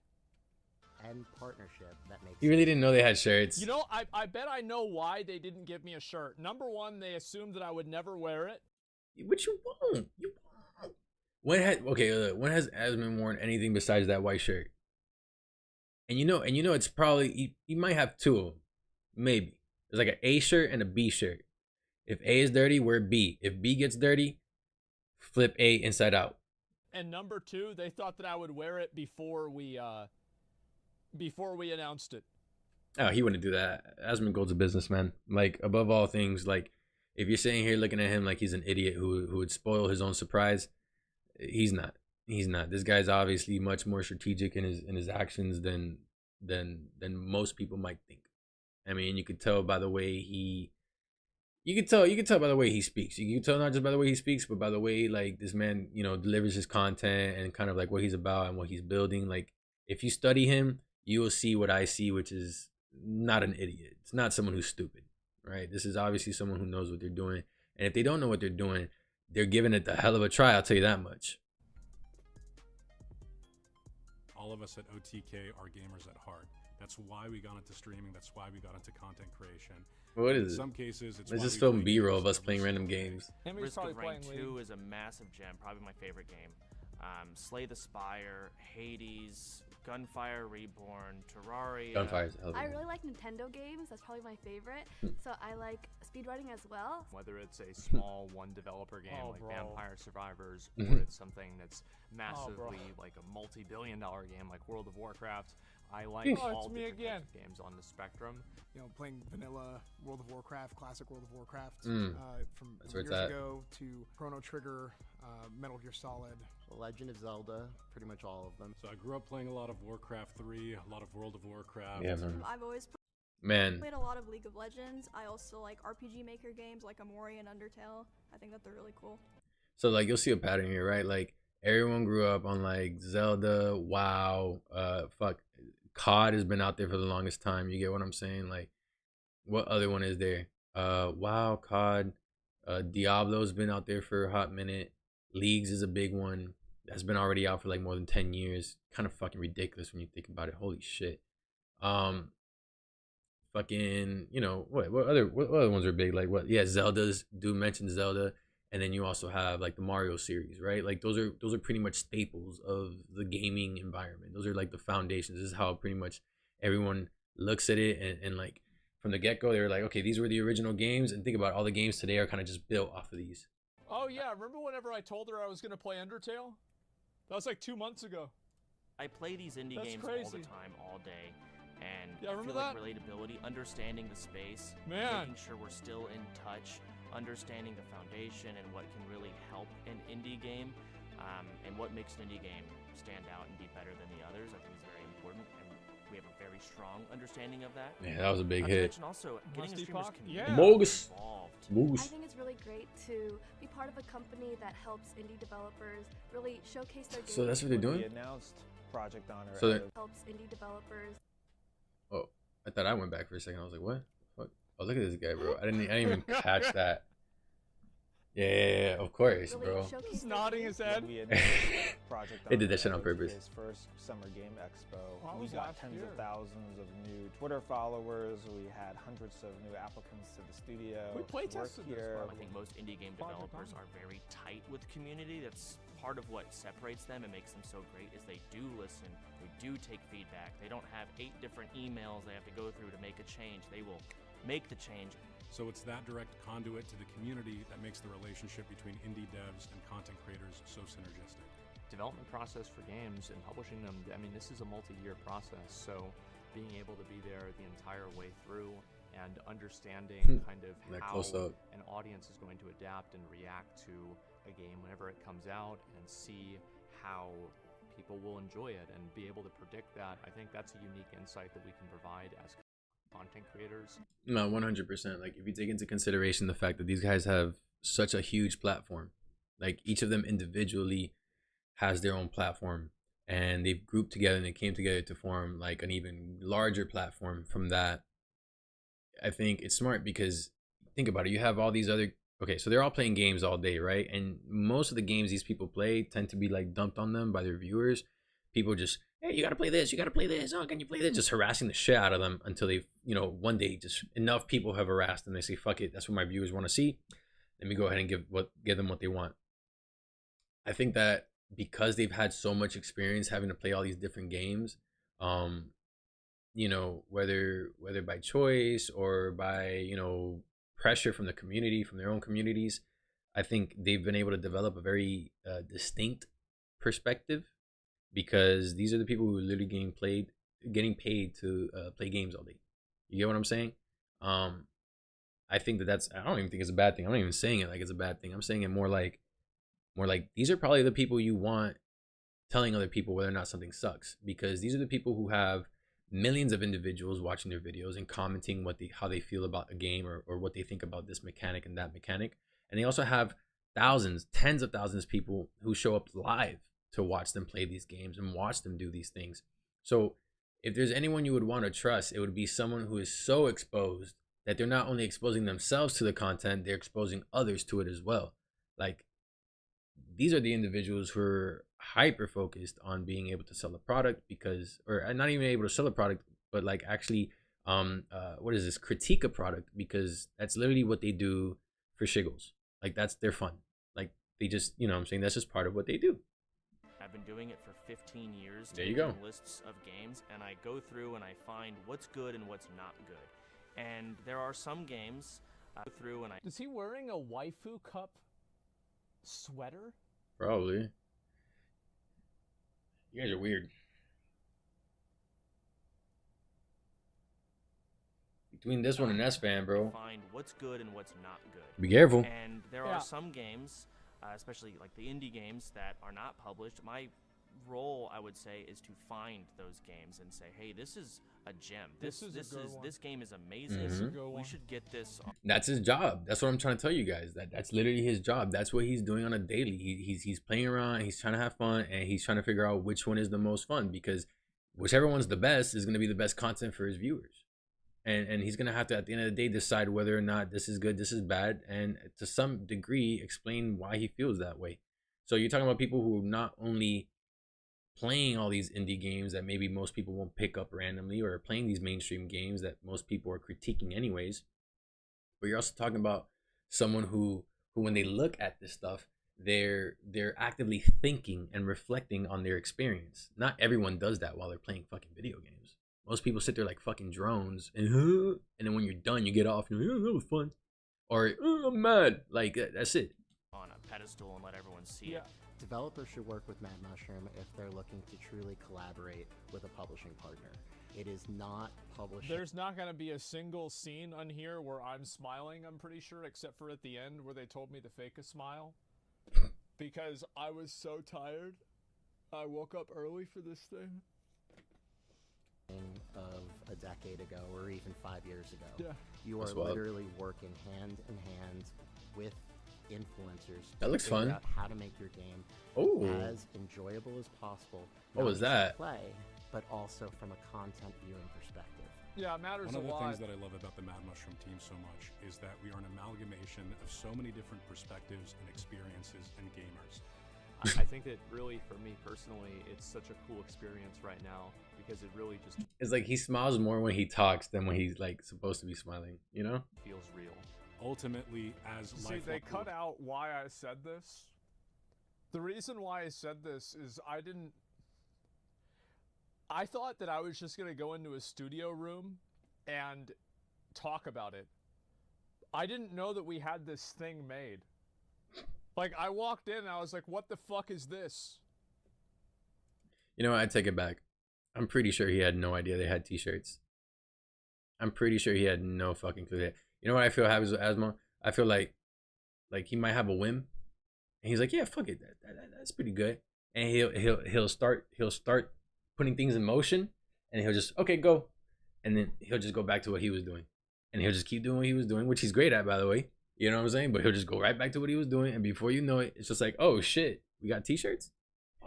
And partnership that makes You really didn't know they had shirts. You know, I bet I know why they didn't give me a shirt. Number one, they assumed that I would never wear it. But you won't. You won't. When has Asmund worn anything besides that white shirt? And you know it's probably you might have two of them, maybe. There's like an A shirt and a B shirt. If A is dirty, wear B. If B gets dirty, flip A inside out. And number two, they thought that I would wear it before we announced it. Oh, he wouldn't do that. Asmund Gold's a businessman. Like, above all things, like, if you're sitting here looking at him like he's an idiot who would spoil his own surprise, he's not. He's not. This guy's obviously much more strategic in his actions than most people might think. I mean, you could tell by the way you could tell by the way he speaks. You can tell not just by the way he speaks, but by the way like this man, delivers his content and kind of like what he's about and what he's building. Like, if you study him, you will see what I see, which is not an idiot. It's not someone who's stupid, right? This is obviously someone who knows what they're doing. And if they don't know what they're doing, they're giving it the hell of a try, I'll tell you that much. All of us at OTK are gamers at heart. That's why we got into streaming. That's why we got into content creation. What is it? In some cases, it's Let's just film B-roll of us playing random games. Risk of Rain 2 is a massive gem, probably my favorite game. Slay the Spire, Hades, Gunfire Reborn, Terraria. Gunfire's a hell of a I game. really like Nintendo games. That's probably my favorite. So I like speedrunning as well. Whether it's a small one developer game like Vampire Survivors, or Mhm. it's something that's massively like a multi-billion-dollar game like World of Warcraft, I like all different types of games on the spectrum. You know, playing vanilla World of Warcraft, classic World of Warcraft, from That's where years it's at. ago to Chrono Trigger, Metal Gear Solid, Legend of Zelda, pretty much all of them. So I grew up playing a lot of Warcraft 3, a lot of World of Warcraft. Yeah, man. I've always Man. played a lot of League of Legends. I also like RPG Maker games like Amori and Undertale. I think that they're really cool. So like you'll see a pattern here, right? Like everyone grew up on like Zelda, WoW, COD has been out there for the longest time. You get what I'm saying? Like, what other one is there? WoW, COD, Diablo's been out there for a hot minute. Leagues is a big one. That's been already out for like more than 10 years. Kind of fucking ridiculous when you think about it. Holy shit. Fucking, what other ones are big? Like what? Yeah, Zelda's, do mention Zelda. And then you also have like the Mario series, right? Like those are pretty much staples of the gaming environment. Those are like the foundations. This is how pretty much everyone looks at it. And like from the get-go, they were like, okay, these were the original games. And think about all the games today are kind of just built off of these. Oh yeah, remember whenever I told her I was gonna play Undertale? That was like 2 months ago. I play these indie That's games all crazy. the time, all day, and Yeah, I remember feel like that? relatability, understanding the space, Man. making sure we're still in touch, understanding the foundation and what can really help an indie game, and what makes an indie game stand out and be better than the others. I think is very important, and we have a very strong understanding of that. Yeah, that was a big Not to hit. mention also getting a streamer's community Mogus. involved. I think it's really great to be part of a company that helps indie developers really showcase their games. So that's what they're doing? The announced Project Honor. So that- helps indie developers. Oh, I thought I went back for a second. I was like, what? Fuck. Oh, look at this guy, bro. I didn't even catch that. Yeah, of course, bro. He's nodding his head. We announced Project They did that Honor shit on at purpose. OTK's first Summer Game Expo. Oh, it We was got last tens year. of thousands of new Twitter followers. We had hundreds of new applicants to the studio. We play to work tested this, here. I think most indie game developers are very tight with community. That's part of what separates them and makes them so great is they do listen, they do take feedback. They don't have 8 different emails they have to go through to make a change. They will make the change. So it's that direct conduit to the community that makes the relationship between indie devs and content creators so synergistic. Development process for games and publishing them, I mean, this is a multi-year process, so being able to be there the entire way through and understanding kind of That how close up. an audience is going to adapt and react to a game whenever it comes out and see how people will enjoy it and be able to predict that, I think that's a unique insight that we can provide as content creators. No, 100%. Like, if you take into consideration the fact that these guys have such a huge platform, like each of them individually has their own platform, and they've grouped together and they came together to form like an even larger platform from that. I think it's smart because think about it. You have all these other Okay, so they're all playing games all day, right? And most of the games these people play tend to be like dumped on them by their viewers. People just, hey, you gotta play this, you gotta play this, oh, can you play this? Just harassing the shit out of them until they, you know, one day just enough people have harassed and they say, fuck it, that's what my viewers want to see. Let me go ahead and give them what they want. I think that because they've had so much experience having to play all these different games, you know, whether by choice or by, you know, pressure from the community, from their own communities, I think they've been able to develop a very distinct perspective, because these are the people who are literally getting paid to play games all day. You get what I'm saying? I think that's, I don't even think it's a bad thing. I'm not even saying it like it's a bad thing. I'm saying it more like these are probably the people you want telling other people whether or not something sucks, because these are the people who have millions of individuals watching their videos and commenting how they feel about a game or what they think about this mechanic and that mechanic. And they also have thousands, tens of thousands of people who show up live to watch them play these games and watch them do these things. So if there's anyone you would want to trust, it would be someone who is so exposed that they're not only exposing themselves to the content, they're exposing others to it as well. Like, these are the individuals who are hyper focused on being able to sell a product, because, or not even able to sell a product, but like actually critique a product, because that's literally what they do for shiggles. Like, that's their fun. Like, they just, you know what I'm saying, that's just part of what they do. I've been doing it for 15 years. There you go. Lists of games, and I go through and I find what's good and what's not good. And there are some games I go through and I... Is he wearing a waifu cup sweater? Probably. You guys are weird. Between this one and S-Fan, bro. Find what's good and what's not good. Be careful. And there are some games, especially like the indie games that are not published. My role, I would say, is to find those games and say, hey, this is a gem. This game is amazing. We should get this. That's his job. That's what I'm trying to tell you guys. That's literally his job. That's what he's doing on a daily. He's playing around. He's trying to have fun, and he's trying to figure out which one is the most fun, because whichever one's the best is going to be the best content for his viewers. And he's going to have to, at the end of the day, decide whether or not this is good, this is bad, and to some degree explain why he feels that way. So you're talking about people who are not only playing all these indie games that maybe most people won't pick up randomly, or playing these mainstream games that most people are critiquing anyways, but you're also talking about someone who when they look at this stuff, they're actively thinking and reflecting on their experience. Not everyone does that while they're playing fucking video games. Most people sit there like fucking drones, and then when you're done, you get off and you're like, oh, that was fun, or oh, I'm mad. Like, that's it. On a pedestal and let everyone see it. Developers should work with Mad Mushroom if they're looking to truly collaborate with a publishing partner. It is not publishing. There's not going to be a single scene on here where I'm smiling, I'm pretty sure, except for at the end where they told me to fake a smile. Because I was so tired. I woke up early for this thing. Of a decade ago or even 5 years ago. Yeah. You are literally working hand in hand with influencers. That looks fun. Out how to make your game as enjoyable as possible. What was that? Play, but also from a content viewing perspective. Yeah, it matters a lot. One of the things that I love about the Mad Mushroom team so much is that we are an amalgamation of so many different perspectives and experiences and gamers. I think that really, for me personally, it's such a cool experience right now, because it really just... It's like he smiles more when he talks than when he's like supposed to be smiling, you know? Feels real. Ultimately, as See, they cut out why I said this. The reason why I said this is I thought that I was just going to go into a studio room and talk about it. I didn't know that we had this thing made. Like, I walked in and I was like, what the fuck is this? You know what? I take it back. I'm pretty sure he had no idea they had t-shirts. I'm pretty sure he had no fucking clue. You know what I feel happens with Asmo? I feel like he might have a whim, and he's like, yeah, fuck it, that's pretty good. And he'll start putting things in motion, and he'll just, okay, go, and then he'll just go back to what he was doing, and he'll just keep doing what he was doing, which he's great at, by the way. You know what I'm saying? But he'll just go right back to what he was doing, and before you know it, it's just like, oh shit, we got t-shirts?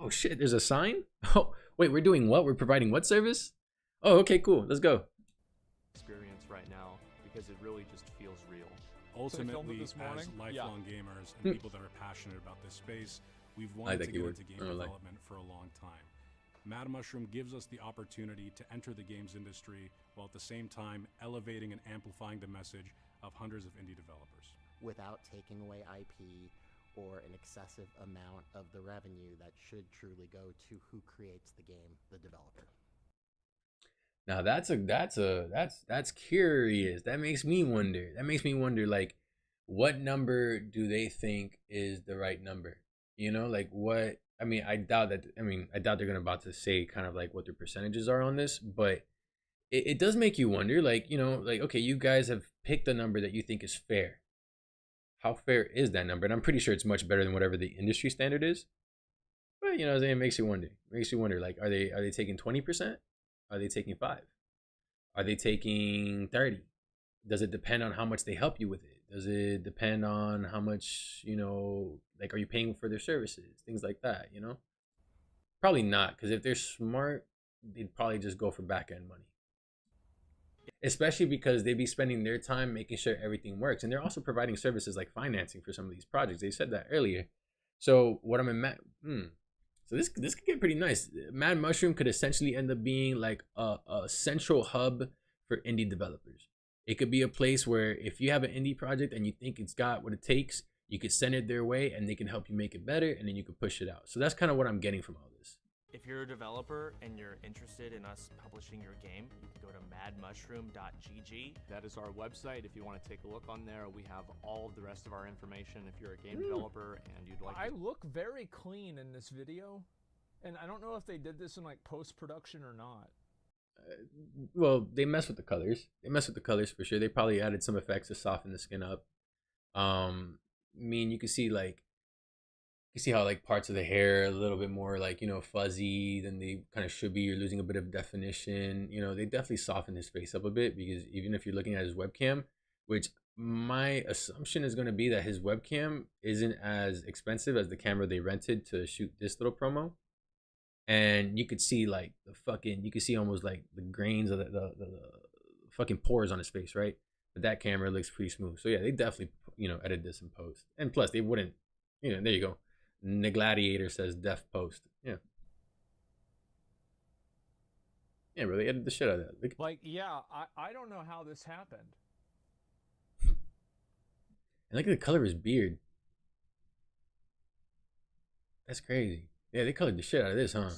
Oh shit, there's a sign? Oh, wait, we're doing what? We're providing what service? Oh, okay, cool, let's go. Experience right now, because it really just feels real. Ultimately, this morning? as lifelong gamers and people that are passionate about this space, we've I wanted like to that get keyword. into game I don't like. development for a long time. Mad Mushroom gives us the opportunity to enter the games industry while at the same time elevating and amplifying the message of hundreds of indie developers. Without taking away IP or an excessive amount of the revenue that should truly go to who creates the game, the developer. Now that's curious. That makes me wonder. Like, what number do they think is the right number? You know, like what? I mean, I doubt they're gonna about to say kind of like what their percentages are on this, but it does make you wonder. Like, you know, like, okay, you guys have picked a number that you think is fair. How fair is that number? And I'm pretty sure it's much better than whatever the industry standard is. But you know, it makes you wonder. Like, are they taking 20%? Are they taking 5? Are they taking 30? Does it depend on how much they help you with it? Does it depend on how much, you know, like, are you paying for their services? Things like that, you know? Probably not, because if they're smart, they'd probably just go for back end money. Especially because they'd be spending their time making sure everything works. And they're also providing services like financing for some of these projects. They said that earlier. So what so this could get pretty nice. Mad Mushroom could essentially end up being like a central hub for indie developers. It could be a place where if you have an indie project and you think it's got what it takes, you could send it their way and they can help you make it better, and then you could push it out. So that's kind of what I'm getting from all this. If you're a developer and you're interested in us publishing your game, you can go to madmushroom.gg. That is our website. If you want to take a look on there, we have all of the rest of our information. If you're a game developer and you'd like I look very clean in this video, and I don't know if they did this in like post-production or not. Well, they mess with the colors. They mess with the colors for sure. They probably added some effects to soften the skin up. I mean, you can see how like parts of the hair are a little bit more like, you know, fuzzy than they kind of should be. You're losing a bit of definition. You know, they definitely softened his face up a bit, because even if you're looking at his webcam, which my assumption is going to be that his webcam isn't as expensive as the camera they rented to shoot this little promo. And you could see like you could see almost like the grains of the fucking pores on his face, right? But that camera looks pretty smooth. So yeah, they definitely, you know, edited this in post. And plus they wouldn't, you know, there you go. Gladiator says def post. Yeah. Yeah, bro, they edited the shit out of that. Look. Like, yeah, I don't know how this happened. And look at the color of his beard. That's crazy. Yeah, they colored the shit out of this, huh?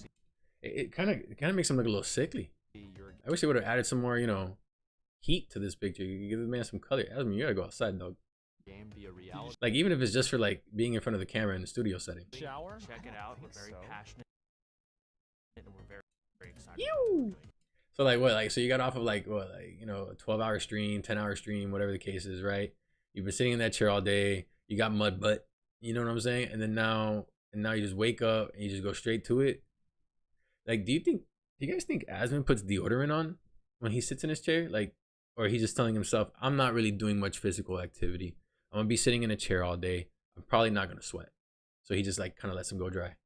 It kind of makes him look a little sickly. I wish they would have added some more, you know, heat to this picture. You give the man some color. I mean, you gotta go outside, dog. game be a reality. Like, even if it's just for like being in front of the camera in the studio setting. Shower? Check it out. We're very passionate and we're very, very excited. So like what? Like, so you got off of like what? Like, you know, a 12-hour stream, 10-hour stream, whatever the case is, right? You've been sitting in that chair all day. You got mud butt. You know what I'm saying? And then now you just wake up and you just go straight to it. Like, do you guys think Asmon puts deodorant on when he sits in his chair? Like, or he's just telling himself, I'm not really doing much physical activity. I'm gonna be sitting in a chair all day. I'm probably not gonna sweat. So he just like kind of lets him go dry.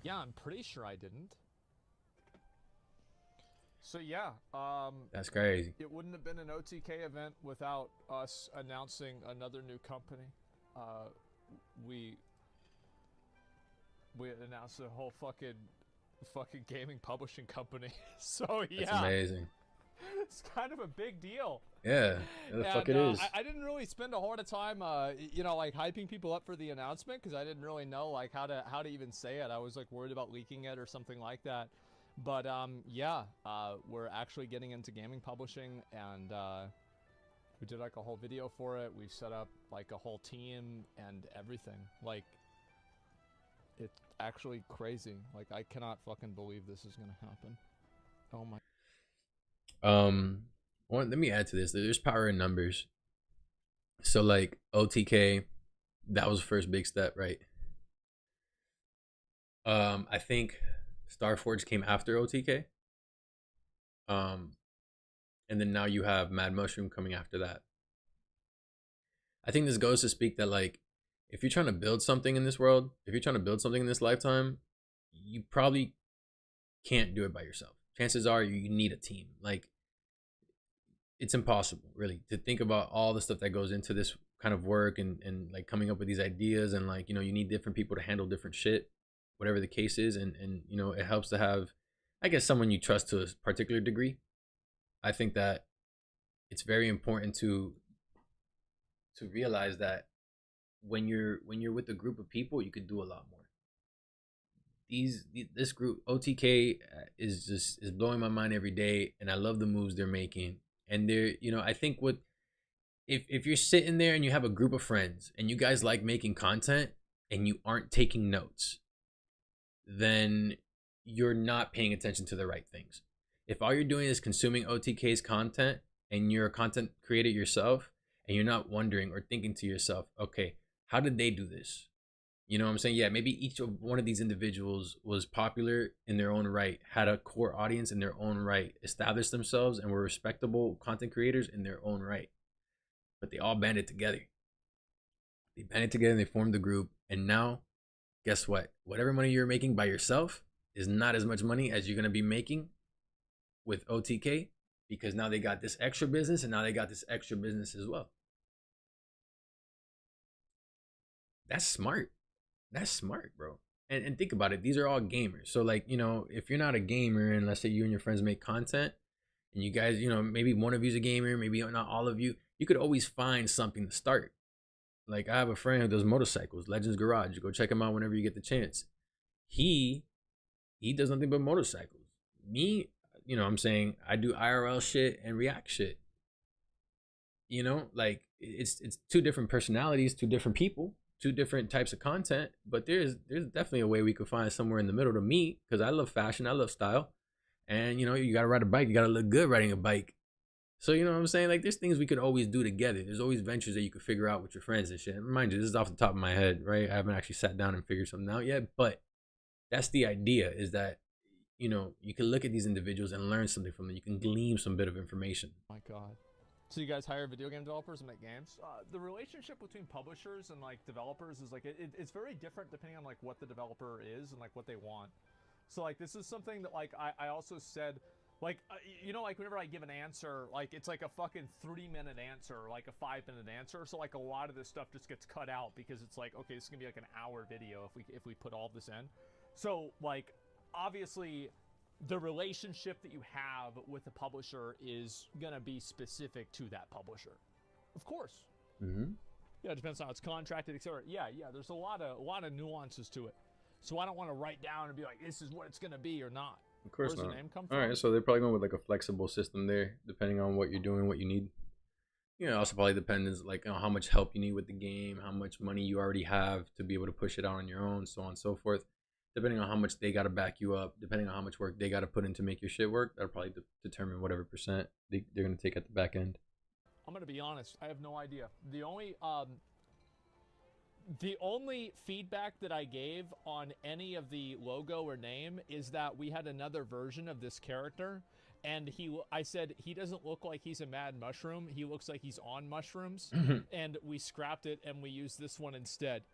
Yeah, I'm pretty sure I didn't. So yeah, that's crazy. It wouldn't have been an OTK event without us announcing another new company. We announced a whole fucking gaming publishing company. So yeah, that's amazing. It's kind of a big deal. Yeah, the fuck it is. I didn't really spend a whole lot of time, you know, like hyping people up for the announcement, because I didn't really know like how to even say it. I was like worried about leaking it or something like that. But yeah, we're actually getting into gaming publishing, and we did like a whole video for it. We've set up like a whole team and everything. Like, it's actually crazy. Like, I cannot fucking believe this is gonna happen. Oh my. Well, let me add to this. There's power in numbers. So like OTK, that was the first big step, right? I think Starforge came after OTK. And then now you have Mad Mushroom coming after that. I think this goes to speak that like, if you're trying to build something in this world, if you're trying to build something in this lifetime, you probably can't do it by yourself. Chances are you need a team. Like, it's impossible really to think about all the stuff that goes into this kind of work, and like coming up with these ideas, and like, you know, you need different people to handle different shit, whatever the case is. And you know, it helps to have, I guess, someone you trust to a particular degree. I think that it's very important to realize that when you're with a group of people, you could do a lot more. This group OTK is blowing my mind every day, and I love the moves they're making. And they're, you know, I think what if you're sitting there and you have a group of friends and you guys like making content and you aren't taking notes, then you're not paying attention to the right things. If all you're doing is consuming OTK's content and you're a content creator yourself, and you're not wondering or thinking to yourself, okay, how did they do this? You know what I'm saying? Yeah, maybe each of one of these individuals was popular in their own right, had a core audience in their own right, established themselves, and were respectable content creators in their own right. But they all banded together. They banded together and they formed the group. And now, guess what? Whatever money you're making by yourself is not as much money as you're going to be making with OTK, because now they got this extra business, and now they got this extra business as well. That's smart. That's smart, bro. And think about it. These are all gamers. So like, you know, if you're not a gamer, and let's say you and your friends make content, and you guys, you know, maybe one of you's a gamer, maybe not all of you, you could always find something to start. Like, I have a friend who does motorcycles, Legends Garage. Go check him out whenever you get the chance. He does nothing but motorcycles. Me, you know what I'm saying, I do IRL shit and React shit. You know, like, it's two different personalities, two different people, two different types of content, but there's definitely a way we could find somewhere in the middle to meet, because I love fashion, I love style, and you know, you gotta ride a bike, you gotta look good riding a bike. So you know what I'm saying, like, there's things we could always do together. There's always ventures that you could figure out with your friends and shit. And mind you, this is off the top of my head, right? I haven't actually sat down and figured something out yet, but that's the idea, is that, you know, you can look at these individuals and learn something from them. You can glean some bit of information. Oh my God. So you guys hire video game developers and make games? The relationship between publishers and like developers is like, it's very different depending on like what the developer is and like what they want. So like, this is something that like I also said, like, you know, like whenever I give an answer, like it's like a fucking 3-minute answer, or like a 5-minute answer. So like a lot of this stuff just gets cut out, because it's like, okay, this is gonna be like an hour video if we put all this in. So like, obviously, the relationship that you have with the publisher is gonna be specific to that publisher, of course. Mm-hmm. Yeah, it depends on how it's contracted, etc. Yeah, there's a lot of nuances to it. So I don't want to write down and be like, this is what it's gonna be or not. Of course not. not. Where's the name come from? All right, so they're probably going with like a flexible system there, depending on what you're doing, what you need. You know, also probably depends like on how much help you need with the game, how much money you already have to be able to push it out on your own, so on and so forth. Depending on how much they got to back you up, depending on how much work they got to put in to make your shit work, that'll probably determine whatever percent they're going to take at the back end. I'm going to be honest, I have no idea. The only feedback that I gave on any of the logo or name is that we had another version of this character, and I said, he doesn't look like he's a mad mushroom, he looks like he's on mushrooms, and we scrapped it and we used this one instead.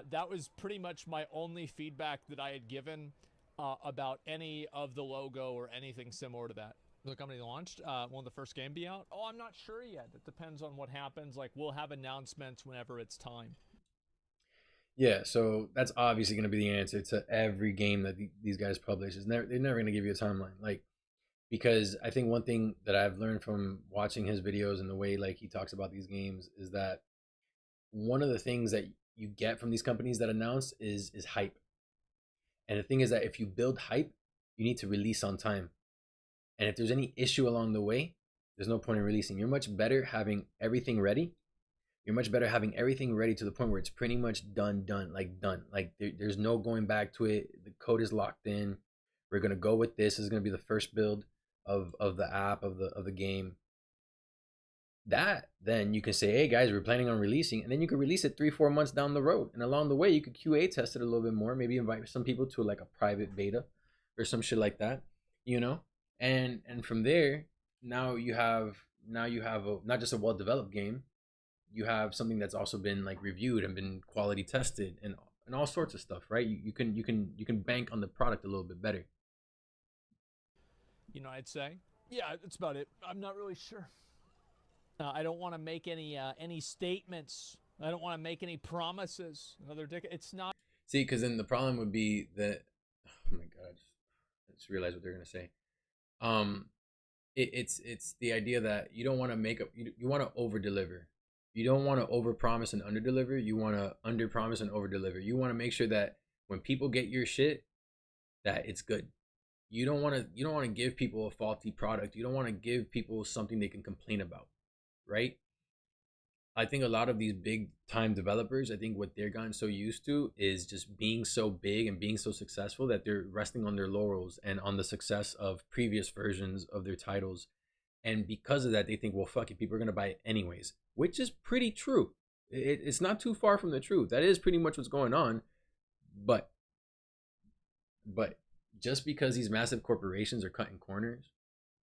That was pretty much my only feedback that I had given about any of the logo or anything similar to that. The company launched, will the first game be out? Oh, I'm not sure yet. It depends on what happens. Like, we'll have announcements whenever it's time. Yeah, so that's obviously going to be the answer to every game that these guys publish. They're never going to give you a timeline, like, because I think one thing that I've learned from watching his videos and the way like he talks about these games is that one of the things that you get from these companies that announce is hype. And the thing is that if you build hype, you need to release on time. And if there's any issue along the way, there's no point in releasing. You're much better having everything ready. You're much better having everything ready to the point where it's pretty much done. Like there's no going back to it. The code is locked in. We're gonna go with this. This is gonna be the first build of the app, of the game. That then you can say, hey guys, we're planning on releasing, and then you can release it 3-4 months down the road. And along the way, you could QA test it a little bit more. Maybe invite some people to like a private beta or some shit like that, you know. And from there, now you have not just a well-developed game. You have something that's also been like reviewed and been quality tested and all sorts of stuff, right? You can bank on the product a little bit better. You know, I'd say, yeah, that's about it. I'm not really sure. I don't want to make any statements. I don't want to make any promises. Another dick. It's not. See, because then the problem would be that, oh my god, I just realized what they're gonna say. It's the idea that you don't want to make up. You want to over deliver. You don't want to over promise and under deliver. You want to under promise and over deliver. You want to make sure that when people get your shit, that it's good. You don't want to give people a faulty product. You don't want to give people something they can complain about, right? I think a lot of these big time developers, I think what they're gotten so used to is just being so big and being so successful that they're resting on their laurels and on the success of previous versions of their titles. And because of that, they think, well, fuck it, people are going to buy it anyways, which is pretty true. It's not too far from the truth. That is pretty much what's going on. But just because these massive corporations are cutting corners,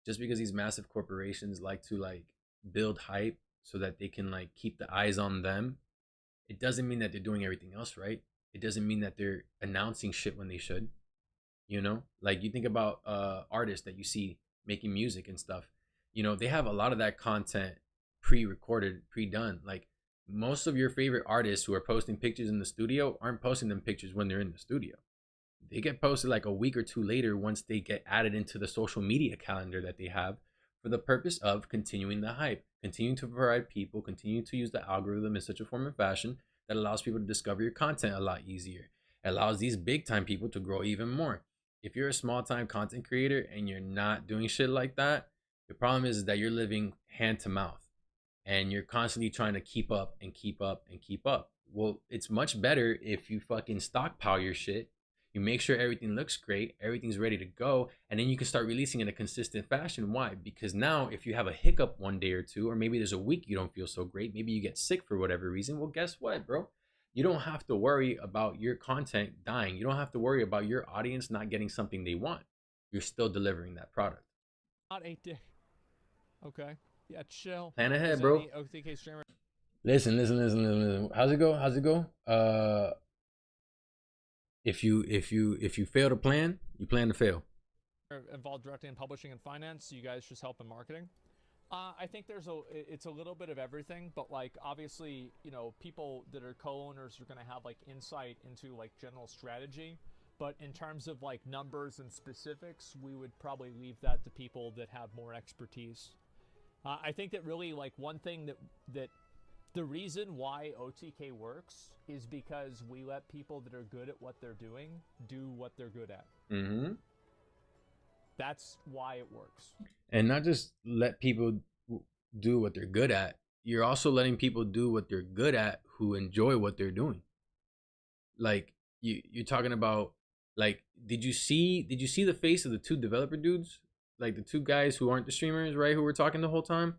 just because these massive corporations like to like build hype so that they can like keep the eyes on them, it doesn't mean that they're doing everything else right. It doesn't mean that they're announcing shit when they should. You know, like you think about artists that you see making music and stuff, you know, they have a lot of that content pre-recorded, pre-done. Like most of your favorite artists who are posting pictures in the studio aren't posting them pictures when they're in the studio. They get posted like a week or two later once they get added into the social media calendar that they have, for the purpose of continuing the hype, continuing to provide people, continuing to use the algorithm in such a form and fashion that allows people to discover your content a lot easier. It allows these big time people to grow even more. If you're a small time content creator and you're not doing shit like that, the problem is that you're living hand to mouth and you're constantly trying to keep up and keep up and keep up. Well, it's much better if you fucking stockpile your shit. You make sure everything looks great, everything's ready to go, and then you can start releasing in a consistent fashion. Why? Because now if you have a hiccup one day or two, or maybe there's a week you don't feel so great, maybe you get sick for whatever reason, well, guess what, bro? You don't have to worry about your content dying. You don't have to worry about your audience not getting something they want. You're still delivering that product. Not a dick. Okay. Yeah, chill. Plan ahead, bro. OTK streamer. Listen. How's it go? If you fail to plan, you plan to fail. Involved directly in publishing and finance. You guys just help in marketing. I think it's a little bit of everything, but like obviously, you know, people that are co-owners are going to have like insight into like general strategy, but in terms of like numbers and specifics, we would probably leave that to people that have more expertise. I think that really like one thing that the reason why OTK works is because we let people that are good at what they're doing do what they're good at. Mm-hmm. That's why it works. And not just let people do what they're good at. You're also letting people do what they're good at who enjoy what they're doing. Like you're talking about, like, did you see the face of the two developer dudes? Like the two guys who aren't the streamers, right? Who were talking the whole time?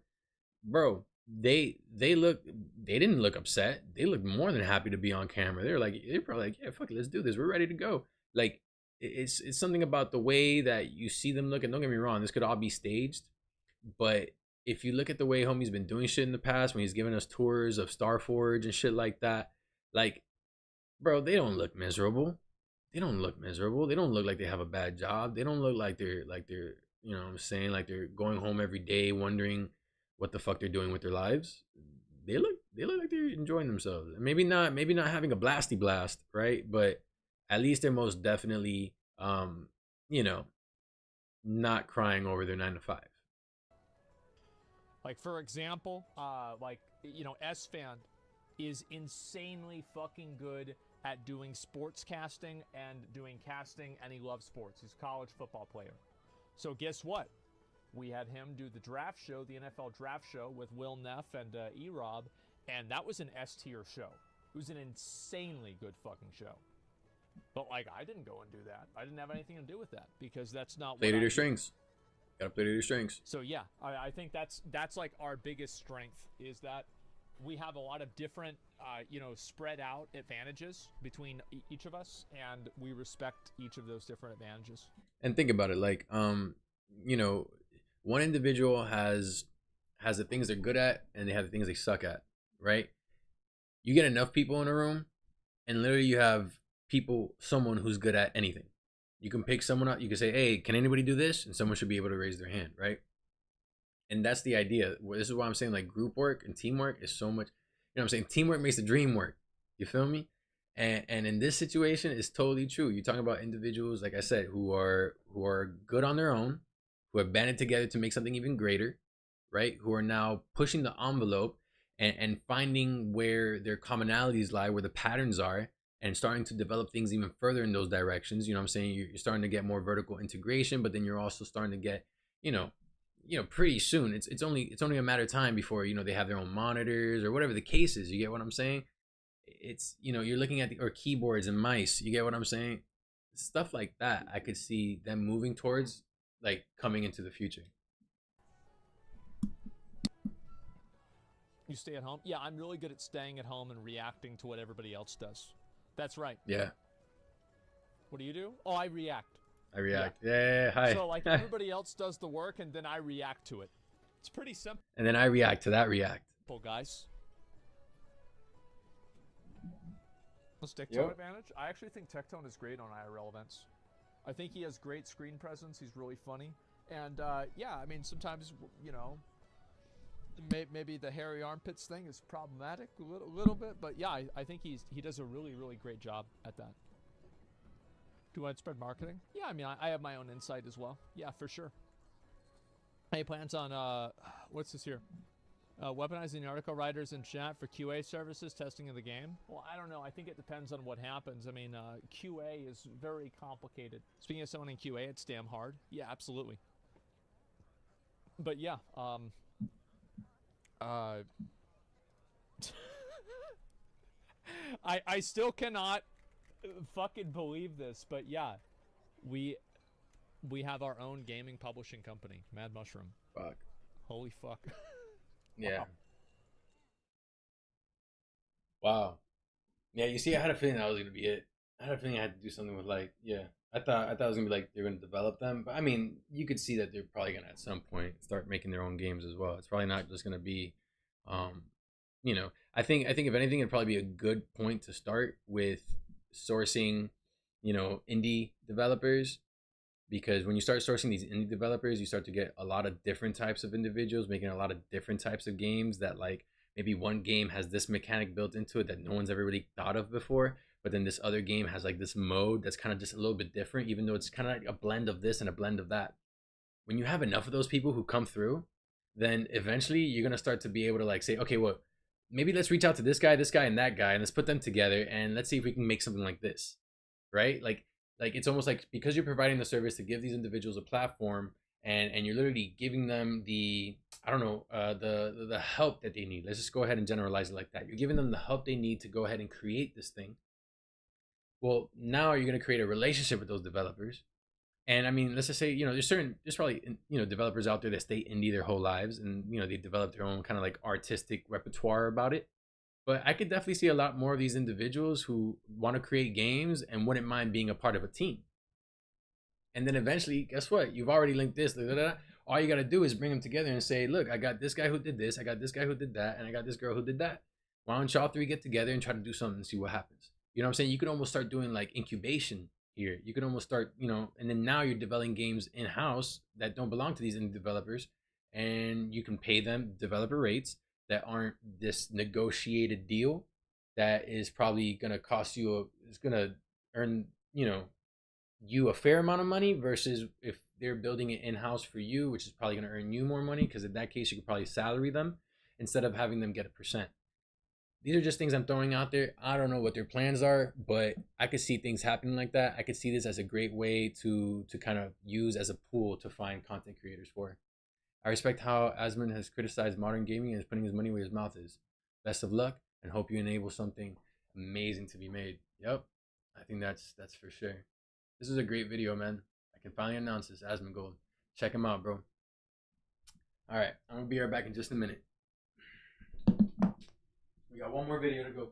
Bro, they didn't look upset. They looked more than happy to be on camera. They're probably like, yeah, fuck it, let's do this. We're ready to go. Like it's something about the way that you see them look. And don't get me wrong, this could all be staged, but if you look at the way homie's been doing shit in the past, when he's giving us tours of Starforge and shit like that, like, bro, they don't look miserable. They don't look like they have a bad job. They don't look like they're you know what I'm saying, like they're going home every day wondering what the fuck they're doing with their lives. They look like they're enjoying themselves. Maybe not having a blasty blast, right? But at least they're most definitely you know, not crying over their 9 to 5. Like for example, like, you know, S-Fan is insanely fucking good at doing sports casting and doing casting, and he loves sports. He's a college football player. So guess what? We had him do the draft show, the NFL draft show with Will Neff and E-Rob, and that was an S-tier show. It was an insanely good fucking show. But like, I didn't go and do that. I didn't have anything to do with that because that's not Play what to your strengths. Gotta play to your strengths. So yeah, I think that's like our biggest strength, is that we have a lot of different, you know, spread out advantages between each of us, and we respect each of those different advantages. And think about it, like, you know, one individual has the things they're good at, and they have the things they suck at, right? You get enough people in a room, and literally you have someone who's good at anything. You can pick someone up. You can say, hey, can anybody do this? And someone should be able to raise their hand, right? And that's the idea. This is why I'm saying like group work and teamwork is so much, you know what I'm saying? Teamwork makes the dream work. You feel me? And in this situation, it's totally true. You're talking about individuals, like I said, who are good on their own, who have banded together to make something even greater, right? Who are now pushing the envelope and finding where their commonalities lie, where the patterns are, and starting to develop things even further in those directions. You know what I'm saying? You're starting to get more vertical integration, but then you're also starting to get, pretty soon. It's only a matter of time before they have their own monitors or whatever the case is. You get what I'm saying? It's you're looking at or keyboards and mice. You get what I'm saying? Stuff like that. I could see them moving towards like coming into the future. You stay at home? Yeah, I'm really good at staying at home and reacting to what everybody else does. That's right. Yeah. What do you do? Oh, I react. I react. Yeah. Hi. So like everybody else does the work and then I react to it. It's pretty simple. And then I react to that react. Guys. What's Tectone advantage? I actually think Tectone is great on IRL events. I think he has great screen presence. He's really funny. And yeah, I mean, sometimes, maybe the hairy armpits thing is problematic a little bit, but yeah, I think he does a really, really great job at that. Do I spread marketing? Yeah, I mean, I have my own insight as well. Yeah, for sure. Any plans on, what's this here? Weaponizing the article writers in chat for QA services, testing of the game? Well, I don't know. I think it depends on what happens. I mean, QA is very complicated. Speaking of someone in QA, it's damn hard. Yeah, absolutely. But yeah, I still cannot fucking believe this, but yeah, we have our own gaming publishing company, Mad Mushroom. Fuck. Holy fuck. Yeah. Wow. Yeah, you see, I had a feeling that was gonna be it. I had a feeling I had to do something with I thought it was gonna be like they're gonna develop them, but I mean, you could see that they're probably gonna at some point start making their own games as well. It's probably not just gonna be, I think if anything, it'd probably be a good point to start with sourcing, indie developers, because when you start sourcing these indie developers, you start to get a lot of different types of individuals making a lot of different types of games that like maybe one game has this mechanic built into it that no one's ever really thought of before, but then this other game has like this mode that's kind of just a little bit different, even though it's kind of like a blend of this and a blend of that. When you have enough of those people who come through, then eventually you're going to start to be able to like say, okay, well, maybe let's reach out to this guy, and that guy, and let's put them together and let's see if we can make something like this, right? Like it's almost like because you're providing the service to give these individuals a platform, and you're literally giving them the the help that they need. Let's just go ahead and generalize it like that. You're giving them the help they need to go ahead and create this thing. Well, now you're going to create a relationship with those developers. And I mean, let's just say, there's probably, developers out there that stay indie their whole lives and, they develop their own kind of like artistic repertoire about it. But I could definitely see a lot more of these individuals who want to create games and wouldn't mind being a part of a team. And then eventually, guess what? You've already linked this. All you got to do is bring them together and say, look, I got this guy who did this. I got this guy who did that. And I got this girl who did that. Why don't y'all three get together and try to do something and see what happens? You know what I'm saying? You could almost start doing like incubation here. You could almost start, and then now you're developing games in-house that don't belong to these indie developers. And you can pay them developer rates that aren't this negotiated deal that is probably going to cost you, it's going to earn, you a fair amount of money versus if they're building it in-house for you, which is probably going to earn you more money, because in that case, you could probably salary them instead of having them get a percent. These are just things I'm throwing out there. I don't know what their plans are, but I could see things happening like that. I could see this as a great way to kind of use as a pool to find content creators for. I respect how Asmund has criticized modern gaming and is putting his money where his mouth is. Best of luck, and hope you enable something amazing to be made. Yep, I think that's for sure. This is a great video, man. I can finally announce this, Asmund Gold. Check him out, bro. All right, I'm gonna be right back in just a minute. We got one more video to go.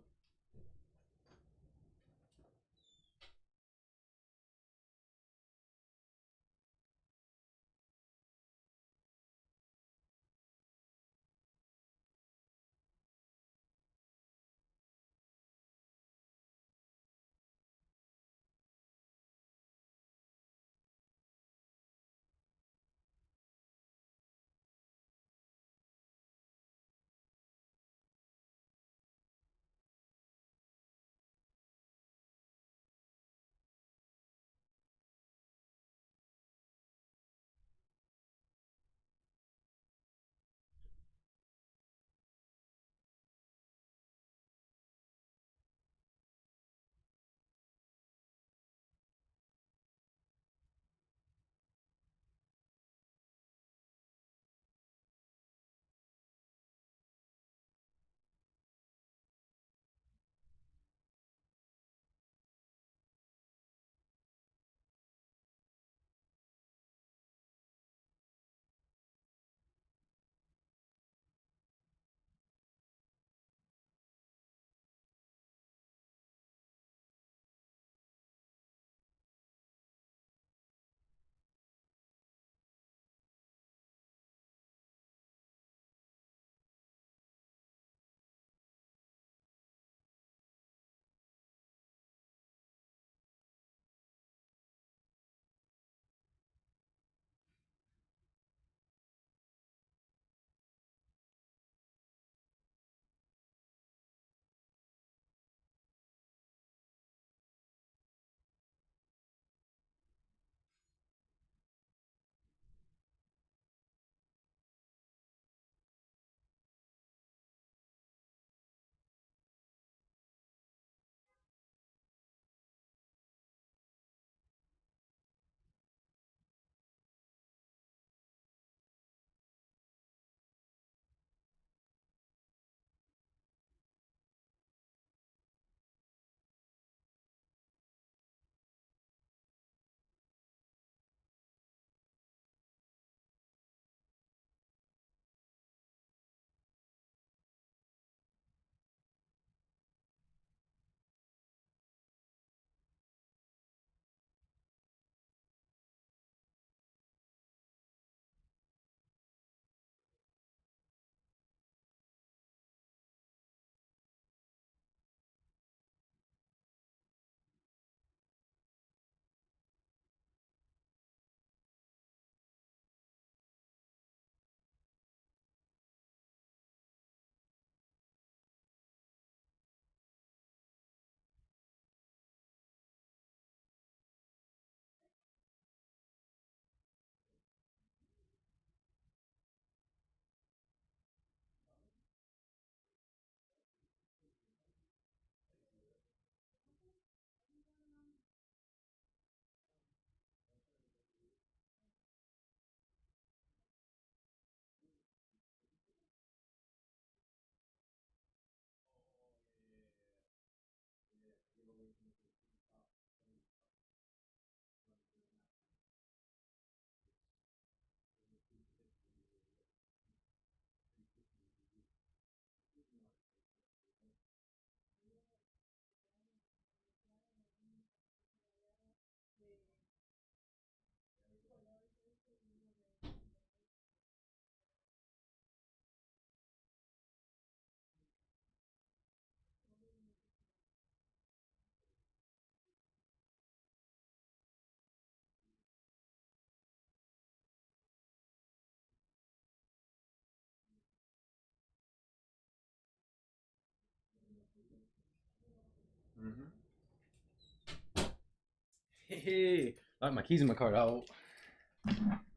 Hey, lock my keys in my car. Oh,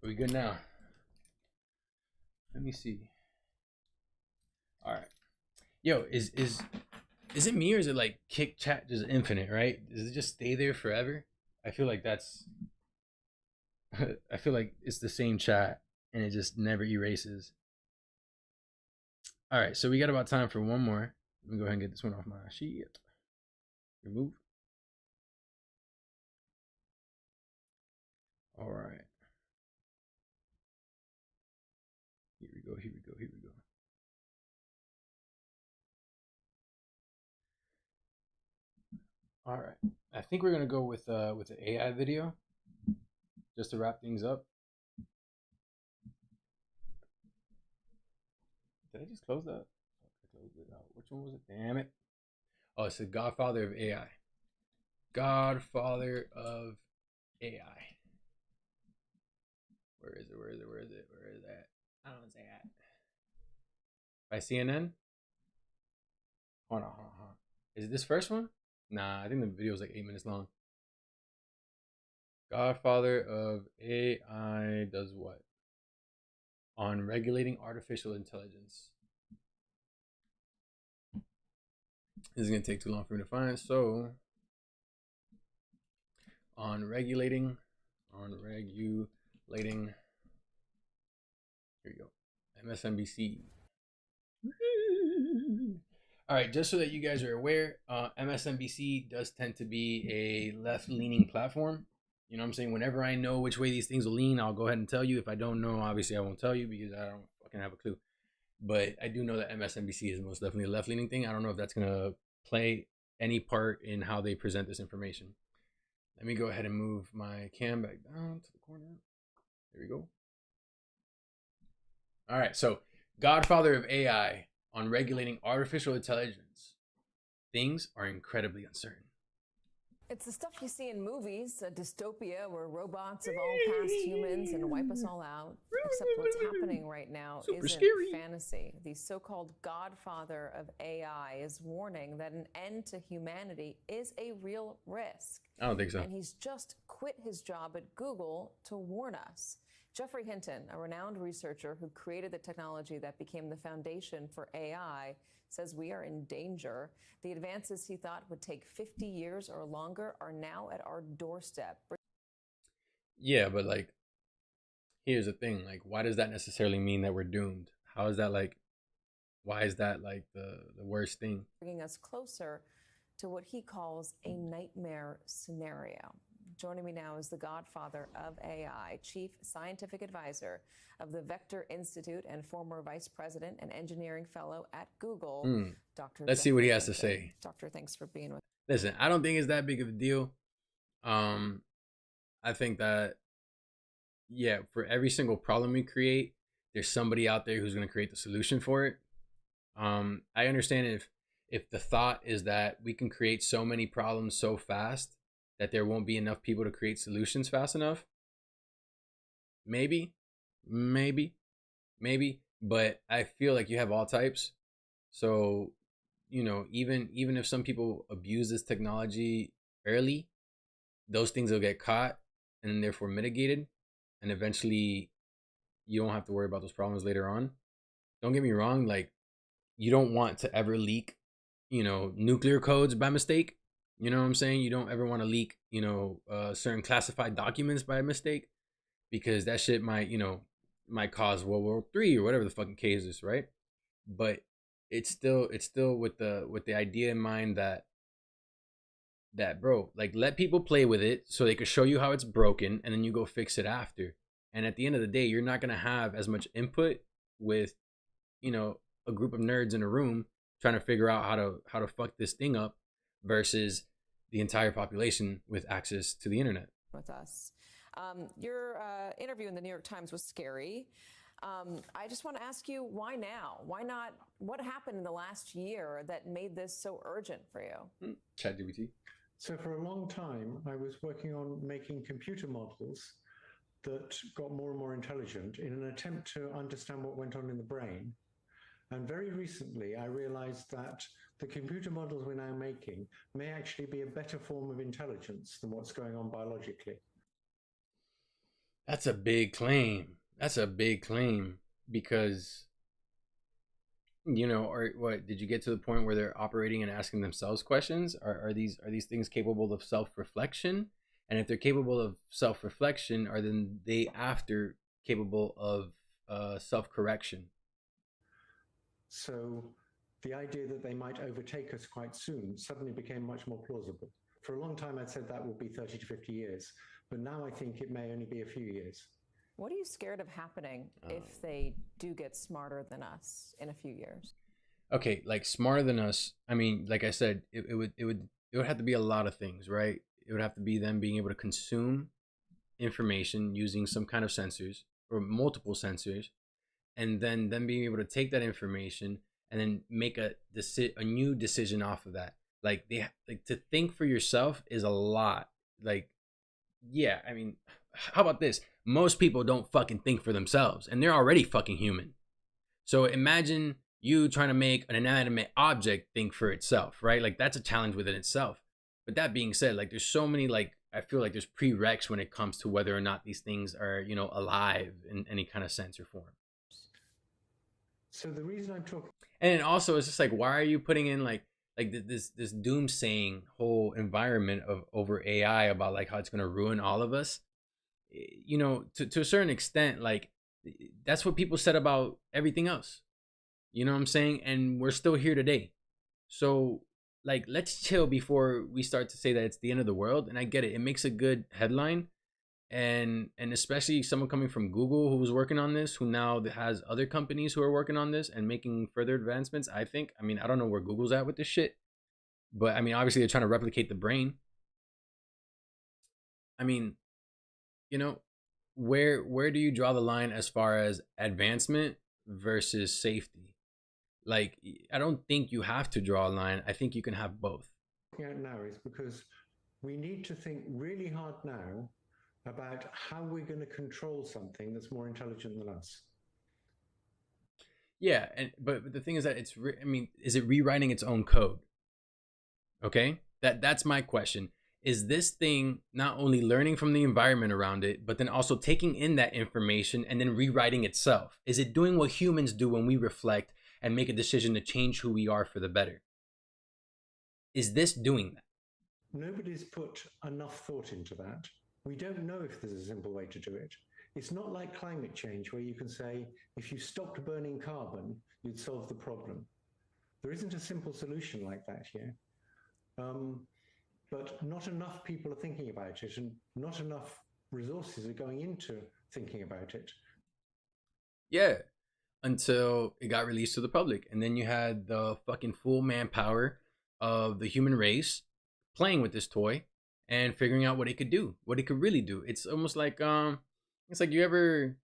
we good now? Let me see. All right. Yo, is it me or is it like kick chat just infinite, right? Does it just stay there forever? I feel like that's I feel like it's the same chat and it just never erases. All right, so we got about time for one more. Let me go ahead and get this one off my sheet. Remove. All right. Here we go. Here we go. Here we go. All right. I think we're gonna go with the AI video, just to wrap things up. Did I just close that? I closed it out. Which one was it? Damn it! Oh, it's the Godfather of AI. Godfather of AI. Where is it? Where is it? Where is it? Where is that? I don't say that. By CNN? Hold on, hold on, hold on. Is it this first one? Nah, I think the video is like 8 minutes long. Godfather of AI does what? On regulating artificial intelligence. This is going to take too long for me to find, so on regulating, here we go, MSNBC. All right, just so that you guys are aware, MSNBC does tend to be a left-leaning platform. You know what I'm saying? Whenever I know which way these things will lean, I'll go ahead and tell you. If I don't know, obviously I won't tell you because I don't fucking have a clue. But I do know that MSNBC is most definitely a left-leaning thing. I don't know if that's going to play any part in how they present this information. Let me go ahead and move my cam back down to the corner. There we go. All right, so Godfather of AI on regulating artificial intelligence. Things are incredibly uncertain. It's the stuff you see in movies, a dystopia where robots have all passed humans and wipe us all out. Except what's happening right now isn't scary. fantasy. The so-called Godfather of AI is warning that an end to humanity is a real risk. I don't think so. And he's just quit his job at Google to warn us. Jeffrey Hinton, a renowned researcher who created the technology that became the foundation for AI, says we are in danger. The advances he thought would take 50 years or longer are now at our doorstep. Yeah, but like, here's the thing. Like, why does that necessarily mean that we're doomed? How is that like, why is that like the worst thing? Bringing us closer to what he calls a nightmare scenario. Joining me now is the Godfather of AI, Chief Scientific Advisor of the Vector Institute and former Vice President and Engineering Fellow at Google, Dr. Let's see what he has to say. Doctor, thanks for being with us. Listen, I don't think it's that big of a deal. I think that, yeah, for every single problem we create, there's somebody out there who's going to create the solution for it. I understand if the thought is that we can create so many problems so fast that there won't be enough people to create solutions fast enough. Maybe, but I feel like you have all types. So, you know, even if some people abuse this technology early, those things will get caught and therefore mitigated, and eventually you don't have to worry about those problems later on. Don't get me wrong, like, you don't want to ever leak, you know, nuclear codes by mistake. You know what I'm saying? You don't ever want to leak, you know, certain classified documents by mistake, because that shit might, you know, might cause World War III or whatever the fucking case is, right? But it's still with the idea in mind that bro, like, let people play with it so they can show you how it's broken, and then you go fix it after. And at the end of the day, you're not gonna have as much input with, you know, a group of nerds in a room trying to figure out how to fuck this thing up versus the entire population with access to the internet. With us. Your interview in the New York Times was scary. I just want to ask you, why now? Why not? What happened in the last year that made this so urgent for you? ChatGPT. So for a long time, I was working on making computer models that got more and more intelligent in an attempt to understand what went on in the brain. And very recently, I realized that the computer models we're now making may actually be a better form of intelligence than what's going on biologically. That's a big claim. That's a big claim because, you know, or what, did you get to the point where they're operating and asking themselves questions? Are these things capable of self-reflection? And if they're capable of self-reflection, are then they after capable of self-correction? So the idea that they might overtake us quite soon suddenly became much more plausible. For a long time, I'd said that would be 30 to 50 years, but now I think it may only be a few years. What are you scared of happening if they do get smarter than us in a few years? Okay, like smarter than us. I mean, like I said, it would have to be a lot of things, right? It would have to be them being able to consume information using some kind of sensors or multiple sensors, and then them being able to take that information and then make a new decision off of that. Like to think for yourself is a lot. Like, yeah, I mean, how about this? Most people don't fucking think for themselves, and they're already fucking human. So imagine you trying to make an inanimate object think for itself, right? Like that's a challenge within itself. But that being said, like there's so many, like I feel like there's prereqs when it comes to whether or not these things are, you know, alive in any kind of sense or form. So the reason I'm talking, and also it's just like, why are you putting in like this doomsaying whole environment of over AI about like how it's going to ruin all of us? You know, to a certain extent, like that's what people said about everything else. You know what I'm saying? And we're still here today. So like, let's chill before we start to say that it's the end of the world. And I get it. It makes a good headline. And especially someone coming from Google who was working on this, who now has other companies who are working on this and making further advancements. I think, I mean, I don't know where Google's at with this shit, but I mean, obviously they're trying to replicate the brain. I mean, you know, where do you draw the line as far as advancement versus safety? Like, I don't think you have to draw a line. I think you can have both. Now is because we need to think really hard now about how we're going to control something that's more intelligent than us. Yeah, but the thing is that I mean, is it rewriting its own code? Okay, that's my question. Is this thing not only learning from the environment around it, but then also taking in that information and then rewriting itself? Is it doing what humans do when we reflect and make a decision to change who we are for the better? Is this doing that? Nobody's put enough thought into that. We don't know if there's a simple way to do it. It's not like climate change where you can say, if you stopped burning carbon, you'd solve the problem. There isn't a simple solution like that here. But not enough people are thinking about it, and not enough resources are going into thinking about it. Yeah, until it got released to the public. And then you had the fucking full manpower of the human race playing with this toy and figuring out what it could do, what it could really do. It's almost like, it's like you ever,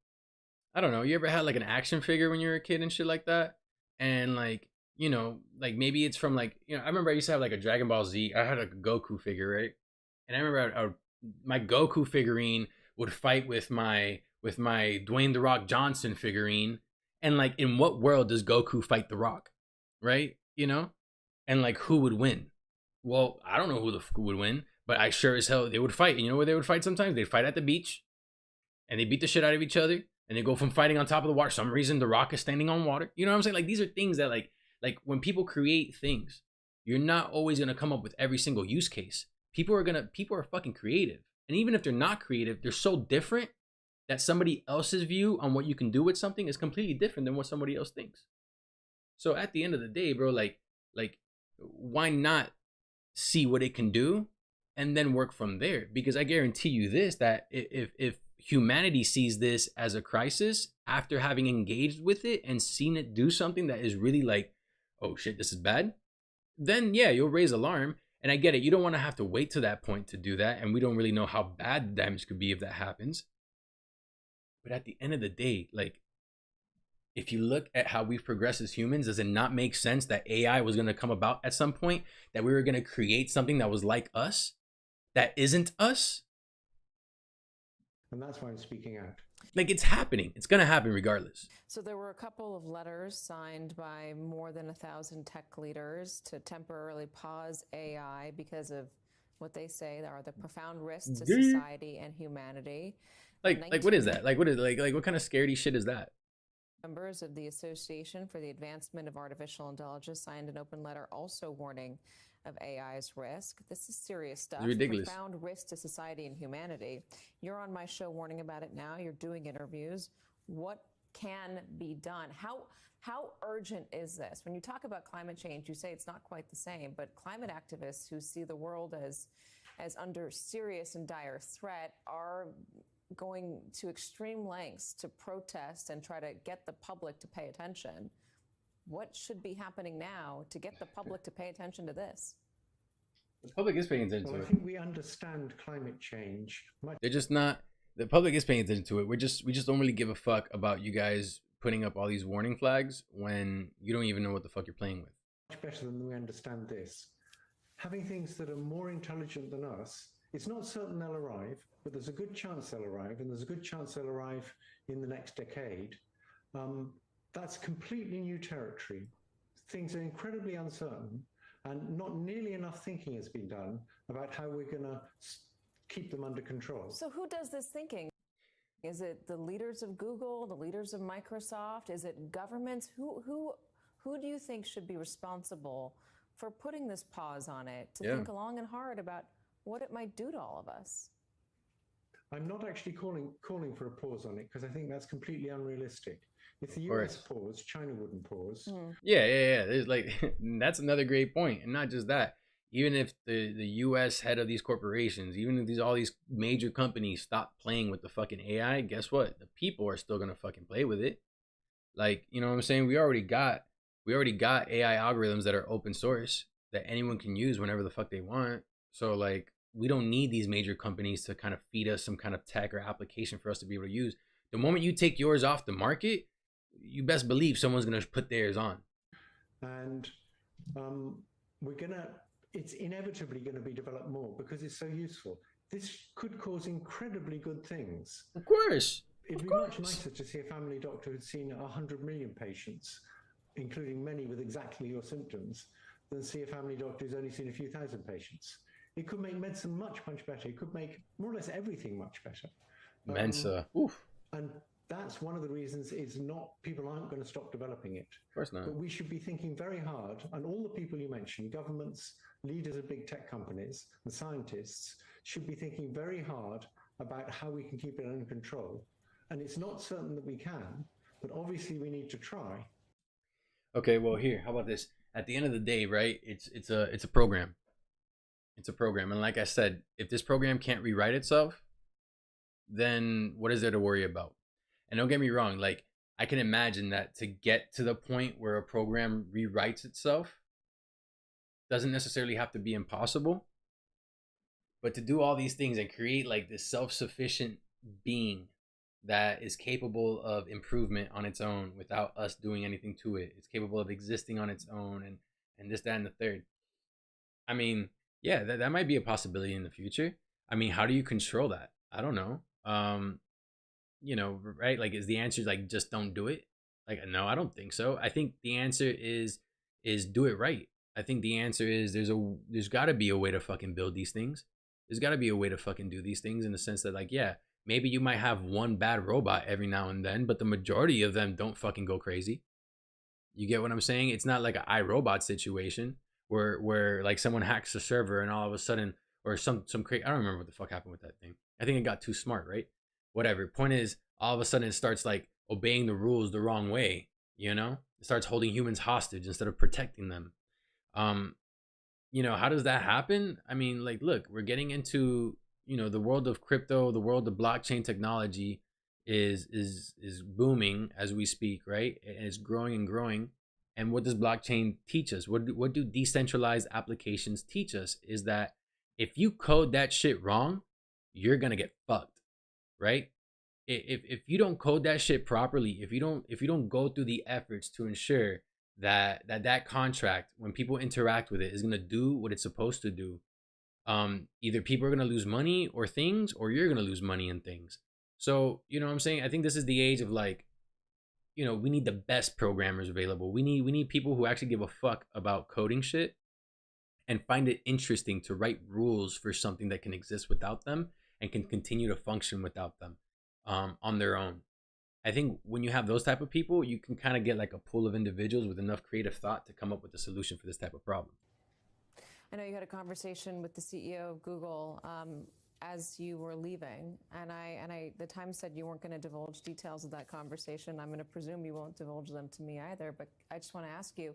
I don't know, you ever had like an action figure when you were a kid and shit like that? And like, you know, like maybe it's from like, you know, I remember I used to have like a Dragon Ball Z. I had a Goku figure, right? And I remember my Goku figurine would fight with my Dwayne The Rock Johnson figurine. And like, in what world does Goku fight The Rock, right? You know? And like, who would win? Well, I don't know who would win, but I sure as hell they would fight. And you know where they would fight sometimes? They'd fight at the beach, and they beat the shit out of each other, and they go from fighting on top of the water. For some reason, The Rock is standing on water. You know what I'm saying? Like, these are things that like when people create things, you're not always gonna come up with every single use case. People are fucking creative, and even if they're not creative, they're so different that somebody else's view on what you can do with something is completely different than what somebody else thinks. So at the end of the day, bro, like why not see what it can do and then work from there? Because I guarantee you this, that if humanity sees this as a crisis after having engaged with it and seen it do something that is really like, oh shit, this is bad, then yeah, you'll raise alarm. And I get it, you don't want to have to wait to that point to do that, and we don't really know how bad the damage could be if that happens. But at the end of the day, like, if you look at how we've progressed as humans, does it not make sense that AI was going to come about at some point, that we were going to create something that was like us, that isn't us? And that's why I'm speaking out. Like, it's happening. It's going to happen regardless. So there were a couple of letters signed by more than 1,000 tech leaders to temporarily pause AI because of what they say are the profound risks to society and humanity. Like what is that? Like, what is like what kind of scaredy shit is that? Members of the Association for the Advancement of Artificial Intelligence signed an open letter also warning of AI's risk. This is serious stuff. It's ridiculous. Profound risk to society and humanity. You're on my show warning about it now. You're doing interviews. What can be done? How urgent is this? When you talk about climate change, you say it's not quite the same, but climate activists who see the world as under serious and dire threat are going to extreme lengths to protest and try to get the public to pay attention. What should be happening now to get the public to pay attention to this? The public is paying attention to I it. think we understand climate change. They're just not. The public is paying attention to it. We just don't really give a fuck about you guys putting up all these warning flags when you don't even know what the fuck you're playing with. Much better than we understand this. Having things that are more intelligent than us, it's not certain they'll arrive, but there's a good chance they'll arrive, and there's a good chance they'll arrive in the next decade. That's completely new territory. Things are incredibly uncertain, and not nearly enough thinking has been done about how we're going to keep them under control. So who does this thinking? Is it the leaders of Google, the leaders of Microsoft? Is it governments? Who do you think should be responsible for putting this pause on it to think long and hard about what it might do to all of us? I'm not actually calling for a pause on it because I think that's completely unrealistic. If the US paused, China wouldn't pause. Yeah. There's like that's another great point, and not just that. Even if the U.S. head of these corporations, even if all these major companies stop playing with the fucking AI, guess what? The people are still gonna fucking play with it. Like, you know what I'm saying? We already got AI algorithms that are open source that anyone can use whenever the fuck they want. So like, we don't need these major companies to kind of feed us some kind of tech or application for us to be able to use. The moment you take yours off the market, you best believe someone's gonna put theirs on. And it's inevitably going to be developed more because it's so useful. This could cause incredibly good things. Of course. It'd be much nicer to see a family doctor who'd seen 100 million patients, including many with exactly your symptoms, than see a family doctor who's only seen a few thousand patients. It could make medicine much, much better. It could make more or less everything much better. Mensa. Oof. And that's one of the reasons people aren't going to stop developing it. Of course not. But we should be thinking very hard, and all the people you mentioned, governments, leaders of big tech companies, and scientists, should be thinking very hard about how we can keep it under control. And it's not certain that we can, but obviously we need to try. Okay, well here, how about this? At the end of the day, right? It's a program. It's a program, and like I said, if this program can't rewrite itself, then what is there to worry about? And don't get me wrong, like I can imagine that to get to the point where a program rewrites itself doesn't necessarily have to be impossible, but to do all these things and create like this self-sufficient being that is capable of improvement on its own without us doing anything to it. It's capable of existing on its own and this, that, and the third. I mean, yeah, that might be a possibility in the future. I mean, how do you control that? I don't know. You know, right? Like, is the answer like just don't do it? Like, no, I don't think so. I think the answer is do it right. I think the answer is there's got to be a way to fucking build these things. There's got to be a way to fucking do these things in the sense that like, yeah, maybe you might have one bad robot every now and then, but the majority of them don't fucking go crazy. You get what I'm saying? It's not like an iRobot situation where like someone hacks the server and all of a sudden, or some crazy, I don't remember what the fuck happened with that thing. I think it got too smart, right? Whatever. Point is, all of a sudden it starts like obeying the rules the wrong way, you know? It starts holding humans hostage instead of protecting them. You know, how does that happen? I mean, like, look, we're getting into, you know, the world of crypto, the world of blockchain technology is booming as we speak, right? And it's growing and growing. And what does blockchain teach us? What do decentralized applications teach us? Is that if you code that shit wrong, you're gonna get fucked, right? If you don't code that shit properly, if you don't go through the efforts to ensure that contract, when people interact with it, is gonna do what it's supposed to do, either people are gonna lose money or things, or you're gonna lose money and things. So, you know what I'm saying? I think this is the age of like, you know, we need the best programmers available. We need people who actually give a fuck about coding shit and find it interesting to write rules for something that can exist without them and can continue to function without them on their own. I think when you have those type of people, you can kind of get like a pool of individuals with enough creative thought to come up with a solution for this type of problem. I know you had a conversation with the CEO of Google as you were leaving, and the Times said you weren't going to divulge details of that conversation. I'm going to presume you won't divulge them to me either, but I just want to ask you,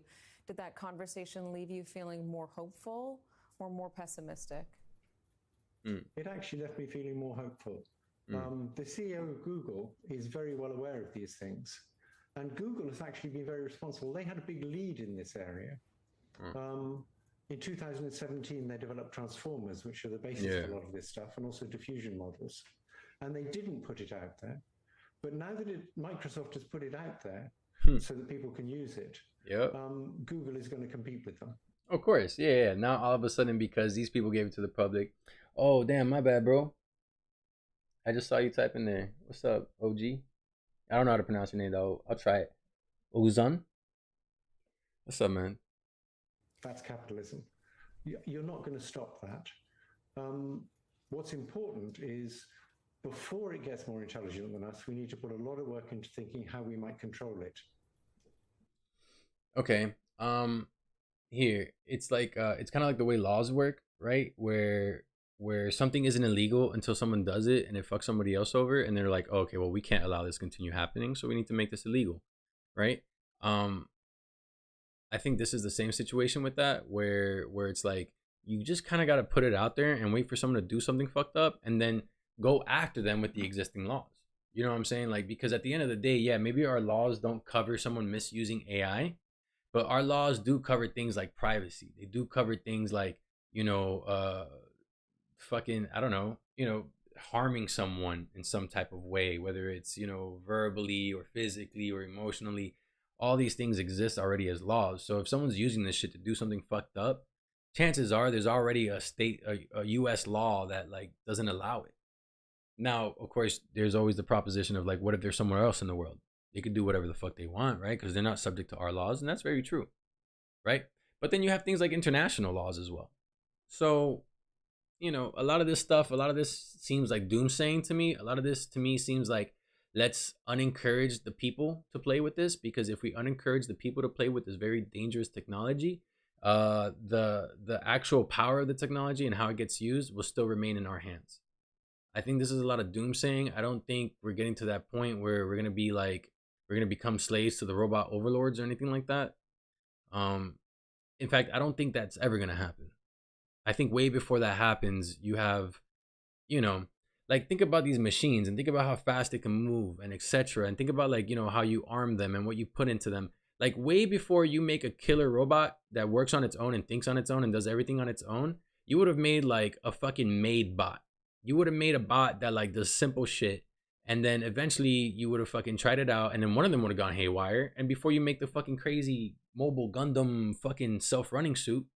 did that conversation leave you feeling more hopeful or more pessimistic? It actually left me feeling more hopeful. The CEO of Google is very well aware of these things, and Google has actually been very responsible. They had a big lead in this area. In 2017, they developed transformers, which are the basis for a lot of this stuff, and also diffusion models. And they didn't put it out there. But now that Microsoft has put it out there so that people can use it, Google is going to compete with them. Of course, yeah. Now all of a sudden, because these people gave it to the public, oh damn, my bad, bro. I just saw you type in there. What's up, OG? I don't know how to pronounce your name though. I'll try it. Ozan? What's up, man? That's capitalism. You're not going to stop that. What's important is before it gets more intelligent than us, we need to put a lot of work into thinking how we might control it. Okay. Here it's like it's kind of like the way laws work, right? Where something isn't illegal until someone does it and it fucks somebody else over, and they're like, oh, okay, well, we can't allow this to continue happening, so we need to make this illegal, right? I think this is the same situation with that, where it's like you just kind of got to put it out there and wait for someone to do something fucked up and then go after them with the existing laws. You know what I'm saying? Like, because at the end of the day, yeah, maybe our laws don't cover someone misusing AI, but our laws do cover things like privacy. They do cover things like, you know, fucking, I don't know, you know, harming someone in some type of way, whether it's, you know, verbally or physically or emotionally. All these things exist already as laws. So if someone's using this shit to do something fucked up, chances are there's already a US law that like doesn't allow it. Now, of course, there's always the proposition of like, what if there's somewhere else in the world? They could do whatever the fuck they want, right? Because they're not subject to our laws, and that's very true, right? But then you have things like international laws as well. So, you know, a lot of this seems like doomsaying to me. A lot of this to me seems like, let's unencourage the people to play with this, because if we unencourage the people to play with this very dangerous technology, the actual power of the technology and how it gets used will still remain in our hands. I think this is a lot of doomsaying. I don't think we're getting to that point where we're gonna become slaves to the robot overlords or anything like that. In fact, I don't think that's ever gonna happen. I think way before that happens, you have, you know, like think about these machines and think about how fast they can move and etc. And think about like, you know, how you arm them and what you put into them. Like way before you make a killer robot that works on its own and thinks on its own and does everything on its own, you would have made like a fucking made bot. You would have made a bot that like does simple shit, and then eventually you would have fucking tried it out, and then one of them would have gone haywire. And before you make the fucking crazy mobile Gundam fucking self-running suit,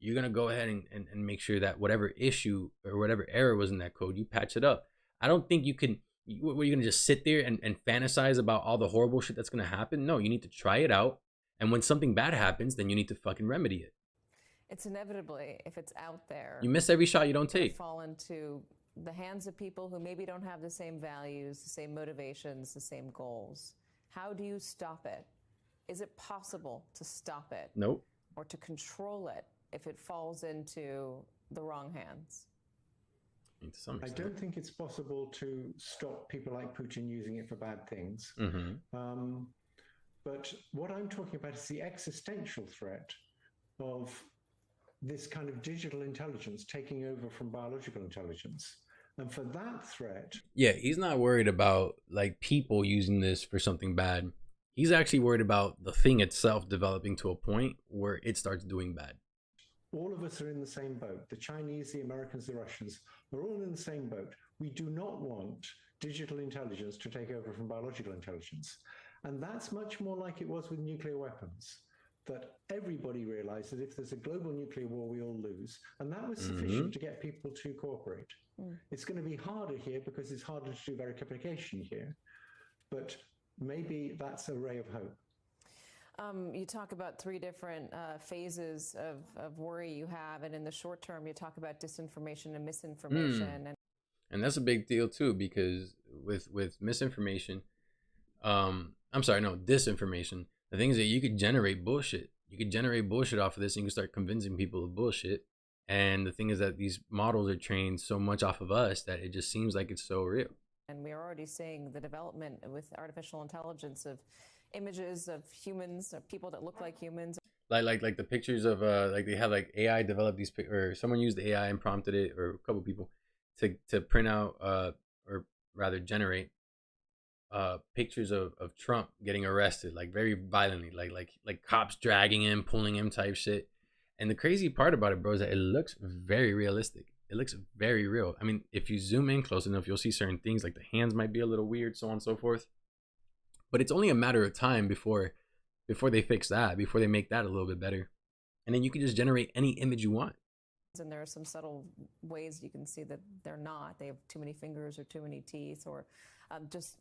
you're gonna go ahead and make sure that whatever issue or whatever error was in that code, you patch it up. I don't think you can. Were you gonna just sit there and fantasize about all the horrible shit that's gonna happen? No, you need to try it out, and when something bad happens, then you need to fucking remedy it. It's inevitably, if it's out there, you miss every shot you don't take. Fall into the hands of people who maybe don't have the same values, the same motivations, the same goals. How do you stop it? Is it possible to stop it? Nope. Or to control it if it falls into the wrong hands? I don't think it's possible to stop people like Putin using it for bad things. But what I'm talking about is the existential threat of this kind of digital intelligence taking over from biological intelligence. And for that threat... Yeah, he's not worried about like people using this for something bad. He's actually worried about the thing itself developing to a point where it starts doing bad. All of us are in the same boat. The Chinese, the Americans, the Russians are all in the same boat. We do not want digital intelligence to take over from biological intelligence. And that's much more like it was with nuclear weapons. that everybody realized that if there's a global nuclear war, we all lose. And that was sufficient to get people to cooperate. It's going to be harder here because it's harder to do verification here. But maybe that's a ray of hope. You talk about three different phases of worry you have, and in the short term, you talk about disinformation and misinformation. And that's a big deal too, because with misinformation, I'm sorry, no, disinformation. The thing is that you could generate bullshit. You could generate bullshit off of this, and you can start convincing people of bullshit. And the thing is that these models are trained so much off of us that it just seems like it's so real. And we are already seeing the development with artificial intelligence of images of humans, of people that look like humans. Like the pictures of like they have like AI develop these or someone used AI and prompted it, or a couple people to print out or rather generate pictures of Trump getting arrested, like very violently, like cops dragging him, pulling him type shit. And the crazy part about it, bro, is that it looks very realistic. It looks very real. I mean, if you zoom in close enough, you'll see certain things, like the hands might be a little weird, so on and so forth. But it's only a matter of time before they fix that, before they make that a little bit better. And then you can just generate any image you want. And there are some subtle ways you can see that they're not. They have too many fingers or too many teeth, or just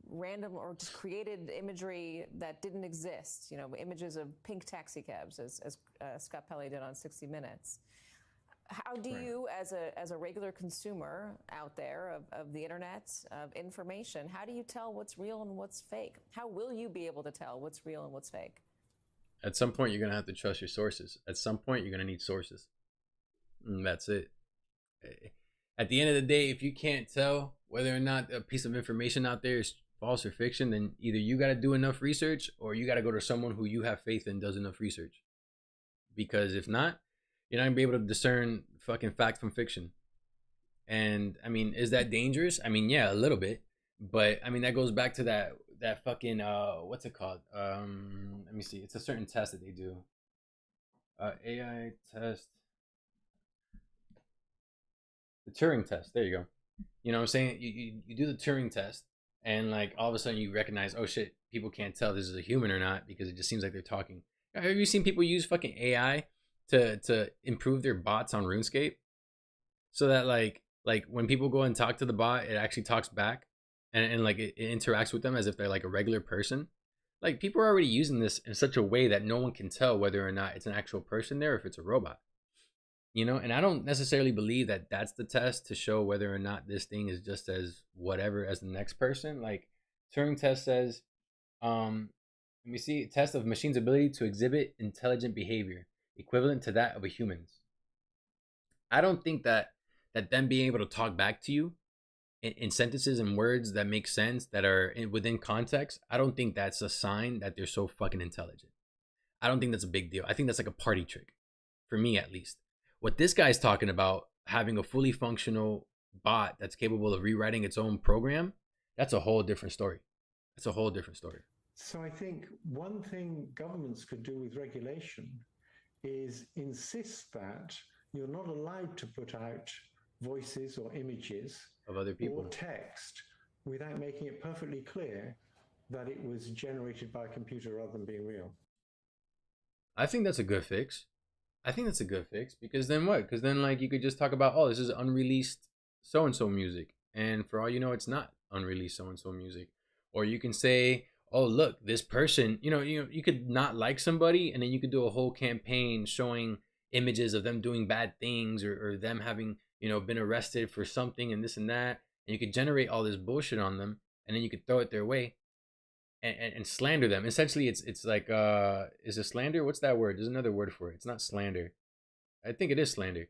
random or just created imagery that didn't exist. You know, images of pink taxi cabs, as Scott Pelley did on 60 Minutes. How do you, as a regular consumer out there of the internet, of information, how do you tell what's real and what's fake? How will you be able to tell what's real and what's fake? At some point, you're going to have to trust your sources. At some point, you're going to need sources. And that's it. At the end of the day, if you can't tell whether or not a piece of information out there is false or fiction, then either you got to do enough research or you got to go to someone who you have faith in does enough research. Because if not, you're not going to be able to discern fucking fact from fiction. And I mean, is that dangerous? I mean, yeah, a little bit. But I mean, that goes back to that fucking what's it called? Let me see. It's a certain test that they do. AI test. The Turing test. There you go. You know what I'm saying? You do the Turing test, and like all of a sudden you recognize, oh shit, people can't tell this is a human or not because it just seems like they're talking. Have you seen people use fucking AI to improve their bots on RuneScape? So that like when people go and talk to the bot, it actually talks back and like it interacts with them as if they're like a regular person. Like people are already using this in such a way that no one can tell whether or not it's an actual person there or if it's a robot. You know, and I don't necessarily believe that that's the test to show whether or not this thing is just as whatever as the next person. Like Turing test says, let me see, test of machine's ability to exhibit intelligent behavior equivalent to that of a human's. I don't think that them being able to talk back to you in sentences and words that make sense, that are within context, I don't think that's a sign that they're so fucking intelligent. I don't think that's a big deal. I think that's like a party trick, for me at least. What this guy's talking about, having a fully functional bot that's capable of rewriting its own program, that's a whole different story. That's a whole different story. So I think one thing governments could do with regulation is insist that you're not allowed to put out voices or images of other people or text without making it perfectly clear that it was generated by a computer rather than being real. I think that's a good fix. I think that's a good fix, because then what? Because then like you could just talk about, oh, this is unreleased so-and-so music, and for all you know, it's not unreleased so-and-so music. Or you can say, oh, look, this person, you could not like somebody, and then you could do a whole campaign showing images of them doing bad things, or them having, been arrested for something and this and that, and you could generate all this bullshit on them, and then you could throw it their way and slander them. Essentially, it's like, is it slander? What's that word? There's another word for it. It's not slander. I think it is slander.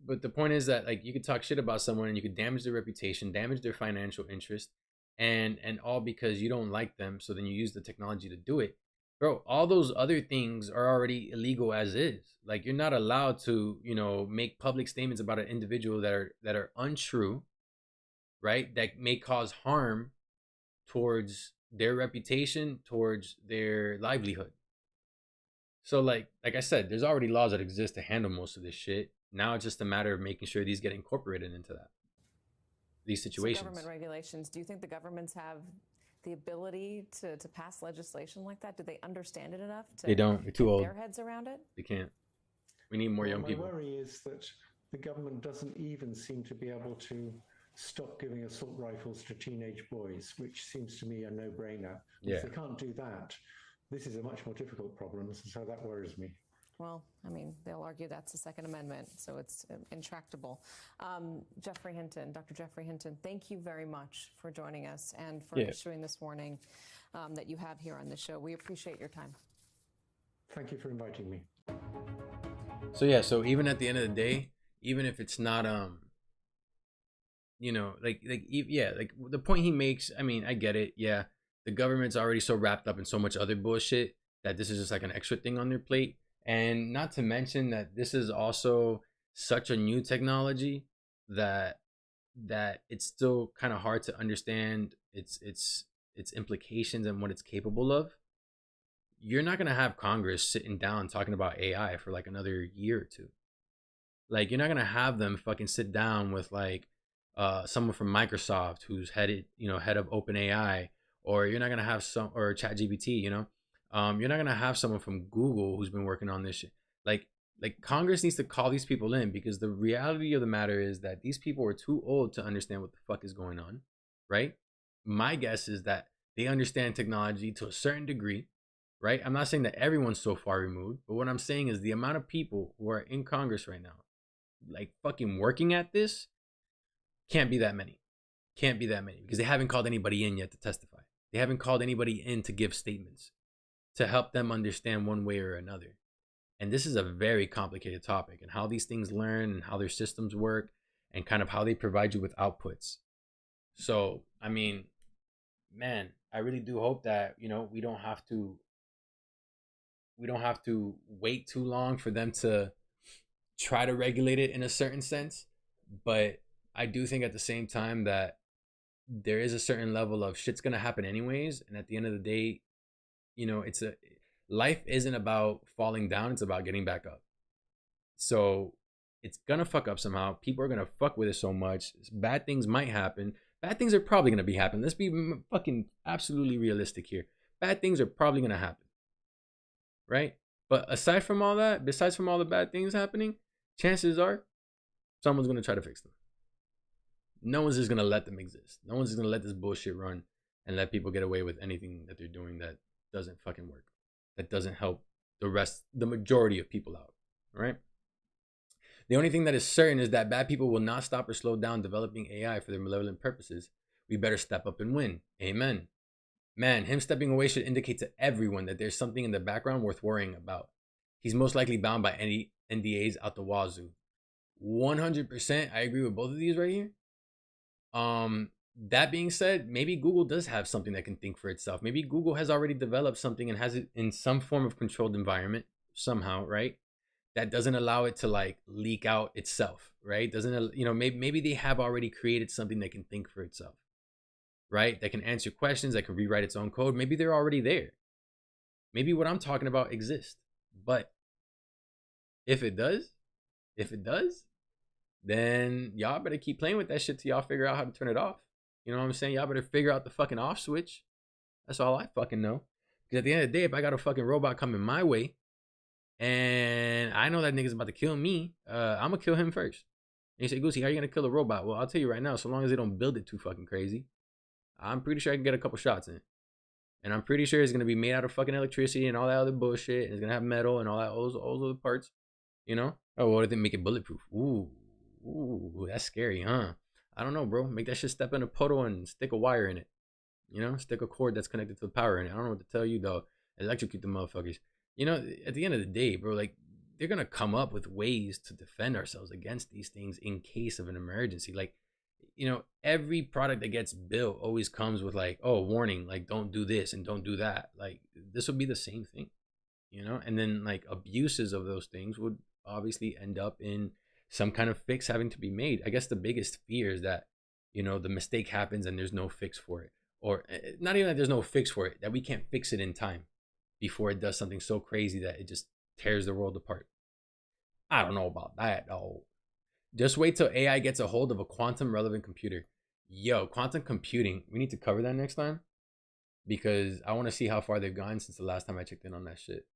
But the point is that like you could talk shit about someone and you could damage their reputation, damage their financial interest, and all because you don't like them. So then you use the technology to do it. Bro, all those other things are already illegal as is. Like you're not allowed to, make public statements about an individual that are untrue, right? That may cause harm towards their reputation, towards their livelihood. So like I said, there's already laws that exist to handle most of this shit. Now it's just a matter of making sure these get incorporated into these situations. So government regulations, do you think the governments have the ability to pass legislation like that? Do they understand it enough to They don't. They're too get old. their heads around it? They can't. We need more young people. My worry is that the government doesn't even seem to be able to stop giving assault rifles to teenage boys, which seems to me a no-brainer. Yeah. If they can't do that, this is a much more difficult problem, so that worries me. Well, I mean, they'll argue that's the Second Amendment, so it's intractable. Geoffrey Hinton, Dr. Geoffrey Hinton, thank you very much for joining us and for issuing this warning that you have here on the show. We appreciate your time. Thank you for inviting me. So yeah, so even at the end of the day, even if it's not you know, like the point he makes, I mean, I get it. Yeah, the government's already so wrapped up in so much other bullshit that this is just like an extra thing on their plate. And not to mention that this is also such a new technology that it's still kind of hard to understand its implications and what it's capable of. You're not gonna have Congress sitting down talking about AI for like another year or two. Like, you're not gonna have them fucking sit down with like someone from Microsoft who's head of OpenAI, or you're not gonna have or ChatGPT, you know. You're not gonna have someone from Google who's been working on this shit. Like Congress needs to call these people in, because the reality of the matter is that these people are too old to understand what the fuck is going on, right? My guess is that they understand technology to a certain degree, right? I'm not saying that everyone's so far removed, but what I'm saying is the amount of people who are in Congress right now, like fucking working at this, can't be that many. Can't be that many, because they haven't called anybody in yet to testify. They haven't called anybody in to give statements to help them understand one way or another. And this is a very complicated topic, and how these things learn and how their systems work and kind of how they provide you with outputs. So, I mean, man, I really do hope that, you know, we don't have to wait too long for them to try to regulate it in a certain sense. But I do think at the same time that there is a certain level of shit's gonna happen anyways, and at the end of the day, you know, life isn't about falling down, it's about getting back up. So it's gonna fuck up somehow. People are gonna fuck with it so much. Bad things might happen. Bad things are probably gonna be happening. Let's be fucking absolutely realistic here. Bad things are probably gonna happen, right? But aside from all that, besides from all the bad things happening, chances are someone's gonna try to fix them. No one's just gonna let them exist. No one's just gonna let this bullshit run and let people get away with anything that they're doing that doesn't fucking work, that doesn't help the majority of people out, right? The only thing that is certain is that bad people will not stop or slow down developing AI for their malevolent purposes. We better step up and win. Amen. Man, him stepping away should indicate to everyone that there's something in the background worth worrying about. He's most likely bound by any NDAs out the wazoo. 100%, I agree with both of these right here. That being said, maybe Google does have something that can think for itself. Maybe Google has already developed something and has it in some form of controlled environment somehow, right? That doesn't allow it to like leak out itself, right? Doesn't, you know, maybe they have already created something that can think for itself, right? That can answer questions, that can rewrite its own code. Maybe they're already there. Maybe what I'm talking about exists. But if it does, then y'all better keep playing with that shit till y'all figure out how to turn it off. You know what I'm saying? Y'all better figure out the fucking off switch. That's all I fucking know. Because at the end of the day, if I got a fucking robot coming my way and I know that nigga's about to kill me, I'm gonna kill him first. And you say, Goosey, how are you gonna kill a robot? Well, I'll tell you right now, so long as they don't build it too fucking crazy, I'm pretty sure I can get a couple shots in. And I'm pretty sure it's gonna be made out of fucking electricity and all that other bullshit. And it's gonna have metal and all those other parts. You know? Oh, what if they make it bulletproof? Ooh, that's scary, huh? I don't know, bro. Make that shit step in a puddle and stick a wire in it. You know, stick a cord that's connected to the power in it. I don't know what to tell you, though. Electrocute the motherfuckers. You know, at the end of the day, bro, like, they're gonna come up with ways to defend ourselves against these things in case of an emergency. Like, you know, every product that gets built always comes with like, oh, warning, like, don't do this and don't do that. Like, this would be the same thing, you know? And then like abuses of those things would obviously end up in some kind of fix having to be made. I guess the biggest fear is that, you know, the mistake happens and there's no fix for it. Or not even that there's no fix for it, that we can't fix it in time before it does something so crazy that it just tears the world apart. I don't know about that, though. Just wait till AI gets a hold of a quantum relevant computer. Yo, quantum computing, we need to cover that next time. because I want to see how far they've gone since the last time I checked in on that shit.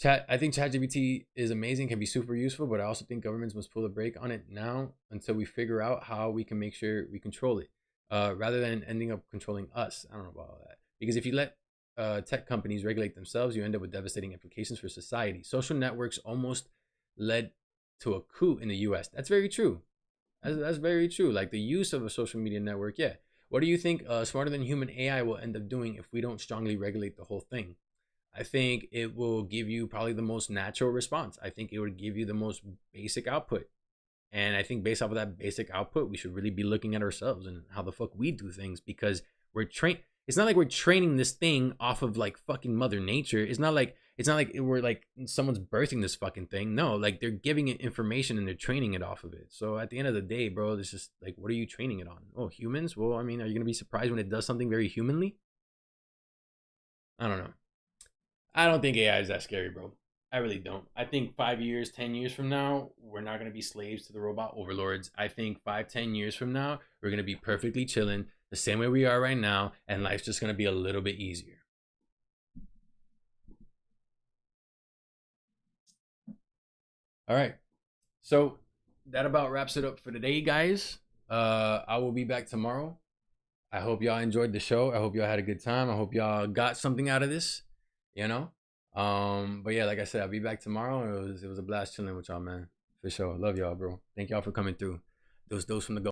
I think ChatGPT is amazing, can be super useful, but I also think governments must pull the brake on it now until we figure out how we can make sure we control it, rather than ending up controlling us. I don't know about all that. Because if you let tech companies regulate themselves, you end up with devastating implications for society. Social networks almost led to a coup in the US. That's very true. That's very true. Like the use of a social media network, yeah. What do you think smarter than human AI will end up doing if we don't strongly regulate the whole thing? I think it will give you probably the most natural response. I think it would give you the most basic output. And I think based off of that basic output, we should really be looking at ourselves and how the fuck we do things, because we're trained. It's not like we're training this thing off of like fucking Mother Nature. It's not like we're like someone's birthing this fucking thing. No, like they're giving it information and they're training it off of it. So at the end of the day, bro, it's just like, what are you training it on? Oh, humans? Well, I mean, are you gonna be surprised when it does something very humanly? I don't know. I don't think AI is that scary, bro. I really don't. I think 5 years, 10 years from now, we're not going to be slaves to the robot overlords. I think 5, 10 years from now, we're going to be perfectly chilling the same way we are right now, and life's just going to be a little bit easier. All right. So that about wraps it up for today, guys. I will be back tomorrow. I hope y'all enjoyed the show. I hope y'all had a good time. I hope y'all got something out of this, you know? But yeah, like I said, I'll be back tomorrow. It was a blast chilling with y'all, man. For sure. Love y'all, bro. Thank y'all for coming through. Those from the go.